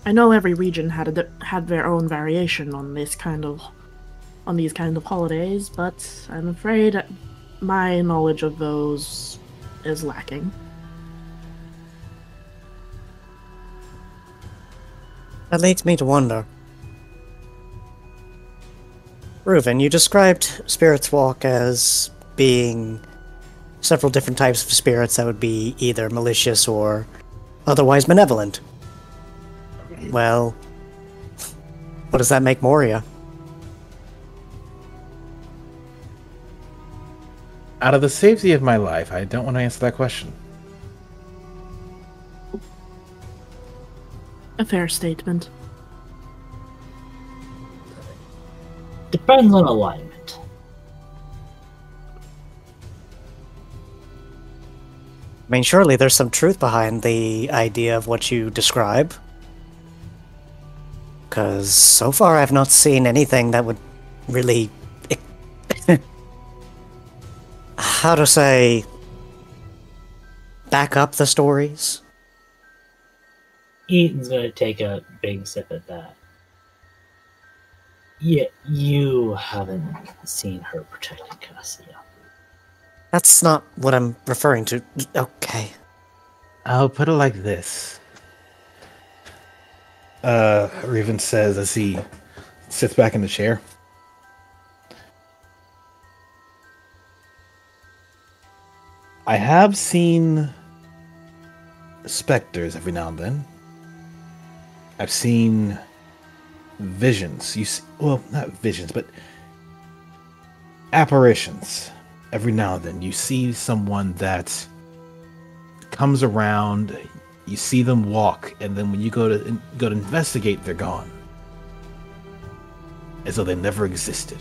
I know every region had their own variation on these kind of holidays, but I'm afraid my knowledge of those is lacking. That leads me to wonder. Reuven, you described Spirits Walk as being several different types of spirits that would be either malicious or otherwise benevolent. Well, what does that make Moria? Out of the safety of my life, I don't want to answer that question. A fair statement. Depends on alignment. I mean, surely there's some truth behind the idea of what you describe. Because so far I've not seen anything that would really... how to say... back up the stories. Eaton's gonna take a big sip at that. Yeah, you haven't seen her protecting Cassia. That's not what I'm referring to. Okay. I'll put it like this. Raven says as he sits back in the chair. I have seen specters every now and then. I've seen visions. Well, not visions, but apparitions. Every now and then, you see someone that comes around. You see them walk, and then when you go to investigate, they're gone, as though they never existed.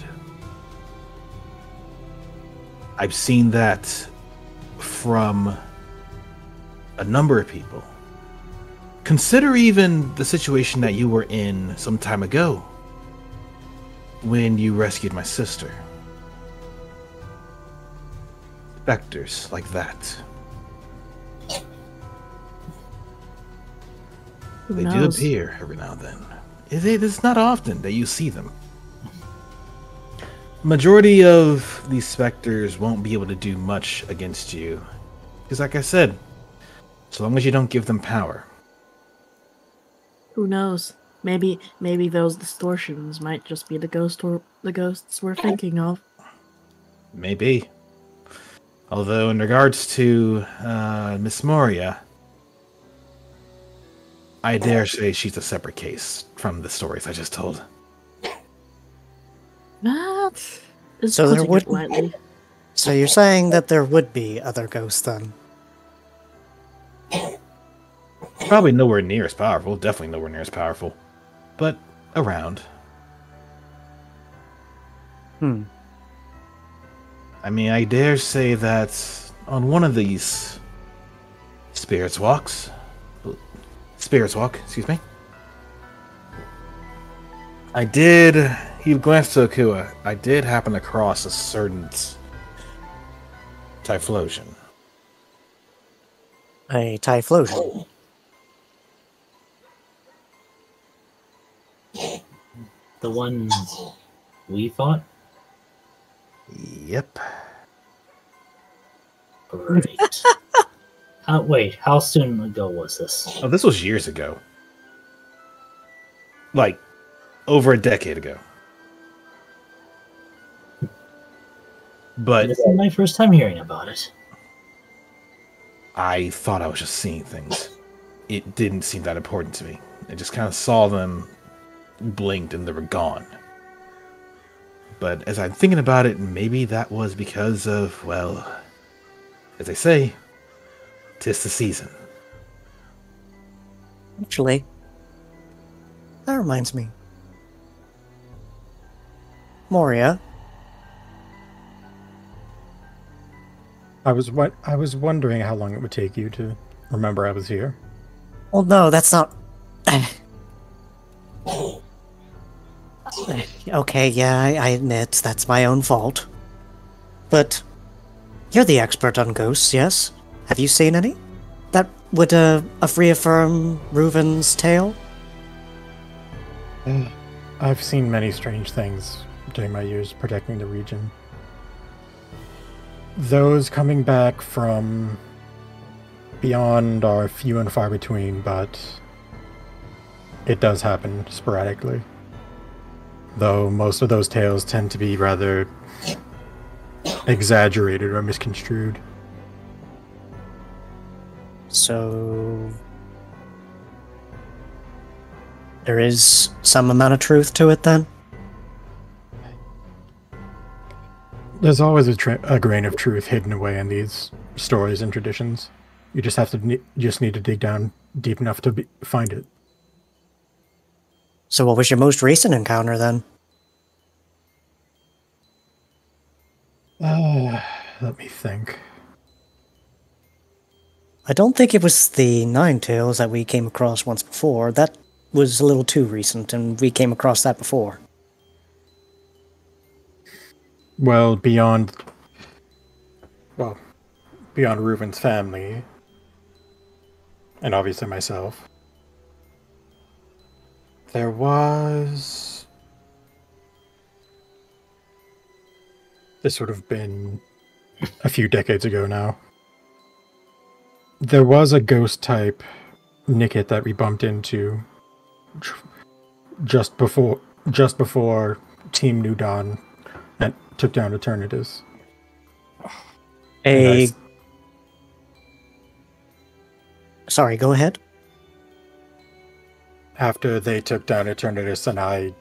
I've seen that from a number of people. Consider even the situation that you were in some time ago when you rescued my sister. Specters like that. They do appear every now and then. It's not often that you see them. Majority of these specters won't be able to do much against you. Because like I said, so long as you don't give them power. Who knows? Maybe those distortions might just be the ghosts we're thinking of. Maybe. Although in regards to Miss Moria, I dare say she's a separate case from the stories I just told. That is So there putting would- it lightly. So you're saying that there would be other ghosts then? Probably nowhere near as powerful. Definitely nowhere near as powerful. But around. I mean, I dare say that on one of these Spirits Walk, excuse me. He glanced to Akua. I did happen across a certain Typhlosion. A Typhlosion. The one we fought? Yep. Great. Wait, how soon ago was this? Oh, this was years ago. Like, over a decade ago. But This is my first time hearing about it. I thought I was just seeing things. It didn't seem that important to me. I just kind of saw them, blinked, and they were gone. But as I'm thinking about it, maybe that was because of, well, as they say, 'tis the season. Actually, that reminds me. Moria, I was wondering how long it would take you to remember I was here. well, no, that's not... Okay, yeah, I admit that's my own fault. But you're the expert on ghosts, yes? Have you seen any? That would reaffirm Reuven's tale? I've seen many strange things during my years protecting the region. Those coming back from beyond are few and far between, but it does happen sporadically. Though most of those tales tend to be rather exaggerated or misconstrued. So... there is some amount of truth to it, then? There's always a grain of truth hidden away in these stories and traditions. You just have to just need to dig down deep enough to find it. So what was your most recent encounter then? Let me think. I don't think it was the Nine Tails that we came across once before. That was a little too recent, and we came across that before. Well, beyond Reuben's family, and obviously myself, there was... This would have been a few decades ago now. There was a ghost type Nickit that we bumped into just before Team New Dawn and took down Eternatus. Sorry, go ahead. After they took down Eternatus, and I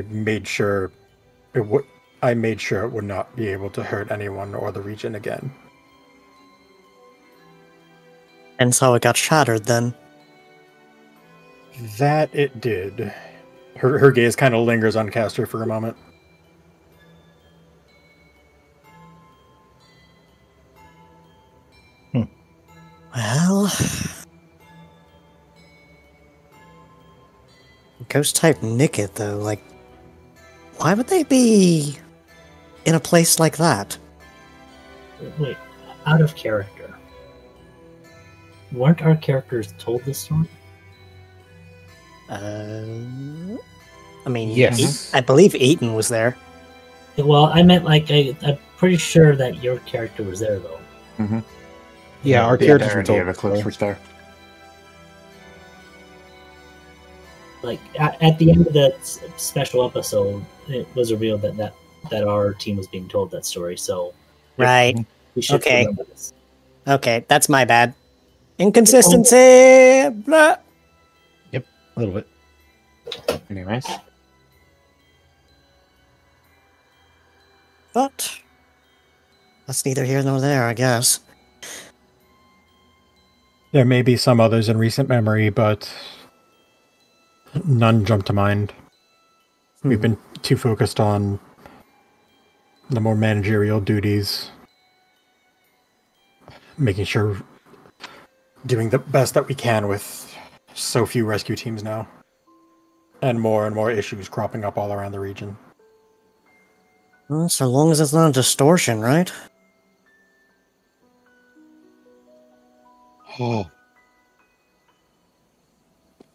made sure it would. I made sure it would not be able to hurt anyone or the region again. And so it got shattered then. That it did. Her gaze kind of lingers on Castor for a moment. Well... Ghost type Nickit, though, like... Why would they be... in a place like that? Wait, out of character. Weren't our characters told this story? I mean, yes. I believe Eaton was there. Well, I meant like I'm pretty sure that your character was there though. Mm-hmm. Yeah, our The characters were entirety told. of Eclipse was there. Like at the end of that special episode, it was revealed that our team was being told that story. So Right. we should Okay. remember this. Okay, that's my bad. Inconsistency! Blah. Yep, a little bit. Anyways. But... that's neither here nor there, I guess. There may be some others in recent memory, but none jump to mind. We've been too focused on the more managerial duties, making sure doing the best that we can with so few rescue teams now, and more issues cropping up all around the region. Well, so long as it's not a distortion, right?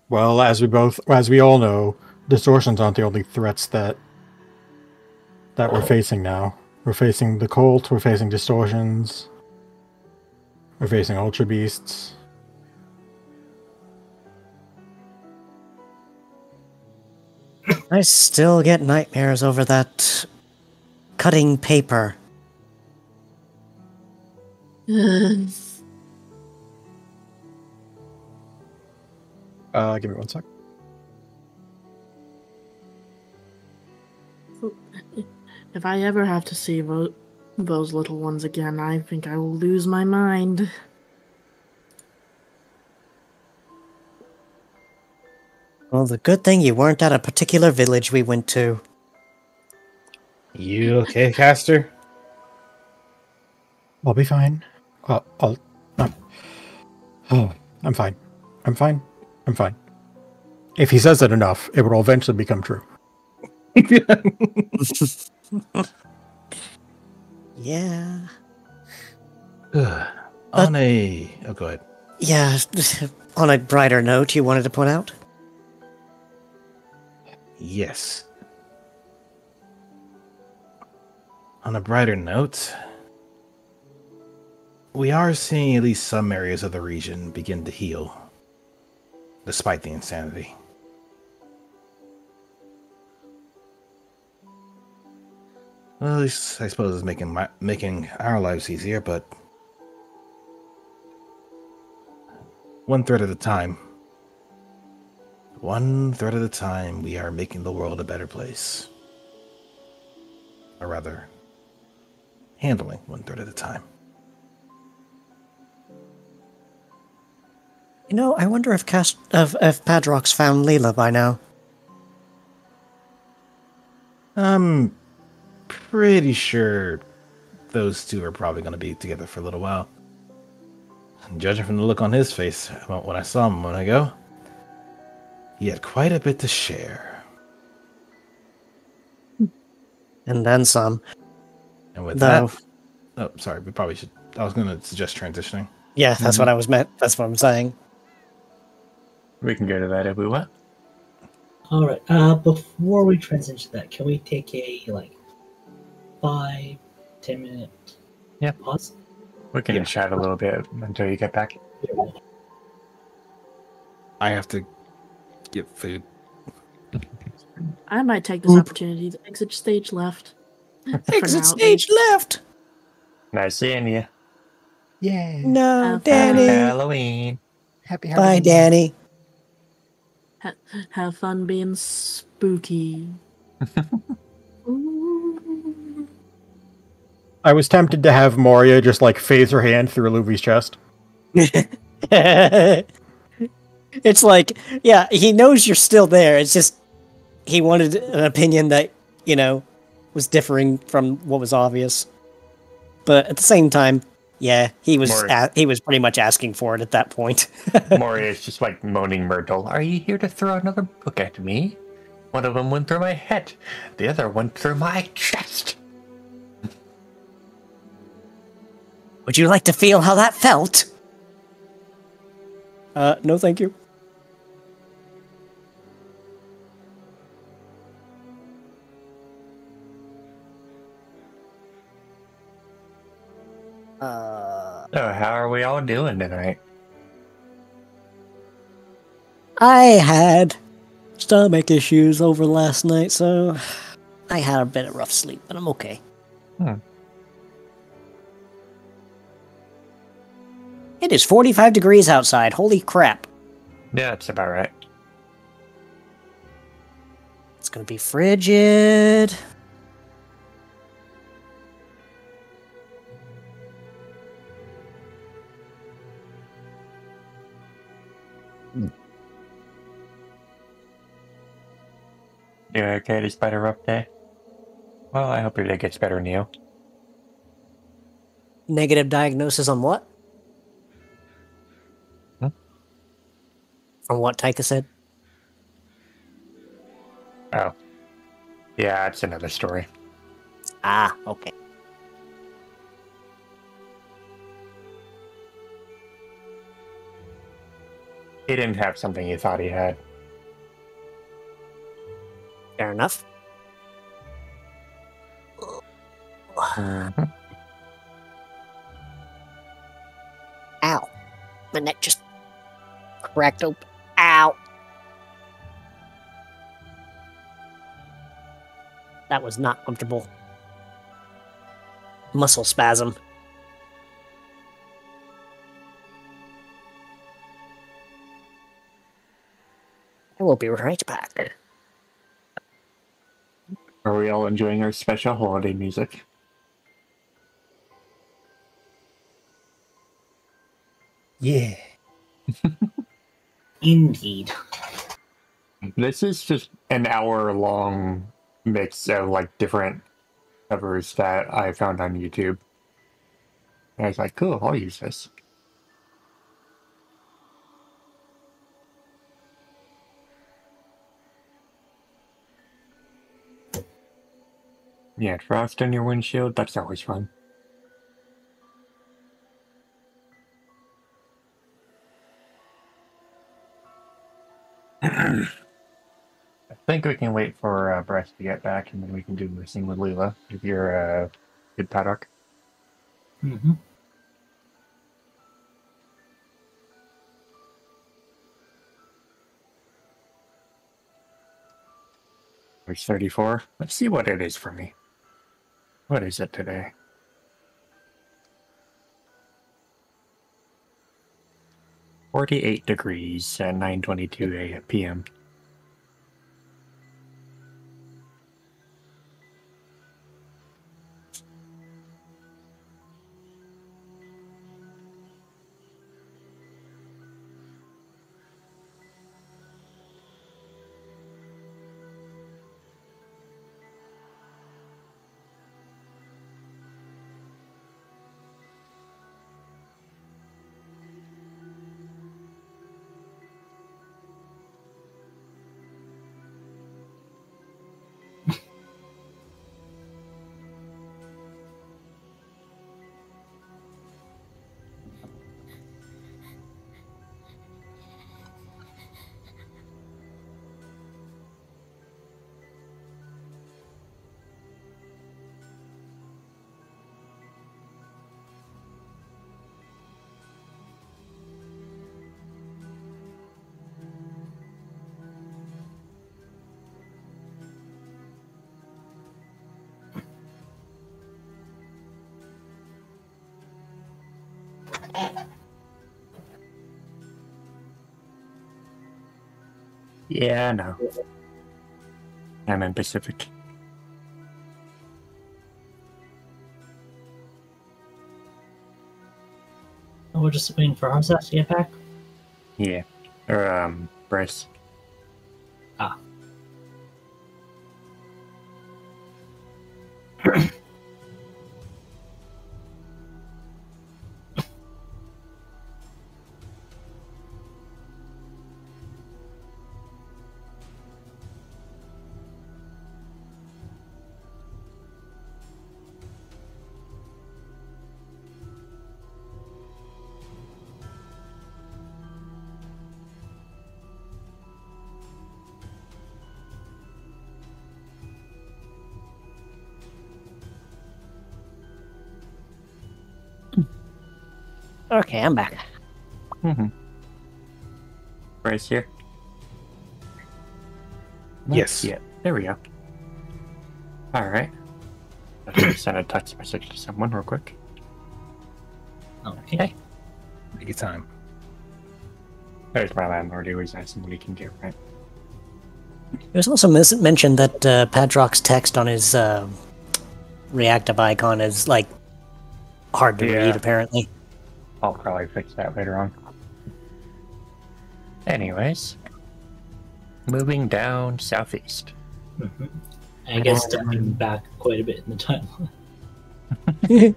Well, as we all know, distortions aren't the only threats that we're facing now. We're facing the cult, we're facing distortions, we're facing ultra beasts. I still get nightmares over that cutting paper. Give me one sec. If I ever have to see those little ones again, I think I will lose my mind. Well, the good thing you weren't at a particular village we went to. You okay, Caster? I'll be fine. I'm fine. I'm fine. I'm fine. If he says it enough, it will eventually become true. Yeah. On a... Oh, go ahead. Yeah, on a brighter note you wanted to put out? Yes. On a brighter note, we are seeing at least some areas of the region begin to heal, despite the insanity. Well, at least I suppose it's making our lives easier, but one thread at a time. One thread at a time, we are making the world a better place. Or rather, handling one thread at a time. You know, I wonder if if Padrock's found Leela by now. I'm pretty sure those two are probably going to be together for a little while. And judging from the look on his face when I saw him a moment ago, he had quite a bit to share. And then some. And with Though, that, oh, sorry, we probably should. I was going to suggest transitioning. yeah, that's what I was meant. That's what I'm saying. We can go to that if we want. All right. Before we transition to that, can we take a 5-10 minute Yeah. pause? We can Yeah. chat a little bit until you get back. I have to get food. I might take this opportunity to exit stage left. Exit now, at stage least. left. Nice seeing you. Yeah. No, Have Danny. Halloween. Happy Bye, Halloween. Danny. Have fun being spooky. Ooh. I was tempted to have Moria just phase her hand through Luvi's chest. It's like, yeah, he knows you're still there. It's just he wanted an opinion that, was differing from what was obvious. But at the same time, yeah, he was he was pretty much asking for it at that point. Moria is just moaning Myrtle. Are you here to throw another book at me? One of them went through my head. The other went through my chest. Would you like to feel how that felt? No, thank you. So how are we all doing tonight? I had stomach issues over last night, so I had a bit of rough sleep, but I'm okay. It is 45 degrees outside. Holy crap. Yeah, that's about right. It's gonna be frigid. You okay despite a rough day? Well, I hope your day gets better, Neo. Negative diagnosis on what? On what Taika said? Oh. Yeah, it's another story. Ah, okay. He didn't have something he thought he had. Fair enough. Mm-hmm. Ow. My neck just cracked open. Ow. That was not comfortable. Muscle spasm. I will be right back. Are we all enjoying our special holiday music? Yeah. Indeed. This is just an hour-long mix of different covers that I found on YouTube. And I was like, cool, I'll use this. Yeah, frost on your windshield, that's always fun. I think we can wait for Breast to get back, and then we can do listening with Leela, if you're good paddock. Mm-hmm. There's 34. Let's see what it is for me. What is it today? $48 at 9:22 p.m. Yeah, no. I'm in Pacific. Oh, we're just waiting for Harsat to get back? Yeah. Or, Bryce. Ah. Okay, I'm back. Mm-hmm. Bryce here. Yes. Yeah, there we go. Alright. Let me send a text message to someone real quick. Okay. Take your time. There's my landlord. He always asking what he can get, right? It was also mentioned that Padrock's text on his reactive icon is, like, hard to Yeah. read, apparently. I'll probably fix that later on. Anyways. Moving down southeast. Mm-hmm. I guess stepping back quite a bit in the timeline.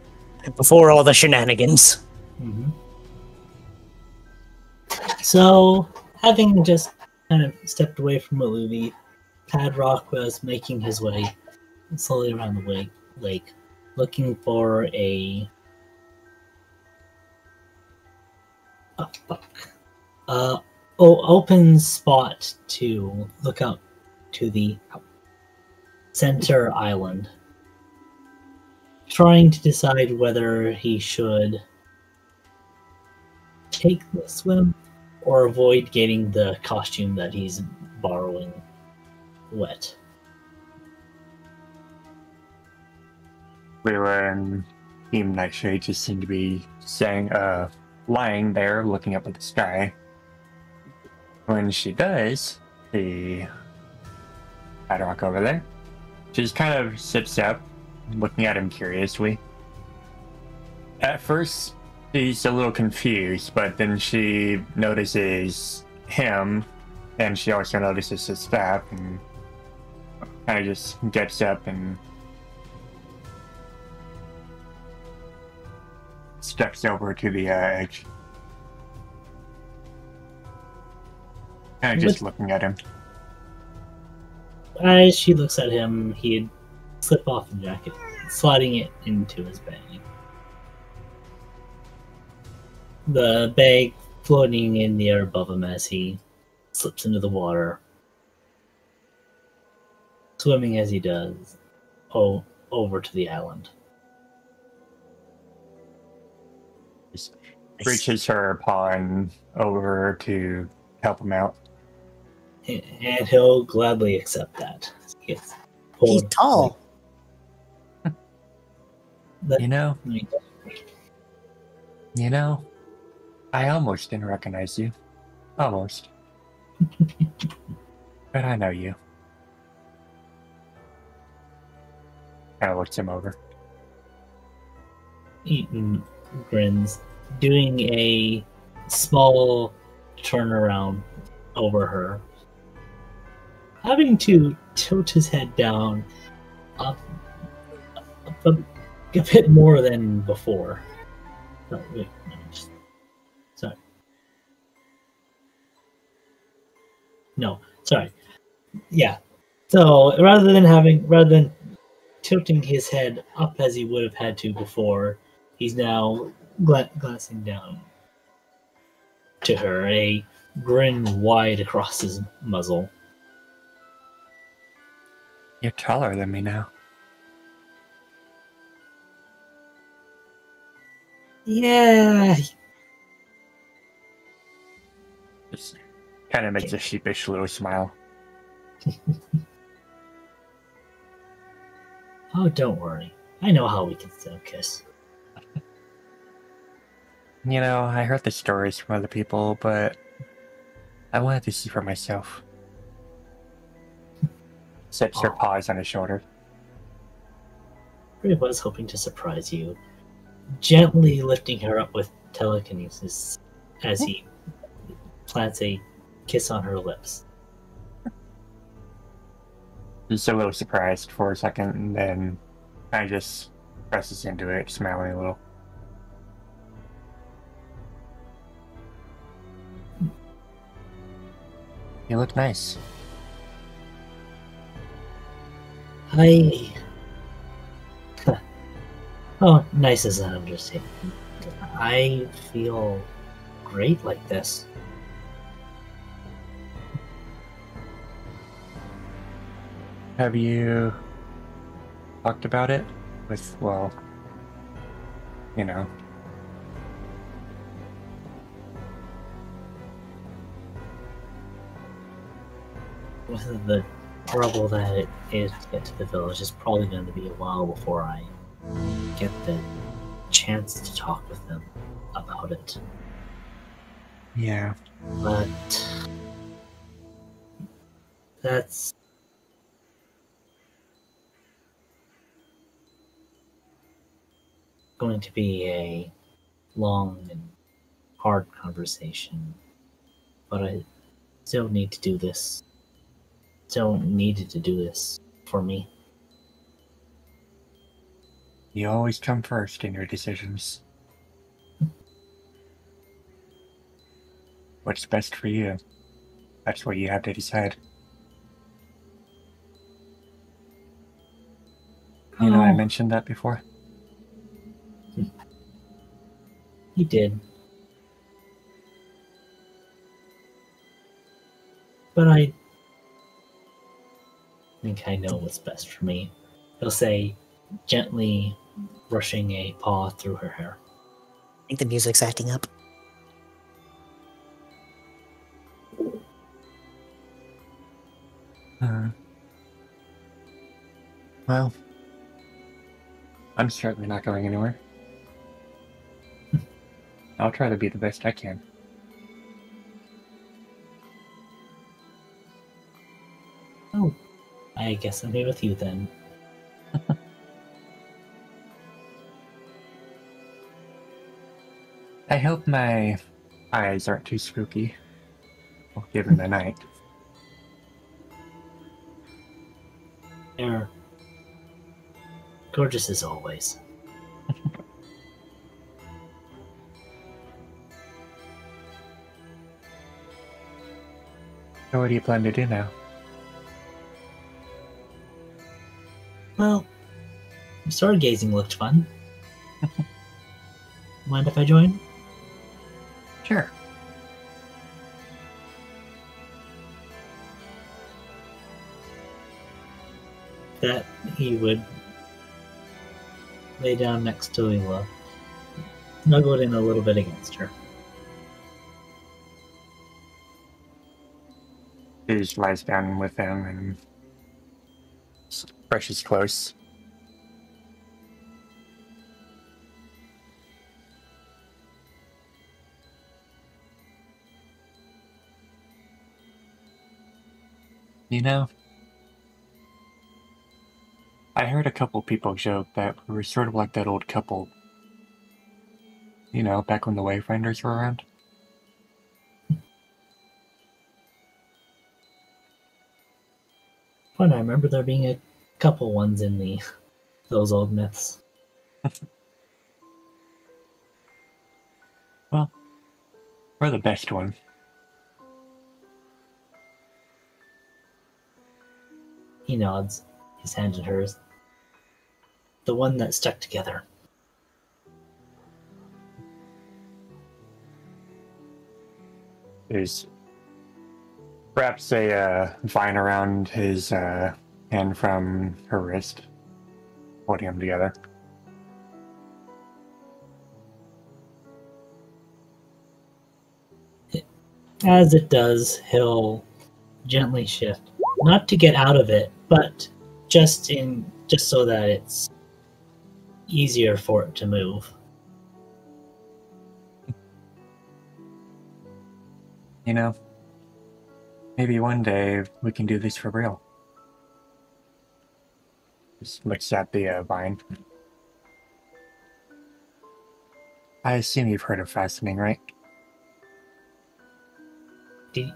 Before all the shenanigans. Mm-hmm. So, having just kind of stepped away from Maluvi, Padrock was making his way slowly around the lake, looking for a open spot to look out to the center island, trying to decide whether he should take the swim or avoid getting the costume that he's borrowing wet. Leela and Team Nightshade just seem to be lying there looking up at the sky. When she does see Padrock over there, she just kind of sits up, looking at him curiously. At first, she's a little confused, but then she notices him, and she also notices his staff, and kind of just gets up and steps over to the edge. Kind of just looking at him. As she looks at him, he'd slip off the jacket, sliding it into his bag. The bag floating in the air above him as he slips into the water, swimming as he does over to the island. Just reaches her pawn over to help him out. And he'll gladly accept that. He's pulled- tall. You know, I almost didn't recognize you. Almost. But I know you. Kind of looks him over. Eaton grins, doing a small turnaround over her. Having to tilt his head down up a bit more than before. Oh, wait, no, sorry. No, sorry. Yeah. So rather than tilting his head up as he would have had to before, he's now glancing down to her, a grin wide across his muzzle. You're taller than me now. Yeah. Just kind of makes a sheepish little smile. Oh, don't worry. I know how we can still kiss. You know, I heard the stories from other people, but I wanted to see for myself. Sips her paws on his shoulder. Really was hoping to surprise you, gently lifting her up with telekinesis as he plants a kiss on her lips. He's a little surprised for a second, and then kind of just presses into it, smiling a little. You look nice. Oh, nice is an understatement. I feel great like this. Have you talked about it with, well, you know? With the trouble that it is to get to the village, it's probably going to be a while before I get the chance to talk with them about it. Yeah. But that's going to be a long and hard conversation. But I still need to do this. Still needed to do this for me. You always come first in your decisions. What's best for you? That's what you have to decide. You know, I mentioned that before. You did. But I think I know what's best for me. He'll say, gently brushing a paw through her hair. I think the music's acting up. Well, I'm certainly not going anywhere. I'll try to be the best I can. Oh, I guess I'll be with you then. I hope my eyes aren't too spooky, given the night. They're gorgeous as always. So what do you plan to do now? Well, stargazing looked fun. Mind if I join? Sure. That he would lay down next to Leela, snuggled in a little bit against her. He just lies down with him and brushes close. You know, I heard a couple people joke that we were sort of like that old couple, you know, back when the Wayfinders were around. Fun, I remember there being a couple ones in those old myths. Well, we're the best one. He nods, his hand in hers. The one that stuck together. There's perhaps a vine around his hand from her wrist, holding them together. As it does, he'll gently shift. Not to get out of it, but just so that it's easier for it to move. You know, maybe one day we can do this for real. Just looks at the vine. I assume you've heard of fastening, right? I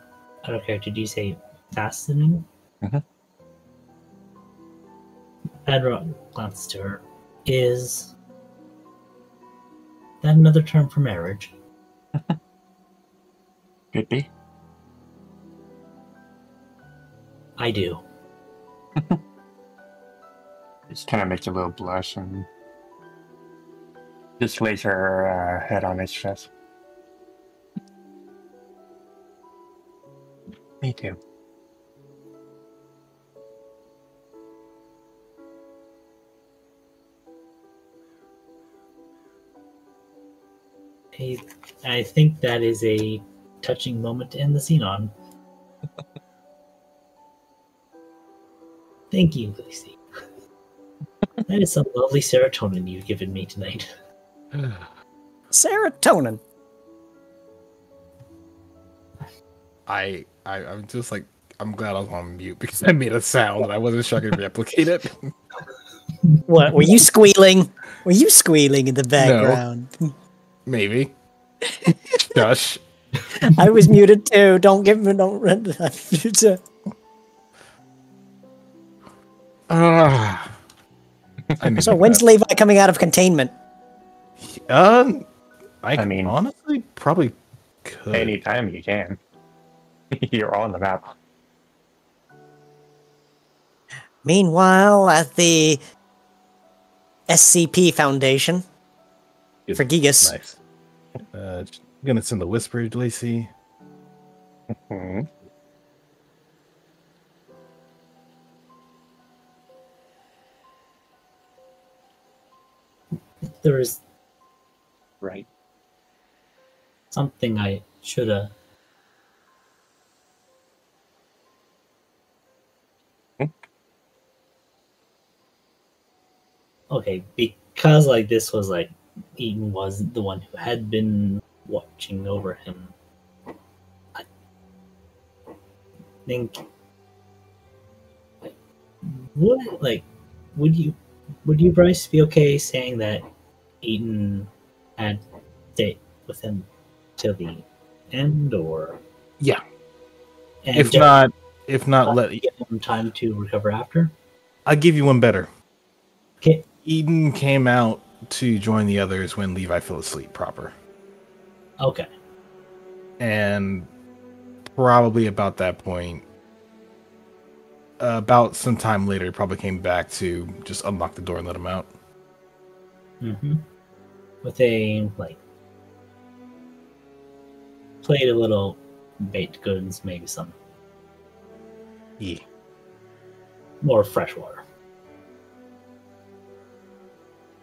don't care. Did you say fastening? Mhm. Admiral glances to her. Is that another term for marriage? Could be. I do. Just kind of makes a little blush and just lays her head on his chest. Me too. I think that is a touching moment to end the scene on. Thank you, Lucy. That is some lovely serotonin you've given me tonight. Serotonin. I'm just like, I'm glad I was on mute because I made a sound and I wasn't sure I could replicate it. What, were you squealing? Were you squealing in the background? No. Maybe. Shush. I was muted too. Don't give me, don't run. So when's Levi coming out of containment? I mean, honestly, probably could. Anytime you can. You're on the map. Meanwhile, at the SCP Foundation for Gigas. Nice. I'm gonna send the whisper to Lacey. Mm-hmm. There is right something I should have. Okay, because like this was like Eaton was the one who had been watching over him. I think would you Bryce be okay saying that Eaton had stayed with him till the end, or yeah, and if not, let give him time to recover after. I'll give you one better. Okay. Eden came out to join the others when Levi fell asleep proper. Okay. And probably about that point, about some time later, he probably came back to just unlock the door and let him out. Mm-hmm. With a, played a little baked goods, maybe some. Yeah. More fresh water.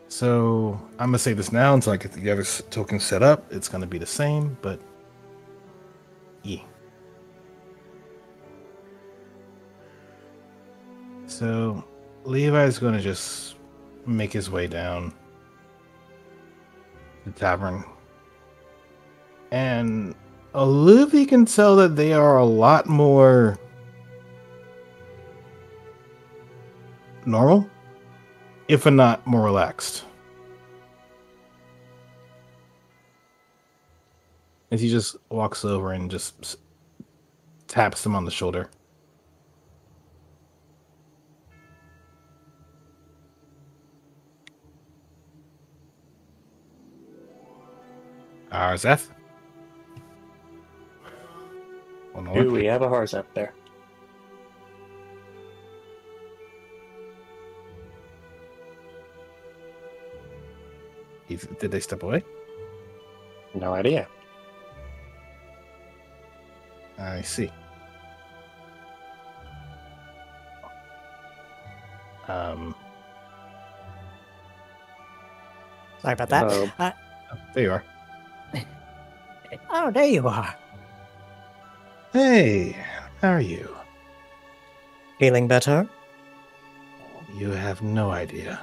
So I'm gonna say this now until I get the other token set up. It's gonna be the same, but yeah. So Levi's gonna just make his way down the tavern, and Olivia can tell that they are a lot more normal, if not more relaxed. As he just walks over and just taps him on the shoulder. Arzeth? Do we have a horse up there? Did they step away? No idea. I see. Sorry about that. There you are. Oh, there you are. Hey, how are you? Feeling better? You have no idea.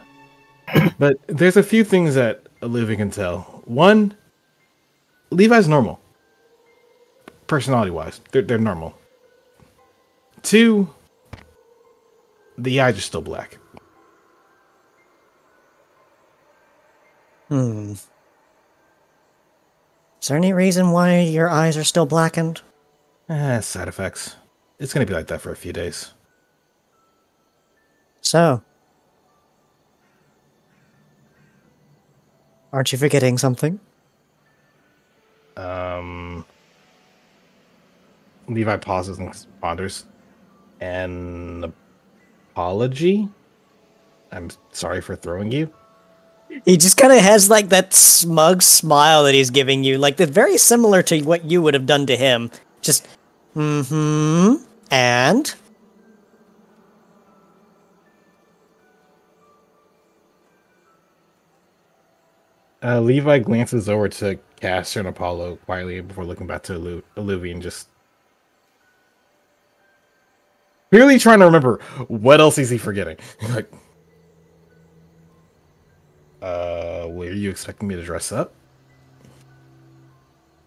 But there's a few things that Olivia can tell. One, Levi's normal. personality-wise, they're normal. 2, the eyes are still black. Is there any reason why your eyes are still blackened? Side effects. It's gonna be like that for a few days. So, aren't you forgetting something? Levi pauses and ponders. An apology? I'm sorry for throwing you. He just kind of has like that smug smile that he's giving you, like that's very similar to what you would have done to him. Just, and? Levi glances over to Castor and Apollo quietly before looking back to Olivia and just clearly trying to remember what else is he forgetting. Like, were you expecting me to dress up?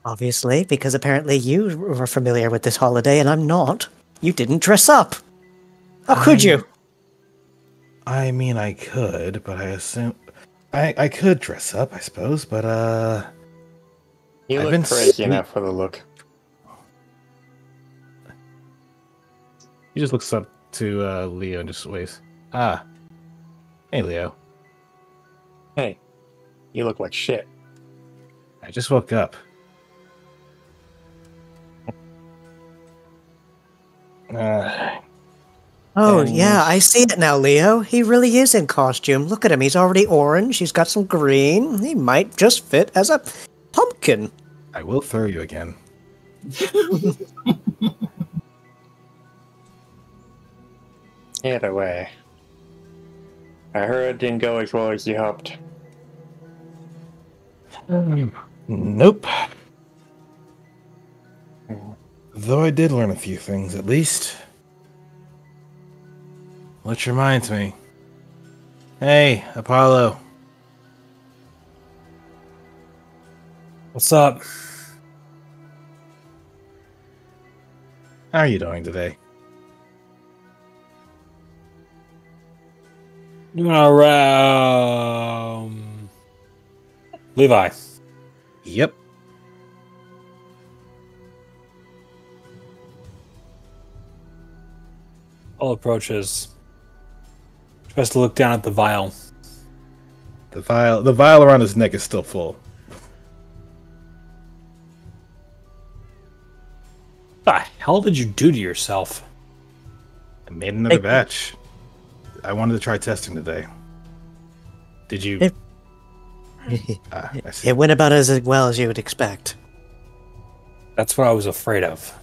Obviously, because apparently you were familiar with this holiday and I'm not. You didn't dress up. How could you? I mean, I could, but I assume I could dress up, I suppose, but You I've look crazy enough for the look. He just looks up to Leo and just waves. Ah. Hey, Leo. Hey, you look like shit. I just woke up. Oh, yeah, I see it now, Leo. He really is in costume. Look at him. He's already orange. He's got some green. He might just fit as a pumpkin. I will throw you again. Either way. I heard it didn't go as well as you hoped. Nope. Though I did learn a few things, at least. Which reminds me. Hey, Apollo. What's up? How are you doing today? Doing around Levi. Yep. All approaches. Tries to look down at the vial. The vial around his neck is still full. What the hell did you do to yourself? I made another batch. I wanted to try testing today. Did you? I see. It went about as well as you would expect. That's what I was afraid of.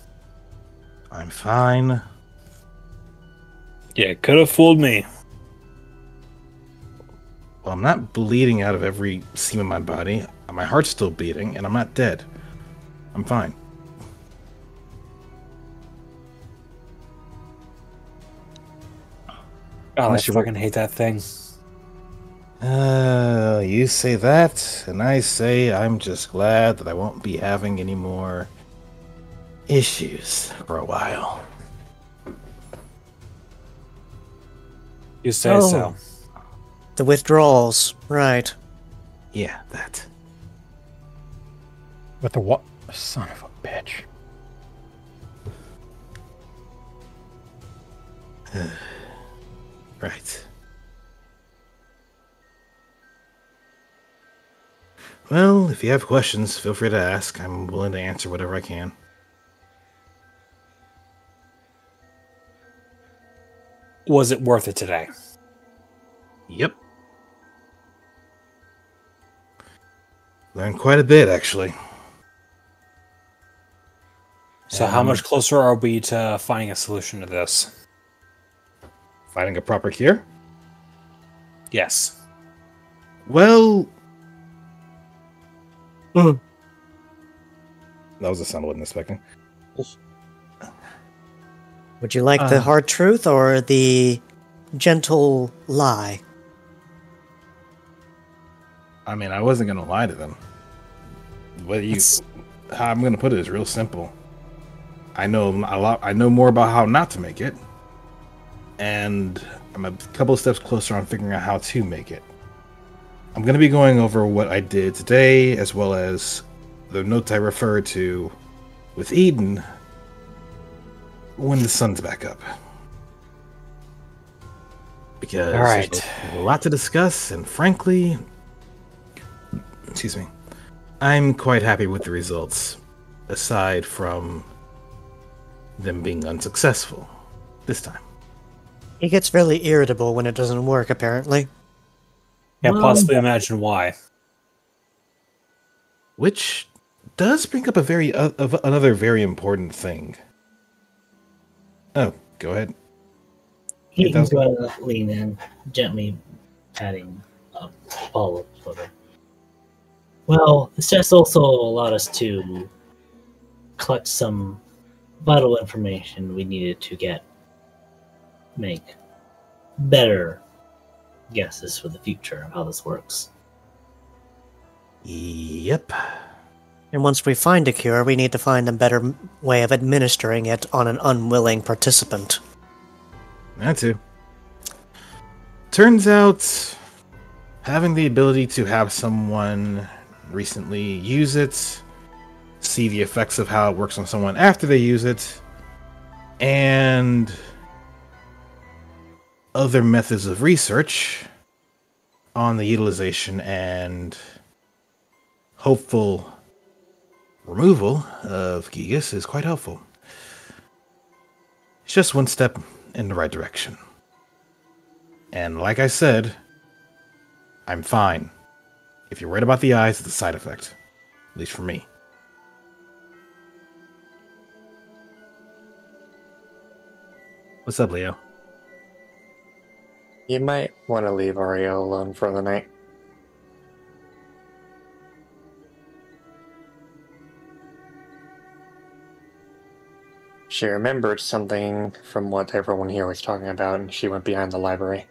I'm fine. Yeah, could have fooled me. Well, I'm not bleeding out of every seam in my body. My heart's still beating, and I'm not dead. I'm fine. God, I fucking hate that thing. You say that, and I say I'm just glad that I won't be having any more issues for a while. You say so. The withdrawals, right. Yeah, that. With the what? Son of a bitch. Right. Well, if you have questions, feel free to ask. I'm willing to answer whatever I can. Was it worth it today? Yep. Learned quite a bit, actually. So how much closer are we to finding a solution to this? Finding a proper cure? Yes. Well... That was a sound I wasn't expecting. Would you like the hard truth or the gentle lie? I mean, I wasn't going to lie to them. How I'm going to put it is real simple. I know a lot. I know more about how not to make it, and I'm a couple of steps closer on figuring out how to make it. I'm going to be going over what I did today, as well as the notes I referred to with Eden when the sun's back up. Because all right, there's a lot to discuss, and frankly, excuse me, I'm quite happy with the results, aside from them being unsuccessful this time. He gets really irritable when it doesn't work, apparently. Can't possibly imagine why. Which does bring up another very important thing. Oh, go ahead. He's going to lean in, gently patting up Paul shoulder. Well, this just also allowed us to collect some vital information we needed to make better guesses for the future of how this works. Yep. And once we find a cure, we need to find a better way of administering it on an unwilling participant. That too. Turns out, having the ability to have someone recently use it, see the effects of how it works on someone after they use it, and other methods of research on the utilization and hopeful removal of Gigas is quite helpful. It's just one step in the right direction. And like I said, I'm fine. If you're worried about the eyes, it's a side effect. At least for me. What's up, Leo? You might want to leave Ariel alone for the night. She remembered something from what everyone here was talking about, and she went behind the library.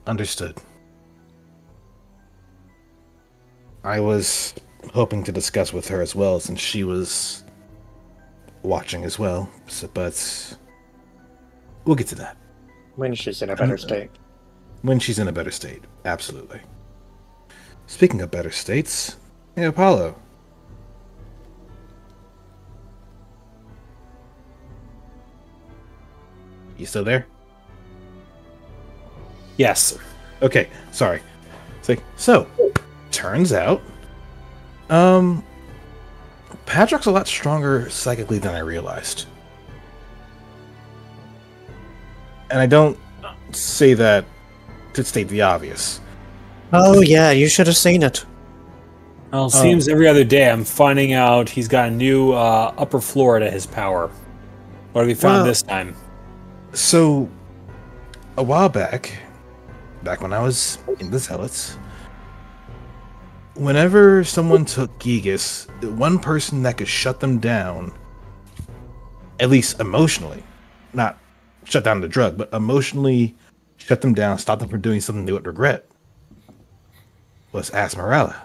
Understood. I was hoping to discuss with her as well, since she was watching as well, but we'll get to that. When she's in a better state. When she's in a better state, absolutely. Speaking of better states, hey Apollo. You still there? Yes. Okay, sorry. So, turns out, Patrick's a lot stronger psychically than I realized. And I don't say that to state the obvious. Oh yeah, you should have seen it. Well, it seems every other day I'm finding out he's got a new upper floor to his power. What have we found this time? So, a while back when I was in the Zealots, whenever someone took Gigas, the one person that could shut them down, at least emotionally, not shut down the drug, but emotionally shut them down, stop them from doing something they would regret, was Asmerella.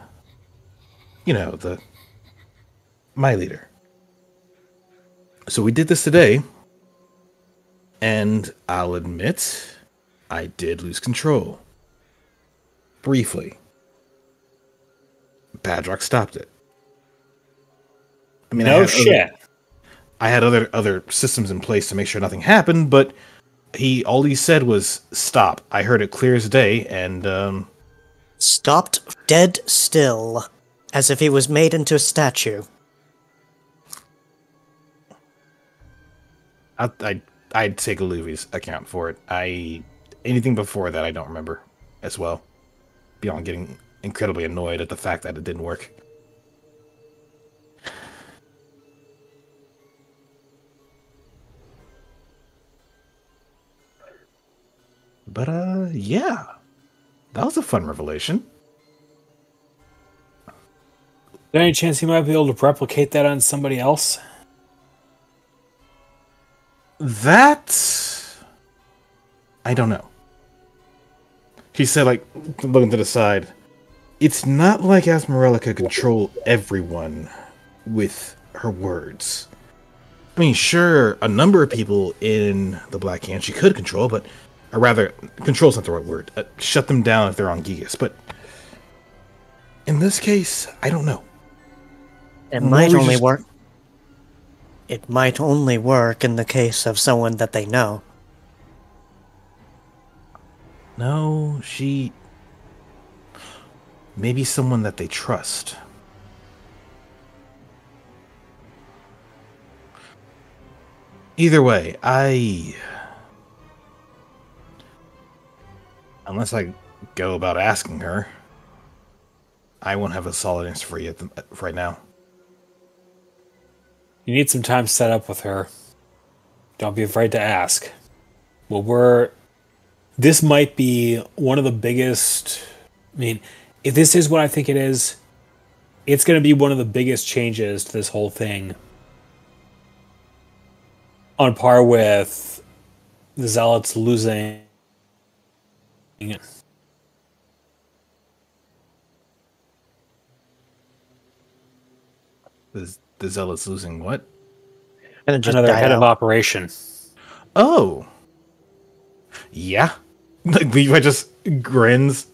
You know, my leader. So we did this today, and I'll admit, I did lose control. Briefly. Padrock stopped it. I mean, no shit. I had other systems in place to make sure nothing happened, but all he said was stop. I heard it clear as day, and Stopped dead still, as if he was made into a statue. I'd take Luvi's account for it. Anything before that I don't remember as well. Beyond getting incredibly annoyed at the fact that it didn't work. But yeah. That was a fun revelation. Is there any chance he might be able to replicate that on somebody else? That I don't know. He said, like, looking to the side, It's not like Asmarella could control everyone with her words. I mean, sure, a number of people in the Black Hand she could control, but... Or rather, control's not the right word. Shut them down if they're on Gigas, but... In this case, I don't know. It might only just- work. It might only work in the case of someone that they know. No, she... Maybe someone that they trust. Either way, unless I go about asking her, I won't have a solid answer for you right now. You need some time set up with her. Don't be afraid to ask. Well, this might be one of the biggest... I mean, if this is what I think it is, it's going to be one of the biggest changes to this whole thing. On par with the Zealots losing... The Zealots losing what? And it just another died head of out. operation. Oh! Yeah? Like, Levi just grins.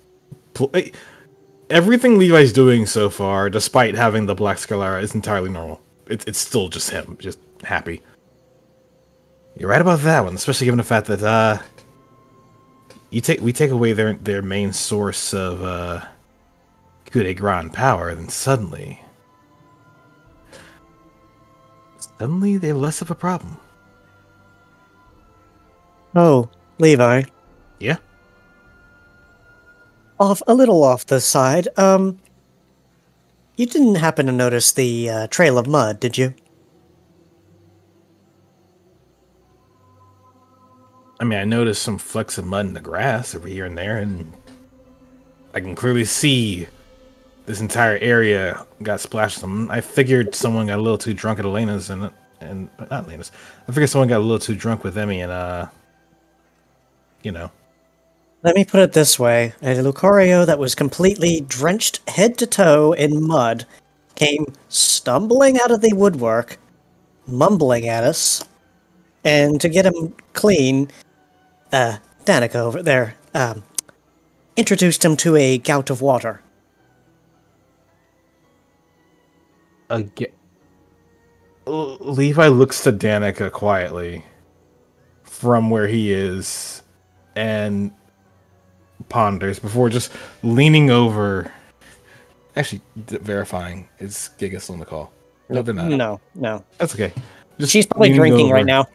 Everything Levi's doing so far, despite having the Black Scalara, is entirely normal. It's still just him, just happy. You're right about that one, especially given the fact that, we take away their main source of, coup de grace power, then suddenly they're less of a problem. Oh, Levi. Yeah? A little off the side. You didn't happen to notice the trail of mud, did you? I mean, I noticed some flecks of mud in the grass over here and there, and I can clearly see this entire area got splashed. I figured someone got a little too drunk at Elena's and not Elena's. I figured someone got a little too drunk with Emmy and you know. Let me put it this way. A Lucario that was completely drenched head to toe in mud came stumbling out of the woodwork, mumbling at us, and to get him clean, Danica over there introduced him to a gout of water. Again, Levi looks to Danica quietly from where he is and ponders before just leaning over. Actually, verifying is Giga still on the call? No, they're not. No. That's okay. Just She's probably leaning drinking over. right now.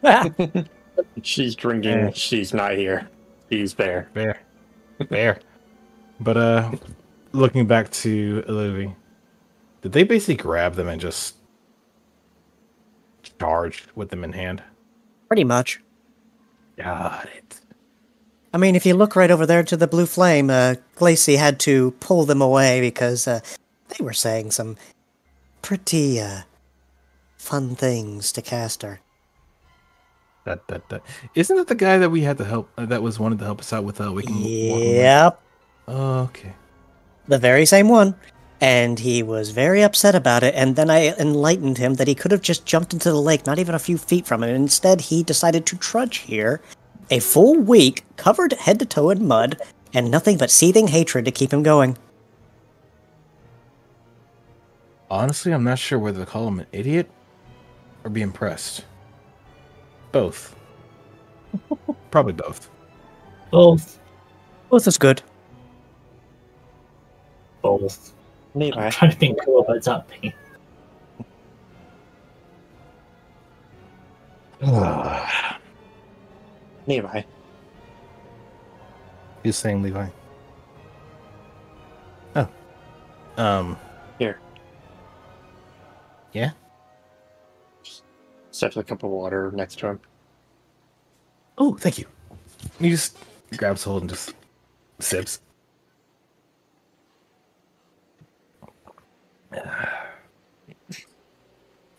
She's drinking. She's not here. She's there. There. But looking back to Olivia, did they basically grab them and just charge with them in hand? Pretty much. Got it. I mean, if you look right over there to the blue flame, Glacy had to pull them away because they were saying some pretty fun things to Caster. That isn't that the guy that we had to help? That was wanted to help us out with. We can. Yep. Oh, okay. The very same one. And he was very upset about it, and then I enlightened him that he could have just jumped into the lake, not even a few feet from it. Instead, he decided to trudge here a full week, covered head to toe in mud, and nothing but seething hatred to keep him going. Honestly, I'm not sure whether to call him an idiot or be impressed. Both. Probably both. Both. Both is good. Both. Levi. I'm trying to be cool, but it's not me. Levi. He's saying Levi. Oh. Here. Yeah? Steps a cup of water next to him. Oh, thank you. He just grabs hold and just sips.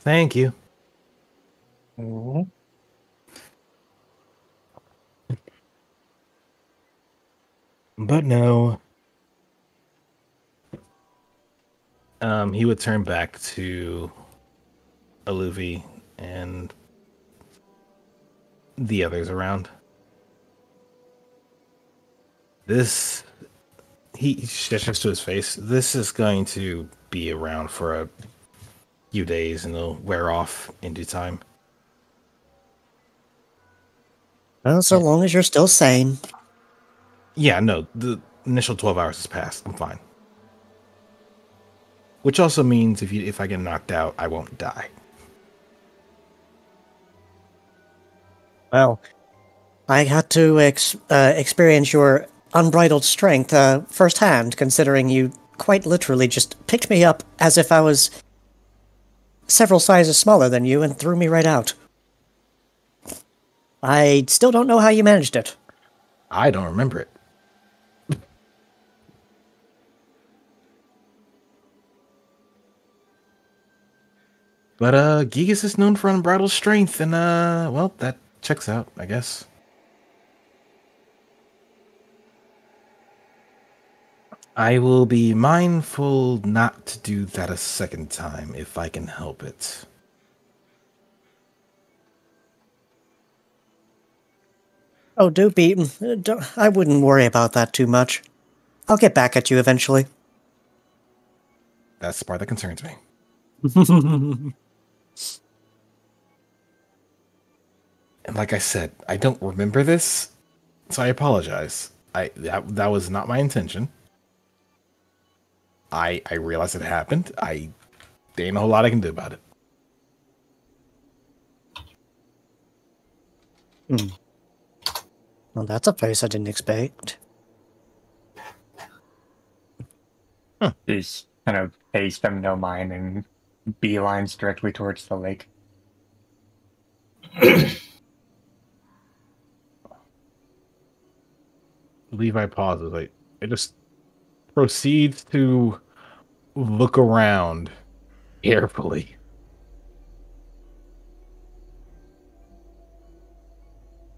Thank you. Mm-hmm. But no. He would turn back to Aluvi and the others around. This, he gestures to his face. This is going to be around for a few days, and it'll wear off in due time. Well, so long as you're still sane. Yeah, no, the initial 12 hours has passed. I'm fine. Which also means if I get knocked out, I won't die. Well, I had to experience your unbridled strength firsthand, considering you quite literally just picked me up as if I was several sizes smaller than you and threw me right out. I still don't know how you managed it. I don't remember it. But Gigas is known for unbridled strength, and well, that checks out, I guess. I will be mindful not to do that a second time if I can help it. Oh, do beaten. I wouldn't worry about that too much. I'll get back at you eventually. That's the part that concerns me. And like I said, I don't remember this, so I apologize. That was not my intention. I realize it happened. There ain't a whole lot I can do about it. Well, that's a face I didn't expect. Just kind of pays them no mind and beelines directly towards the lake. Levi pauses. I just proceeds to look around carefully.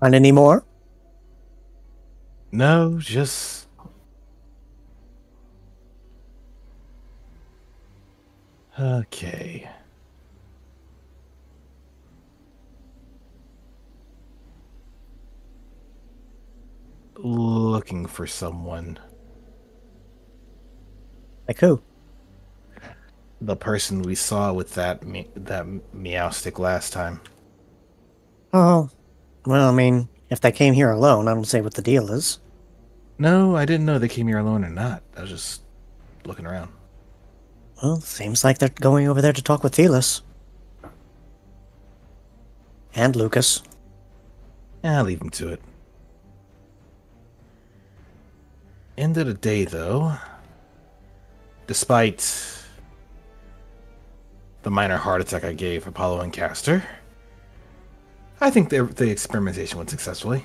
And any more? No, just okay. Looking for someone. Like who? The person we saw with that meow stick last time. Oh, well, I mean, if they came here alone, I don't say what the deal is. No, I didn't know they came here alone or not. I was just looking around. Well, seems like they're going over there to talk with Felis. And Lucas. Yeah, I'll leave them to it. End of the day, though, despite the minor heart attack I gave Apollo and Castor, I think the experimentation went successfully.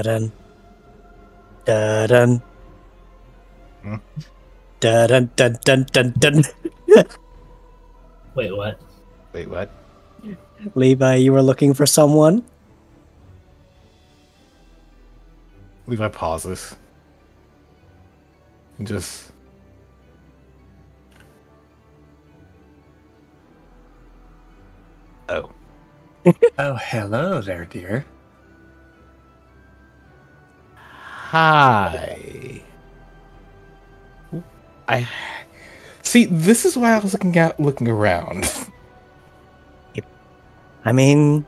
Dun dun. Hmm? Dun dun dun dun dun. Wait, what? Wait, what? Levi, you were looking for someone? Levi pauses. And just... Oh. Oh, hello there, dear. Hi. I see. This is why I was looking around. I mean,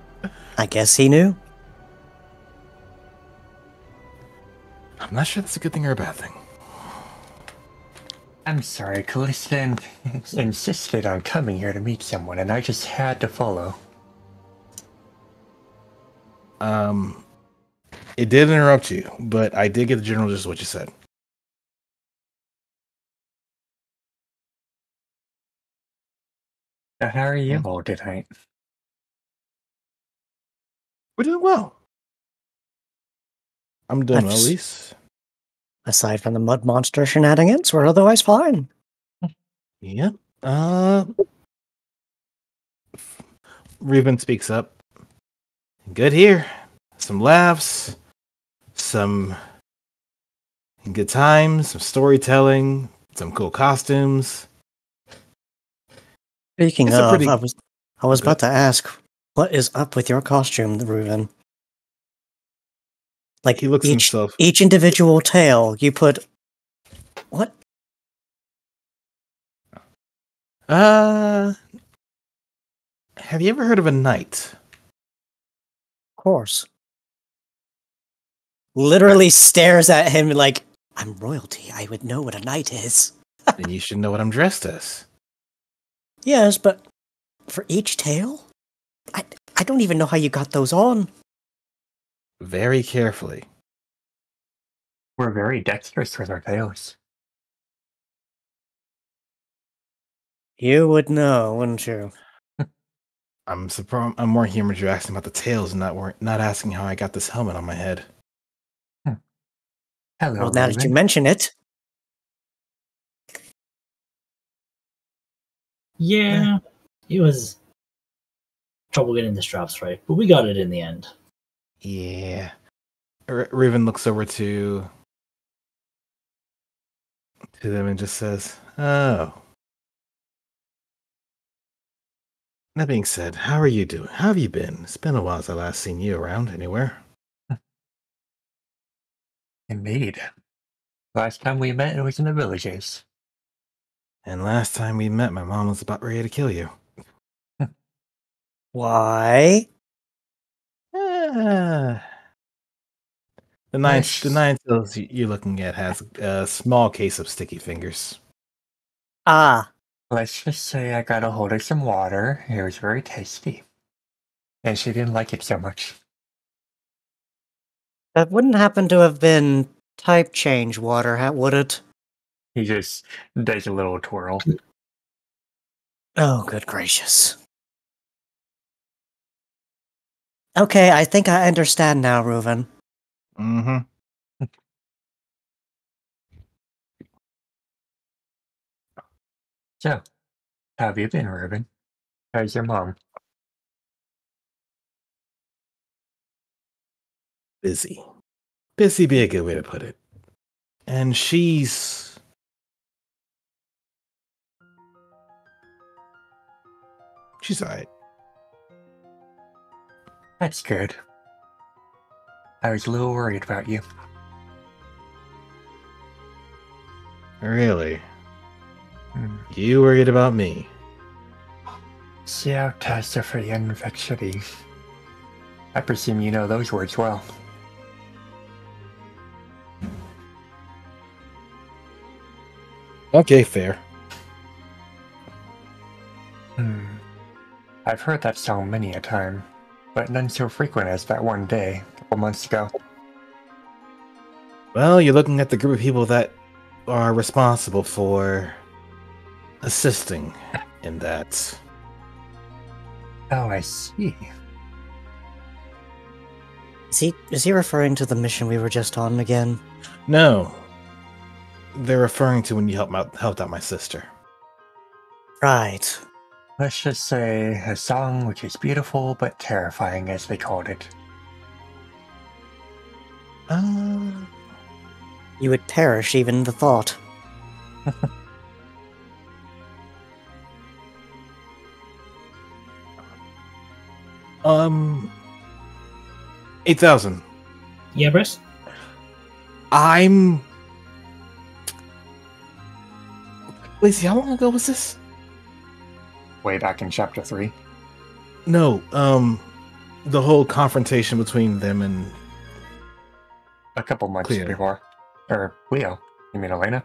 I guess he knew. I'm not sure that's a good thing or a bad thing. I'm sorry, Callista insisted on coming here to meet someone, and I just had to follow. It did interrupt you, but I did get the general gist of what you said. How are you all tonight? We're doing well. I'm doing well, at least. Aside from the mud monster shenanigans, we're otherwise fine. Yep. Reuben speaks up. Good here. Some laughs, some good times, some storytelling, some cool costumes. Speaking It's a of, pretty I was good. about to ask, what is up with your costume, Reuven? Like He looks himself. each individual tail, you put what? Have you ever heard of a knight? Of course. Literally stares at him like, I'm royalty. I would know what a knight is. Then you should know what I'm dressed as. Yes, but for each tail? I don't even know how you got those on. Very carefully. We're very dexterous with our tails. You would know, wouldn't you? I'm surprised. I'm more humorous you asking about the tails and not asking how I got this helmet on my head. Hello, Well, now that you Reuben. mention it, Yeah, it was trouble getting the straps right, but we got it in the end. Yeah. Raven looks over to them and just says, "Oh." That being said, how are you doing? How have you been? It's been a while since I last seen you around anywhere. Indeed. Last time we met, it was in the villages. And last time we met, my mom was about ready to kill you. why? The nine tails you're looking at has a small case of sticky fingers. Ah, Let's just say I got a hold of some water. It was very tasty. And she didn't like it so much. that wouldn't happen to have been type change water, would it? He just does a little twirl. Oh, good gracious. Okay, I think I understand now, Reuven. Mm-hmm. So, how have you been, Reuben? How's your mom? Busy. Busy be a good way to put it. And she's alright. That's good. I was a little worried about you. Really? Hmm. You worried about me? Siautasa for the infectious. I presume you know those words well. Okay, fair. I've heard that song many a time, but none so frequent as that one day, a couple months ago. Well, you're looking at the group of people that are responsible for assisting in that. Oh, I see. Is he referring to the mission we were just on again? No. They're referring to when you helped out my sister. Right. Let's just say a song which is beautiful but terrifying, as they called it. You would perish even the thought. 8,000. Yeah, Briss? Lacey, how long ago was this? Way back in chapter 3. No, the whole confrontation between them and A couple months Cleo. before. Or Leo. You mean Elena?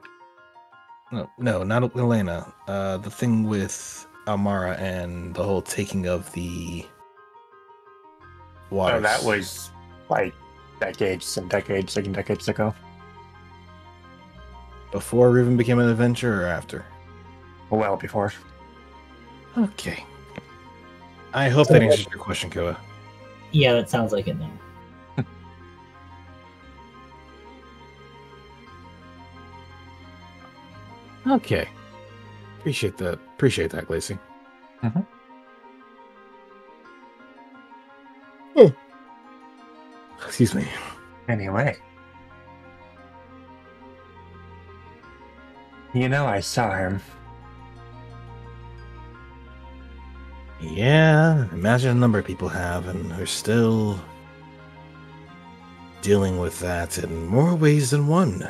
No, not Elena. The thing with Almara and the whole taking of the waters. Oh, that was like decades and decades and decades ago. Before Riven became an adventurer or after? Well before. Okay. I hope that answers your question, Koa. Yeah, that sounds like it now. Okay. Appreciate that, Lacey. Mhm. Excuse me. Anyway. You know, I saw him. Yeah, imagine a number of people have, and are still dealing with that in more ways than one.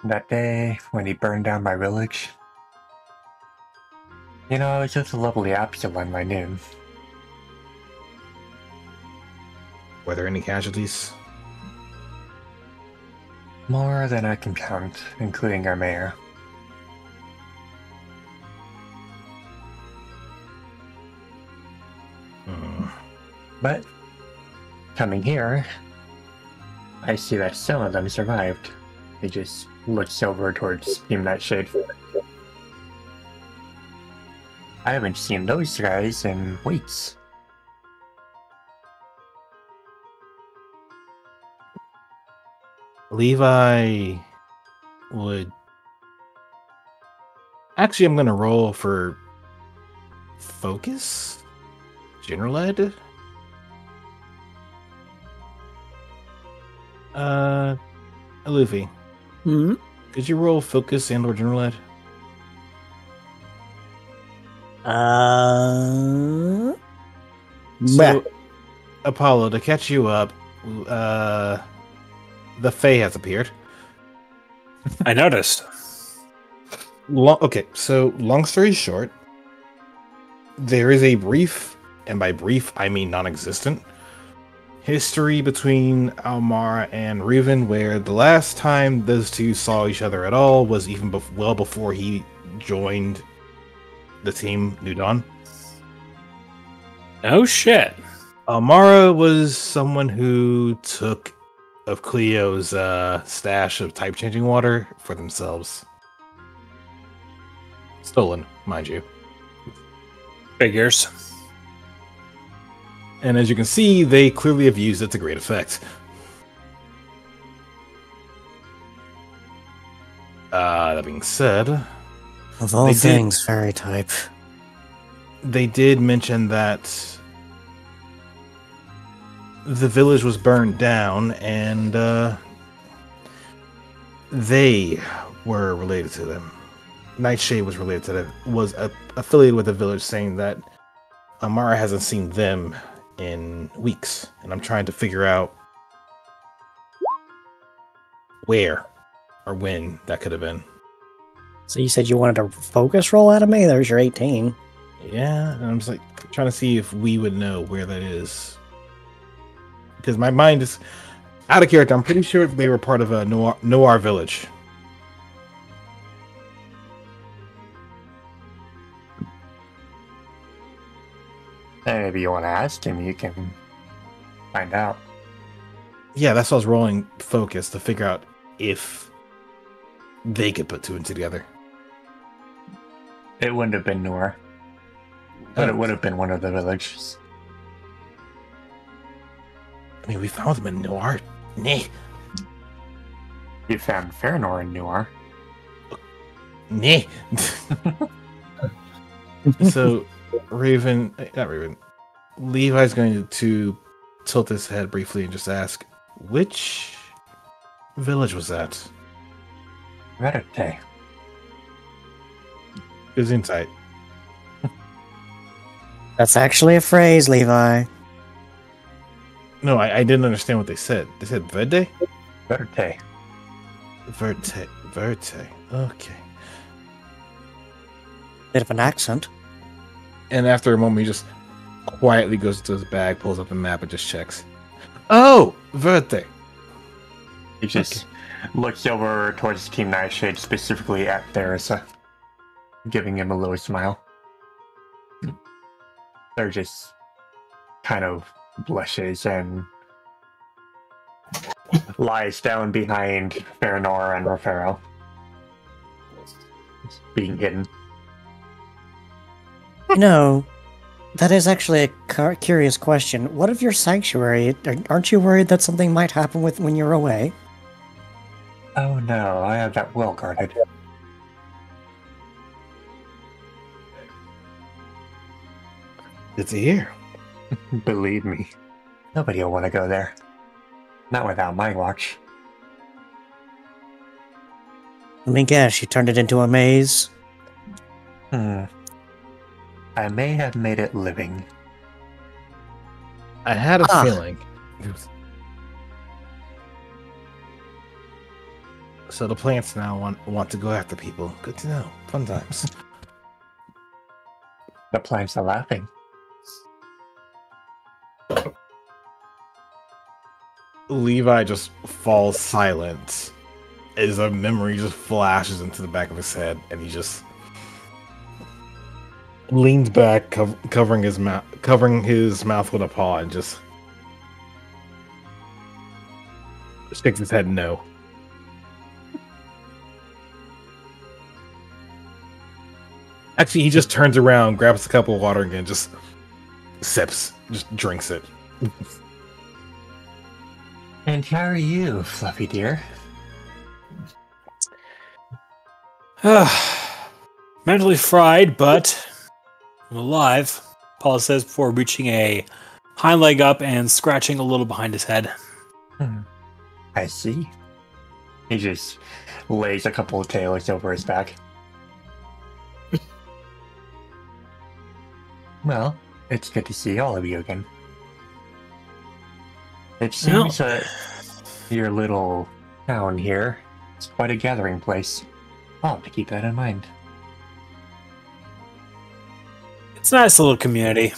That day when he burned down my village, you know, I was just a lovely Absalom I knew. Were there any casualties? More than I can count, including our mayor. But, coming here, I see that some of them survived. He just looks over towards Team Nightshade. I haven't seen those guys in weeks. Levi would... Actually, I'm going to roll for focus? General Ed? Luffy. Could you roll focus and or general ed? So, Apollo, to catch you up, the Fae has appeared. I noticed. Okay, so long story short, there is a brief, and by brief I mean non-existent, history between Almara and Reuven, where the last time those two saw each other at all was even well before he joined the team New Dawn. Oh shit. Almara was someone who took of Cleo's stash of type-changing water for themselves. Stolen, mind you. Figures. And as you can see, they clearly have used it to great effect. That being said... Of all things, fairy type. They did mention that the village was burned down, and they were related to them. Nightshade was related to them, was affiliated with the village, saying that Amara hasn't seen them in weeks, and I'm trying to figure out where or when that could have been. So you said you wanted a focus roll out of me? There's your 18. Yeah, and I'm just like trying to see if we would know where that is. Because my mind is out of character. I'm pretty sure they were part of a Noir village. Maybe you want to ask him, you can find out. Yeah, that's why I was rolling focus to figure out if they could put two and two together. It wouldn't have been Noir, but it would have been one of the villages. I mean, we found them in Noir. Nah. You found Farinor in Noir. Nah. So, not Raven. Levi's going to tilt his head briefly and just ask, which village was that? Verite. His insight. That's actually a phrase, Levi. No, I didn't understand what they said. They said Verde? Verite. Verte. Okay. Bit of an accent. And after a moment, he just quietly goes to his bag, pulls up the map, and just checks. Oh, Verte. He just looks over towards Team Nightshade, specifically at Theresa, giving him a little smile. They're just kind of blushes and lies down behind Farinor and Rafero, being hidden. No, that is actually a curious question. What of your sanctuary? Aren't you worried that something might happen with when you're away? Oh no, I have that well guarded. Good to hear. Believe me, nobody will want to go there. Not without my watch. Let me guess, you turned it into a maze? I may have made it living. I had a feeling. So the plants now want to go after people. Good to know. Fun times. The plants are laughing. Levi just falls silent as a memory just flashes into the back of his head, and he just leans back, covering his mouth with a paw, and just shakes his head no. Actually, he just turns around, grabs a cup of water again, just sips, just drinks it. And how are you, Fluffy dear? Mentally fried, but I'm alive, Paul says before reaching a hind leg up and scratching a little behind his head. I see. He just lays a couple of tails over his back. Well, it's good to see all of you again. It seems that your little town here is quite a gathering place. I'll have to keep that in mind. It's a nice little community.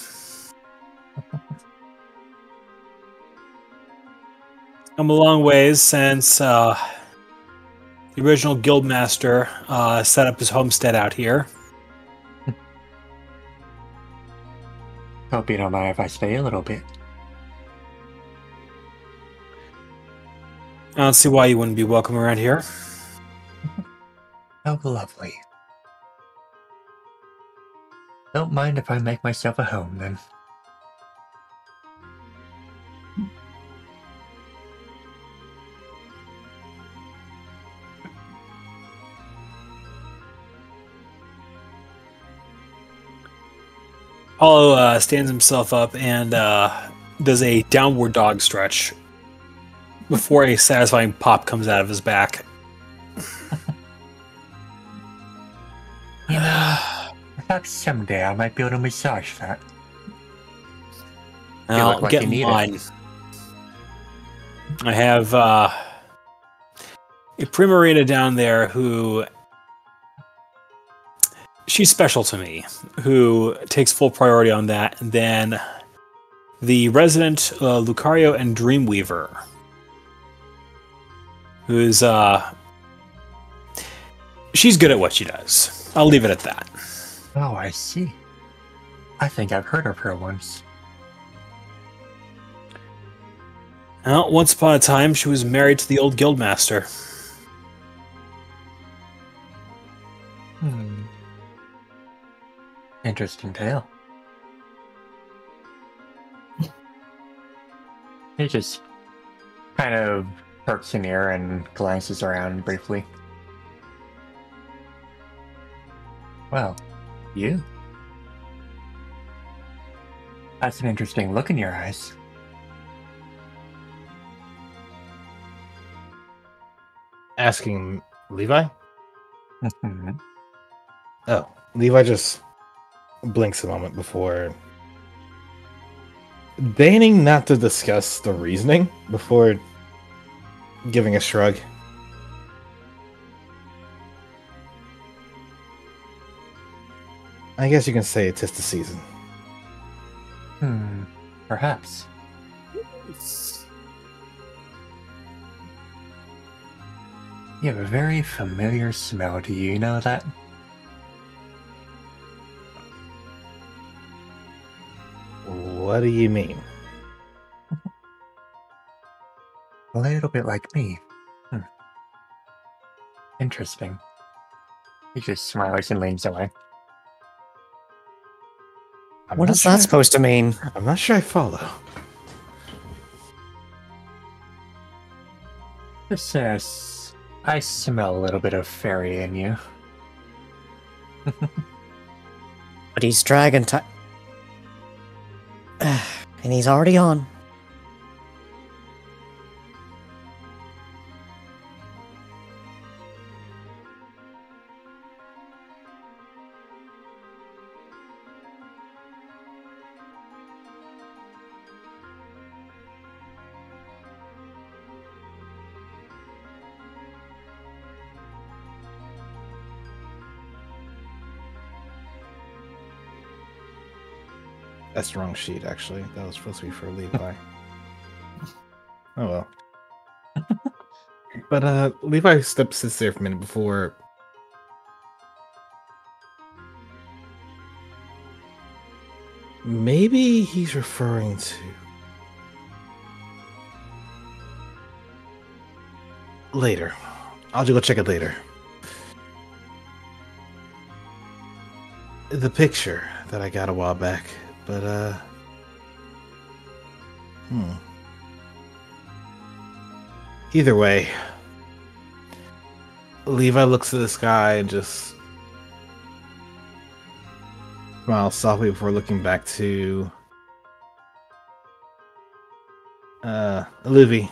Come a long ways since the original guildmaster set up his homestead out here. Hope you don't mind if I stay a little bit. I don't see why you wouldn't be welcome around here. Oh, lovely. Don't mind if I make myself a home, then. Paulo stands himself up and does a downward dog stretch before a satisfying pop comes out of his back. You know, perhaps someday I might be able to massage that. I'll look like get you in need line. I have a Primarina down there who... she's special to me, who takes full priority on that. And then the resident Lucario and Dreamweaver, who's she's good at what she does. I'll leave it at that. Oh, I see. I think I've heard of her once. Well, once upon a time, she was married to the old guildmaster. Interesting tale. He just kind of perks an ear and glances around briefly. Well, you? That's an interesting look in your eyes. Asking Levi? Oh, Levi just blinks a moment before deigning not to discuss the reasoning before giving a shrug. I guess you can say it's the season. Perhaps. You have a very familiar smell, do you know that? What do you mean? A little bit like me. Interesting. He just smiles and leans away. What is that supposed to mean? I'm not sure I follow. This says, I smell a little bit of fairy in you. But he's dragon type. And he's already on. That's the wrong sheet, actually. That was supposed to be for Levi. Oh well. But Levi sits there for a minute before. Maybe he's referring to later. I'll just go check it later. The picture that I got a while back, but Either way, Levi looks at the sky and just smiles softly before looking back to Olivia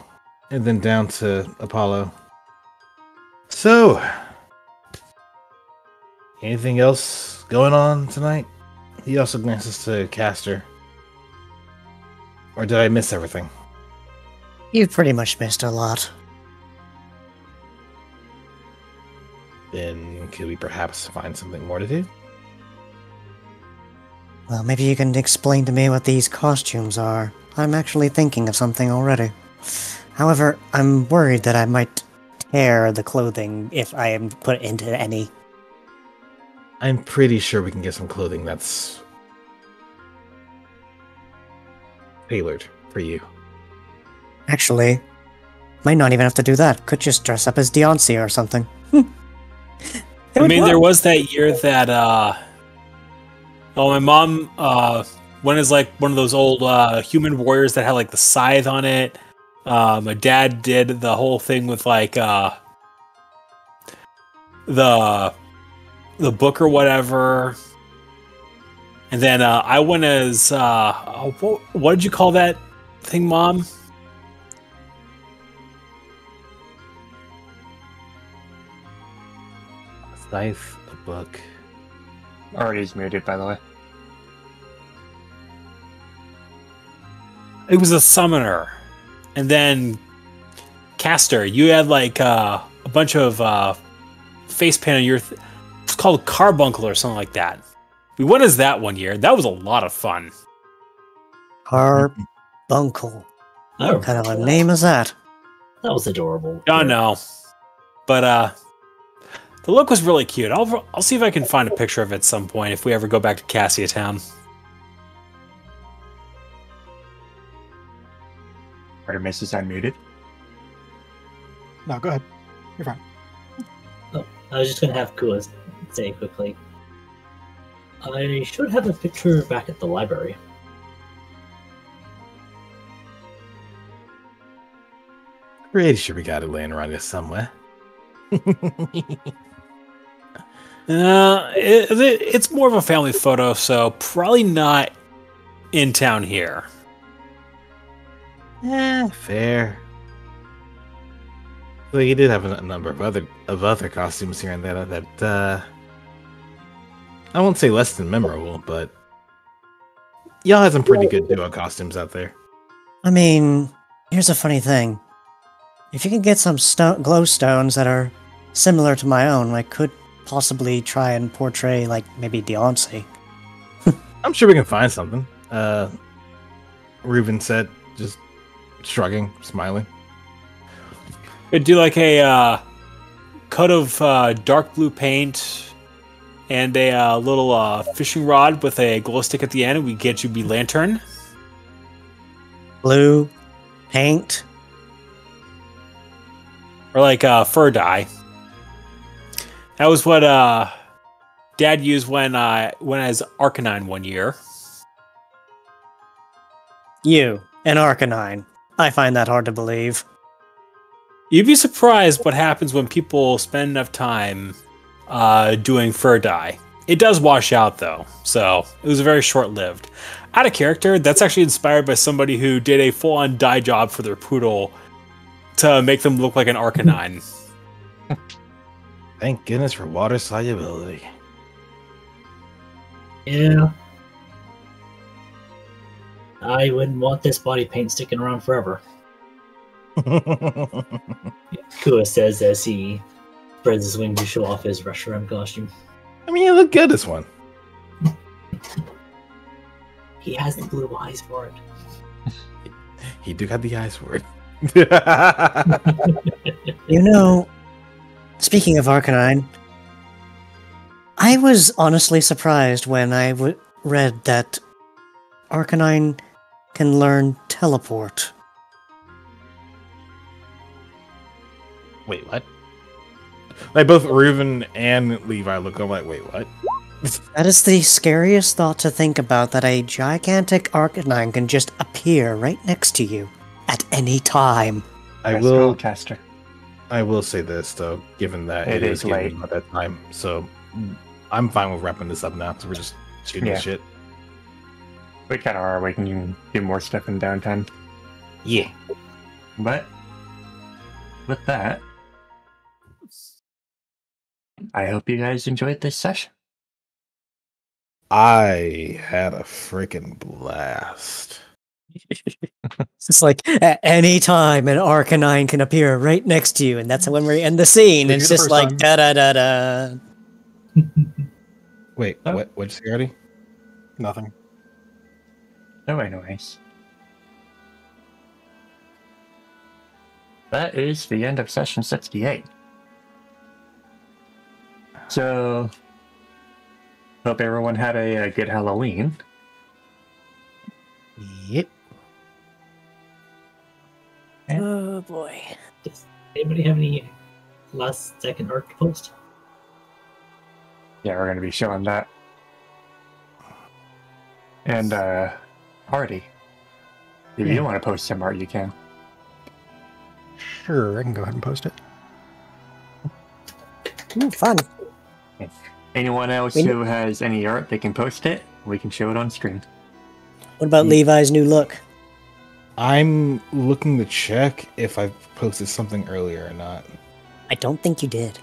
and then down to Apollo. So, anything else going on tonight? He also glances to Castor. Or did I miss everything? You've pretty much missed a lot. Then could we perhaps find something more to do? Well, maybe you can explain to me what these costumes are. I'm actually thinking of something already. However, I'm worried that I might tear the clothing if I am put into any. I'm pretty sure we can get some clothing that's tailored for you. Actually, might not even have to do that. Could just dress up as Deontay or something. I mean, there was that year that, my mom, went as like one of those old human warriors that had like the scythe on it. My dad did the whole thing with like the book or whatever. And then I went as what did you call that thing, Mom? Scythe, a book. Already's muted, by the way. It was a summoner. And then Castor, you had like a bunch of face paint on your... it's called Carbuncle or something like that. We went as that one year. That was a lot of fun. Carbuncle. What kind of a name is that? That was adorable. I don't know. But the look was really cute. I'll see if I can find a picture of it at some point if we ever go back to Cassia Town. Artemis is unmuted. No, go ahead. You're fine. Oh, I was just going to have Kua say quickly. I should have a picture back at the library. Pretty sure we got it laying around here somewhere. It's more of a family photo, so probably not in town here. Fair. Well, you did have a number of other costumes here and there that I won't say less than memorable, but y'all had some pretty good duo costumes out there. I mean, here's a funny thing. If you can get some glow stones that are similar to my own, I could possibly try and portray, like, maybe Deontay. I'm sure we can find something. Reuben said, just shrugging, smiling. Could do like a coat of dark blue paint and a little fishing rod with a glow stick at the end, and we get you be lantern. Blue paint. Or like fur dye. That was what Dad used when as Arcanine one year. You, an Arcanine. I find that hard to believe. You'd be surprised what happens when people spend enough time doing fur dye. It does wash out though, so it was very short-lived. Out of character, that's actually inspired by somebody who did a full-on dye job for their poodle to make them look like an Arcanine. Thank goodness for water solubility. Yeah. I wouldn't want this body paint sticking around forever. Kua says as he spreads his wings to show off his Reshiram costume. I mean, you look good this one. He has the blue eyes for it. He do have the eyes for it. You know, speaking of Arcanine, I was honestly surprised when I read that Arcanine can learn teleport. Wait, what? Like both Reuven and Levi look. I'm like, wait, what? That is the scariest thought to think about, that a gigantic Arcanine can just appear right next to you at any time. I Press will. Caster. I will say this though, given that It is getting late. at that time, so I'm fine with wrapping this up now because we're just shooting Yeah. the shit. We kind of are. We can do more stuff in downtime. Yeah. But with that, I hope you guys enjoyed this session. I had a freaking blast. It's like at any time an Arcanine can appear right next to you, and that's when we end the scene. Did It's you the just first like time? da da da da. Wait, Oh. what? What'd you say, Artie? Nothing. So, anyways, that is the end of session 68. So, hope everyone had a good Halloween. Yep. Oh boy. Does anybody have any last second art to post? Yeah, we're going to be showing that. And, Hardy, if you want to post some art, you can. Sure, I can go ahead and post it. Ooh, fun. Anyone else We- who has any art, they can post it. We can show it on screen. What about Levi's new look? I'm looking to check if I've posted something earlier or not. I don't think you did.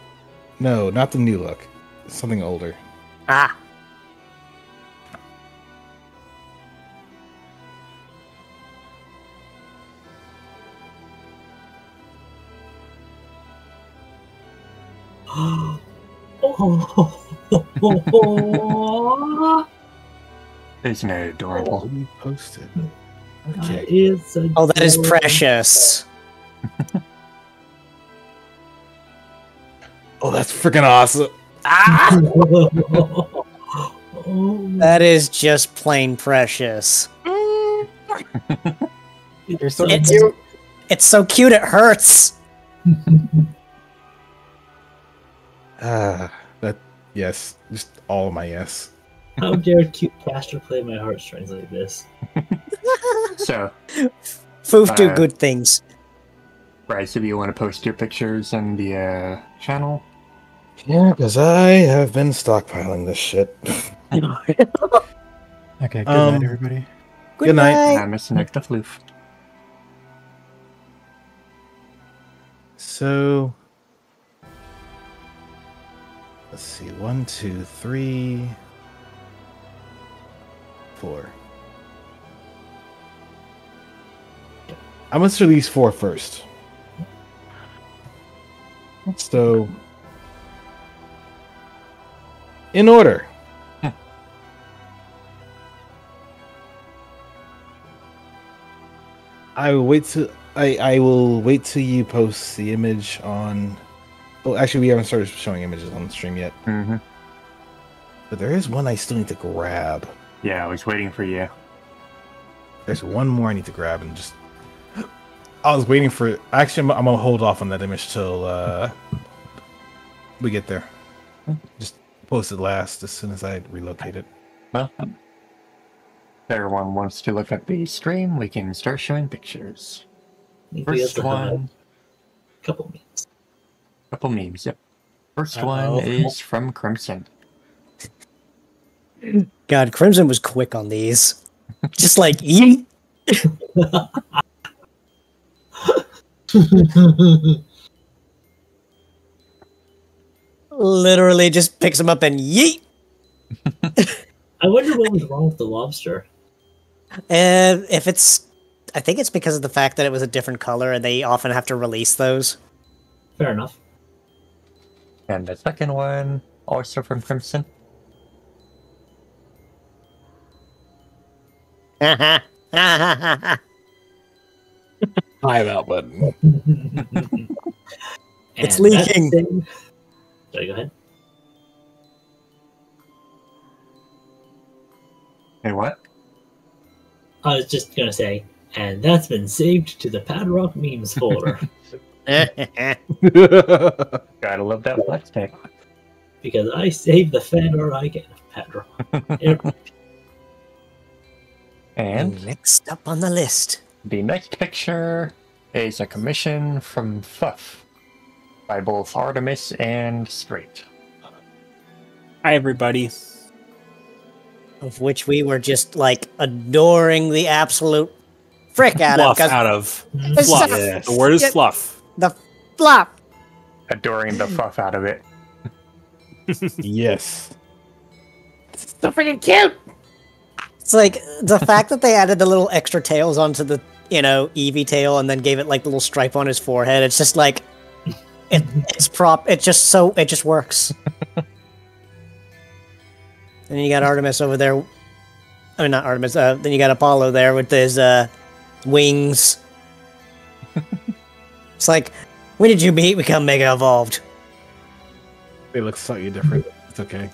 No, not the new look. Something older. Ah. Isn't it adorable? What you posted? That Okay. is Oh, that is adorable. precious. Oh, that's freaking awesome. That is just plain precious. You're so It's, cute. it's so cute it hurts. That yes, just all my yes. How dare cute Caster play my heartstrings like this? So, Foof do Uh, good things. Bryce, if you want to post your pictures in the channel, Yeah, because I have been stockpiling this shit. Okay, good night, Um, everybody. Good night. I'm Mr. Nick the Floof. So let's see, 1, 2, 3, 4. I must release 4 first. So, in order. I will wait till I will wait till you post the image on. Oh, actually, we haven't started showing images on the stream yet. Mm-hmm. But there is one I still need to grab. Yeah, I was waiting for you. There's one more I need to grab, and just I was waiting for. Actually, I'm gonna hold off on that image till we get there. Just post it last as soon as I relocate it. Well, if everyone wants to look at the stream, we can start showing pictures. We First also have one, a couple minutes. couple memes, yep. First Uh-oh. one is from Crimson. God, Crimson was quick on these. Just like, yeet. Literally just picks him up and yeet. I wonder what was wrong with the lobster. And if it's, I think it's because of the fact that it was a different color and they often have to release those. Fair enough. And the second one, also from Crimson. Time out button. It's leaking. Sorry, go ahead. Hey, what? I was just gonna say, and that's been saved to the Padrock memes folder Gotta love that flex tape. because I saved the fan art I get of Padrock. And Next up on the list. the next picture is a commission from Fuff by both Artemis and Straight. Hi, everybody. Of which we were just like adoring the absolute frick out Fluff of. out of. It's Fluff. just- The word is Yeah. fluff. The flop. Adoring the Fuff out of it. Yes. So freaking cute! It's like the fact that they added the little extra tails onto the, Eevee tail and then gave it like the little stripe on his forehead. It's just like, it's prop. It just works. And you got Artemis over there. I mean, not Artemis. Then you got Apollo there with his wings. It's like, when did you meet? Become mega evolved. They look slightly different. It's okay.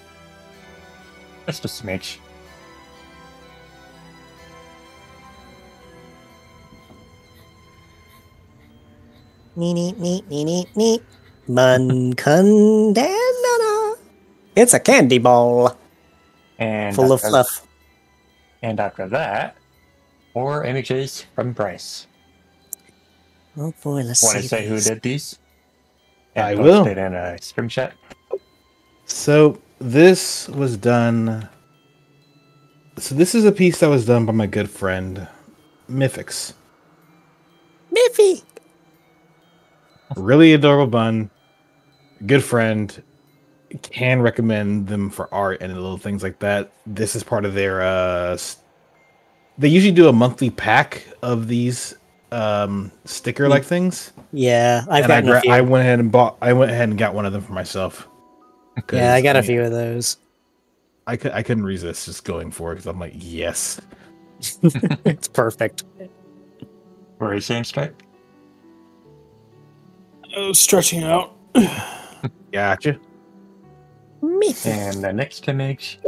Just a smidge. Neat. Muncundana. It's a candy ball And full of after- fluff. And after that, more images from Bryce. Oh boy, let's Want see. to say who these. did these? And I post will. it in a stream chat. So this was done. So this is a piece that was done by my good friend, Mythix. Miffy. Really adorable bun. Good friend. Can recommend them for art and little things like that. This is part of their. They usually do a monthly pack of these sticker-like things. Yeah, I've And gotten a few. I went ahead and got one of them for myself. Yeah, I got a mean, few of those. I couldn't resist just going for it because I'm like, yes. It's perfect. Where are you saying straight? Stretching out. Gotcha. Miffy. And the next image.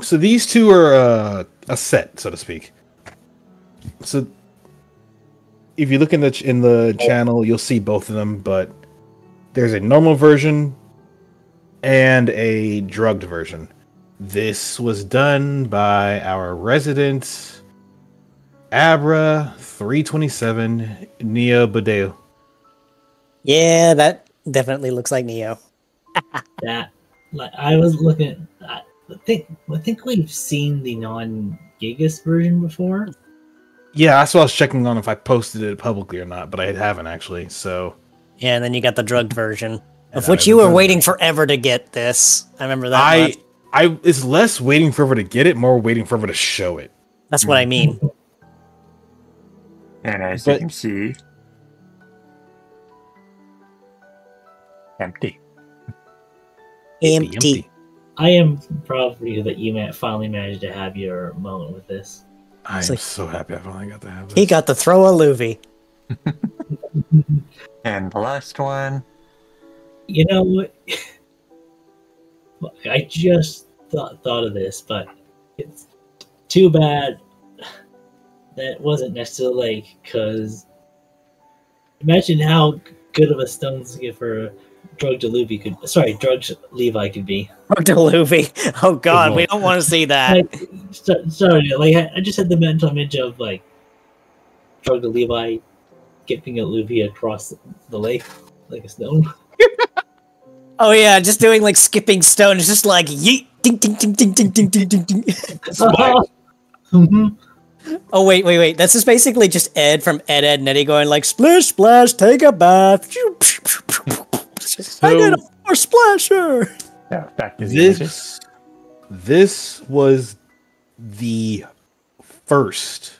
So these two are a set, so to speak. So if you look in the channel, you'll see both of them, but there's a normal version and a drugged version. This was done by our resident Abra 327 Neo Bodeo. Yeah, that definitely looks like Neo. That, like, I was looking. I think we've seen the non-Gigas version before. Yeah, that's what I was checking on if I posted it publicly or not, but I haven't actually. So Yeah, and then you got the drugged version, of And which I you were remember. waiting forever to get this. I remember that much. it's less waiting forever to get it, more waiting forever to show it. That's what I mean. And as you But- can see, empty. Empty. I am proud for you that you finally managed to have your moment with this. I'm It's like- so happy I finally got to have this. He got to throw a Luffy. And the last one, You know what? I just thought of this, but it's too bad that it wasn't necessarily like, because imagine how good of a stone's for drugged Levi could be. To Luffy. Oh god, Good we lord. don't want to see that. Like, sorry, like I just had the mental image of like drugged Levi skipping a Luffy across the lake like a stone. Oh yeah, just doing like skipping stone. It's just like yeet, ding, ding, ding, ding, ding, ding, ding, ding, ding. Mhm. Oh wait. This is basically just Ed from Ed, Ed, and Eddie going like splish, splash, take a bath. I get a more splasher. Yeah, back to the images. This was the first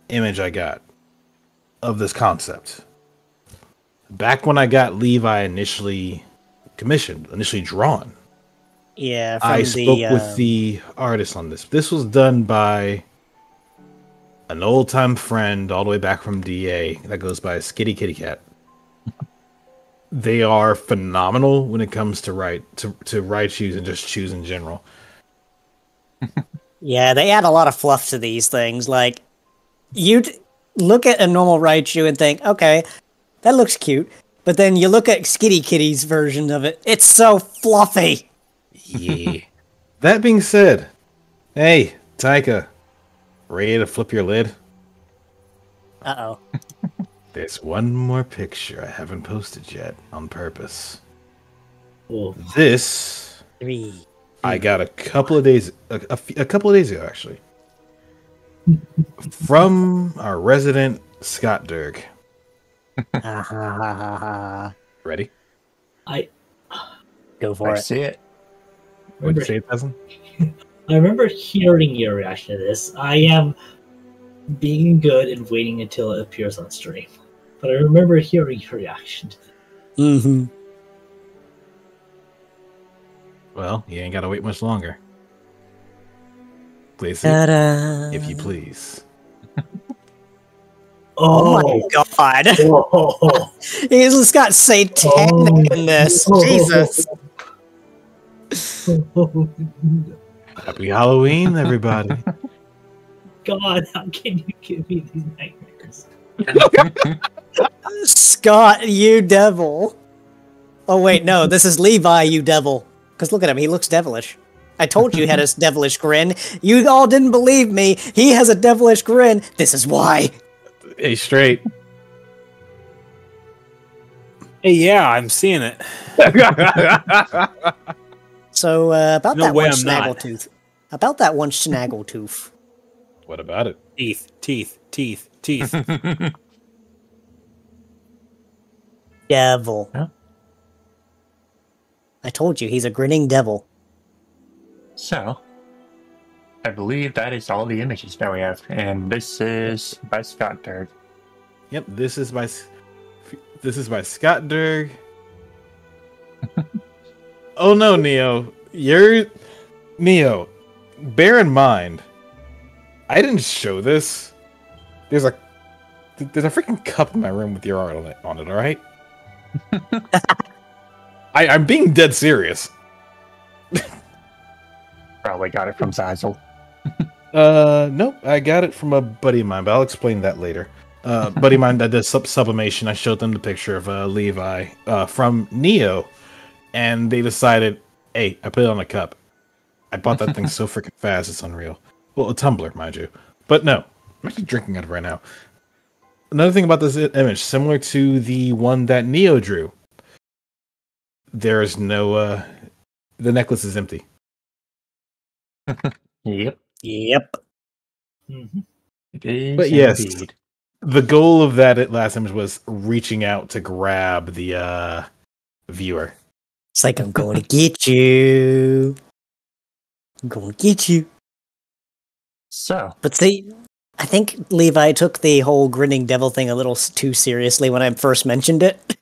image I got of this concept. Back when I got Levi initially commissioned, initially drawn, Yeah, I spoke with the artist on this. This was done by an old-time friend all the way back from DA that goes by Skitty Kitty Cat. They are phenomenal when it comes to write shoes and just shoes in general. Yeah, they add a lot of fluff to these things. Like, you'd look at a normal Raichu and think, okay, that looks cute. But then you look at Skitty Kitty's version of it, it's so fluffy. Yeah. That being said, hey, Taika, ready to flip your lid? Uh-oh. There's one more picture I haven't posted yet on purpose. Cool. This 3. I got a couple of days ago, actually, from our resident Scott Derg. Ready? Go for I it. see it. What'd you say, Peasant? I remember hearing your reaction to this. I am being good and waiting until it appears on stream. But I remember hearing your reaction to this. Mm-hmm. Well, you ain't gotta wait much longer. Please, Ta-da. if you please. Oh my god. Oh. He's got satanic in this. Jesus. Happy Halloween, everybody. God, how can you give me these nightmares? Scott, you devil. Oh wait, no, this is Levi, you devil. Because look at him, he looks devilish. I told you he had a devilish grin. You all didn't believe me. He has a devilish grin. This is why. Hey, straight. Hey, yeah, I'm seeing it. So, about No that way one I'm not. snaggletooth. About that one snaggletooth. What about it? Teeth. Devil. Huh? I told you, he's a grinning devil. So, I believe that is all the images that we have, and this is by Scott Derg. Yep, this is by Scott Derg. Oh no, Neo. Neo. Bear in mind, I didn't show this. There's a freaking cup in my room with your art on it, alright? I'm being dead serious. Probably got it from Zazzle. Nope, I got it from a buddy of mine, but I'll explain that later. Buddy of mine that does sublimation, I showed them the picture of Levi from Neo, and they decided, hey, I put it on a cup. I bought that thing so freaking fast, it's unreal. Well, a tumbler, mind you. But no, I'm actually drinking out of it right now. Another thing about this image, similar to the one that Neo drew, there's no, the necklace is empty. Yep. Mhm. It is But yes, indeed. the goal of that last image was reaching out to grab the viewer. It's like, I'm going to get you. I'm going to get you. So, But see, I think Levi took the whole grinning devil thing a little too seriously when I first mentioned it.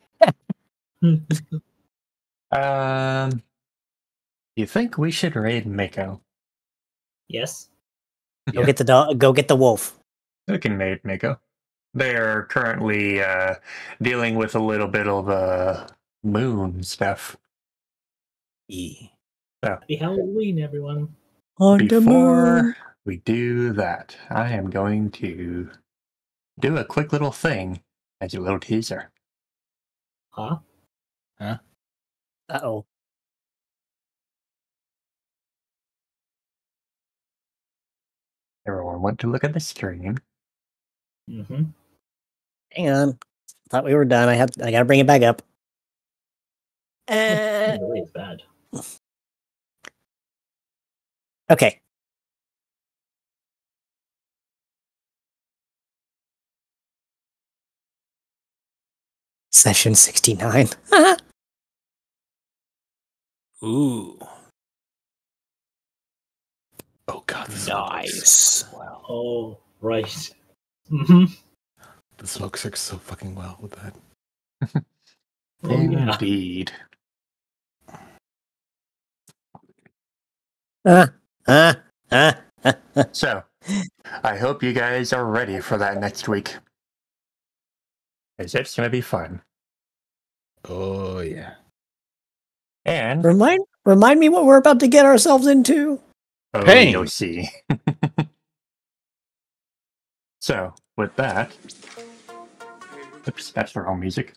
you think we should raid Mako? Yes. Go get the dog. Go get the wolf. We can raid Mako. They're currently dealing with a little bit of moon stuff. Yeah. Happy Halloween, everyone. On the moon. Before we do that, I am going to do a quick little thing as a little teaser. Huh? Uh-oh. Everyone want to look at the stream. Mm-hmm. Hang on. Thought we were done. I gotta bring it back up. It really is bad. Okay. Session 69. Ooh. Oh god, this Nice. Oh, right. Mm-hmm. The smoke works so fucking well with that. Oh, yeah. Indeed. So, I hope you guys are ready for that next week. 'Cause it's going to be fun. Oh yeah. And Remind me what we're about to get ourselves into. oh, Pain. you'll see. So, with that, oops, that's the wrong music.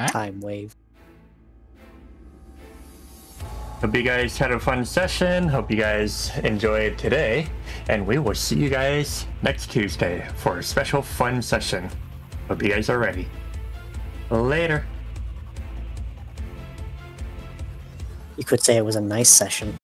Time wave. Hope you guys had a fun session. Hope you guys enjoyed today. And we will see you guys next Tuesday for a special fun session. Hope you guys are ready. Later. You could say it was a nice session.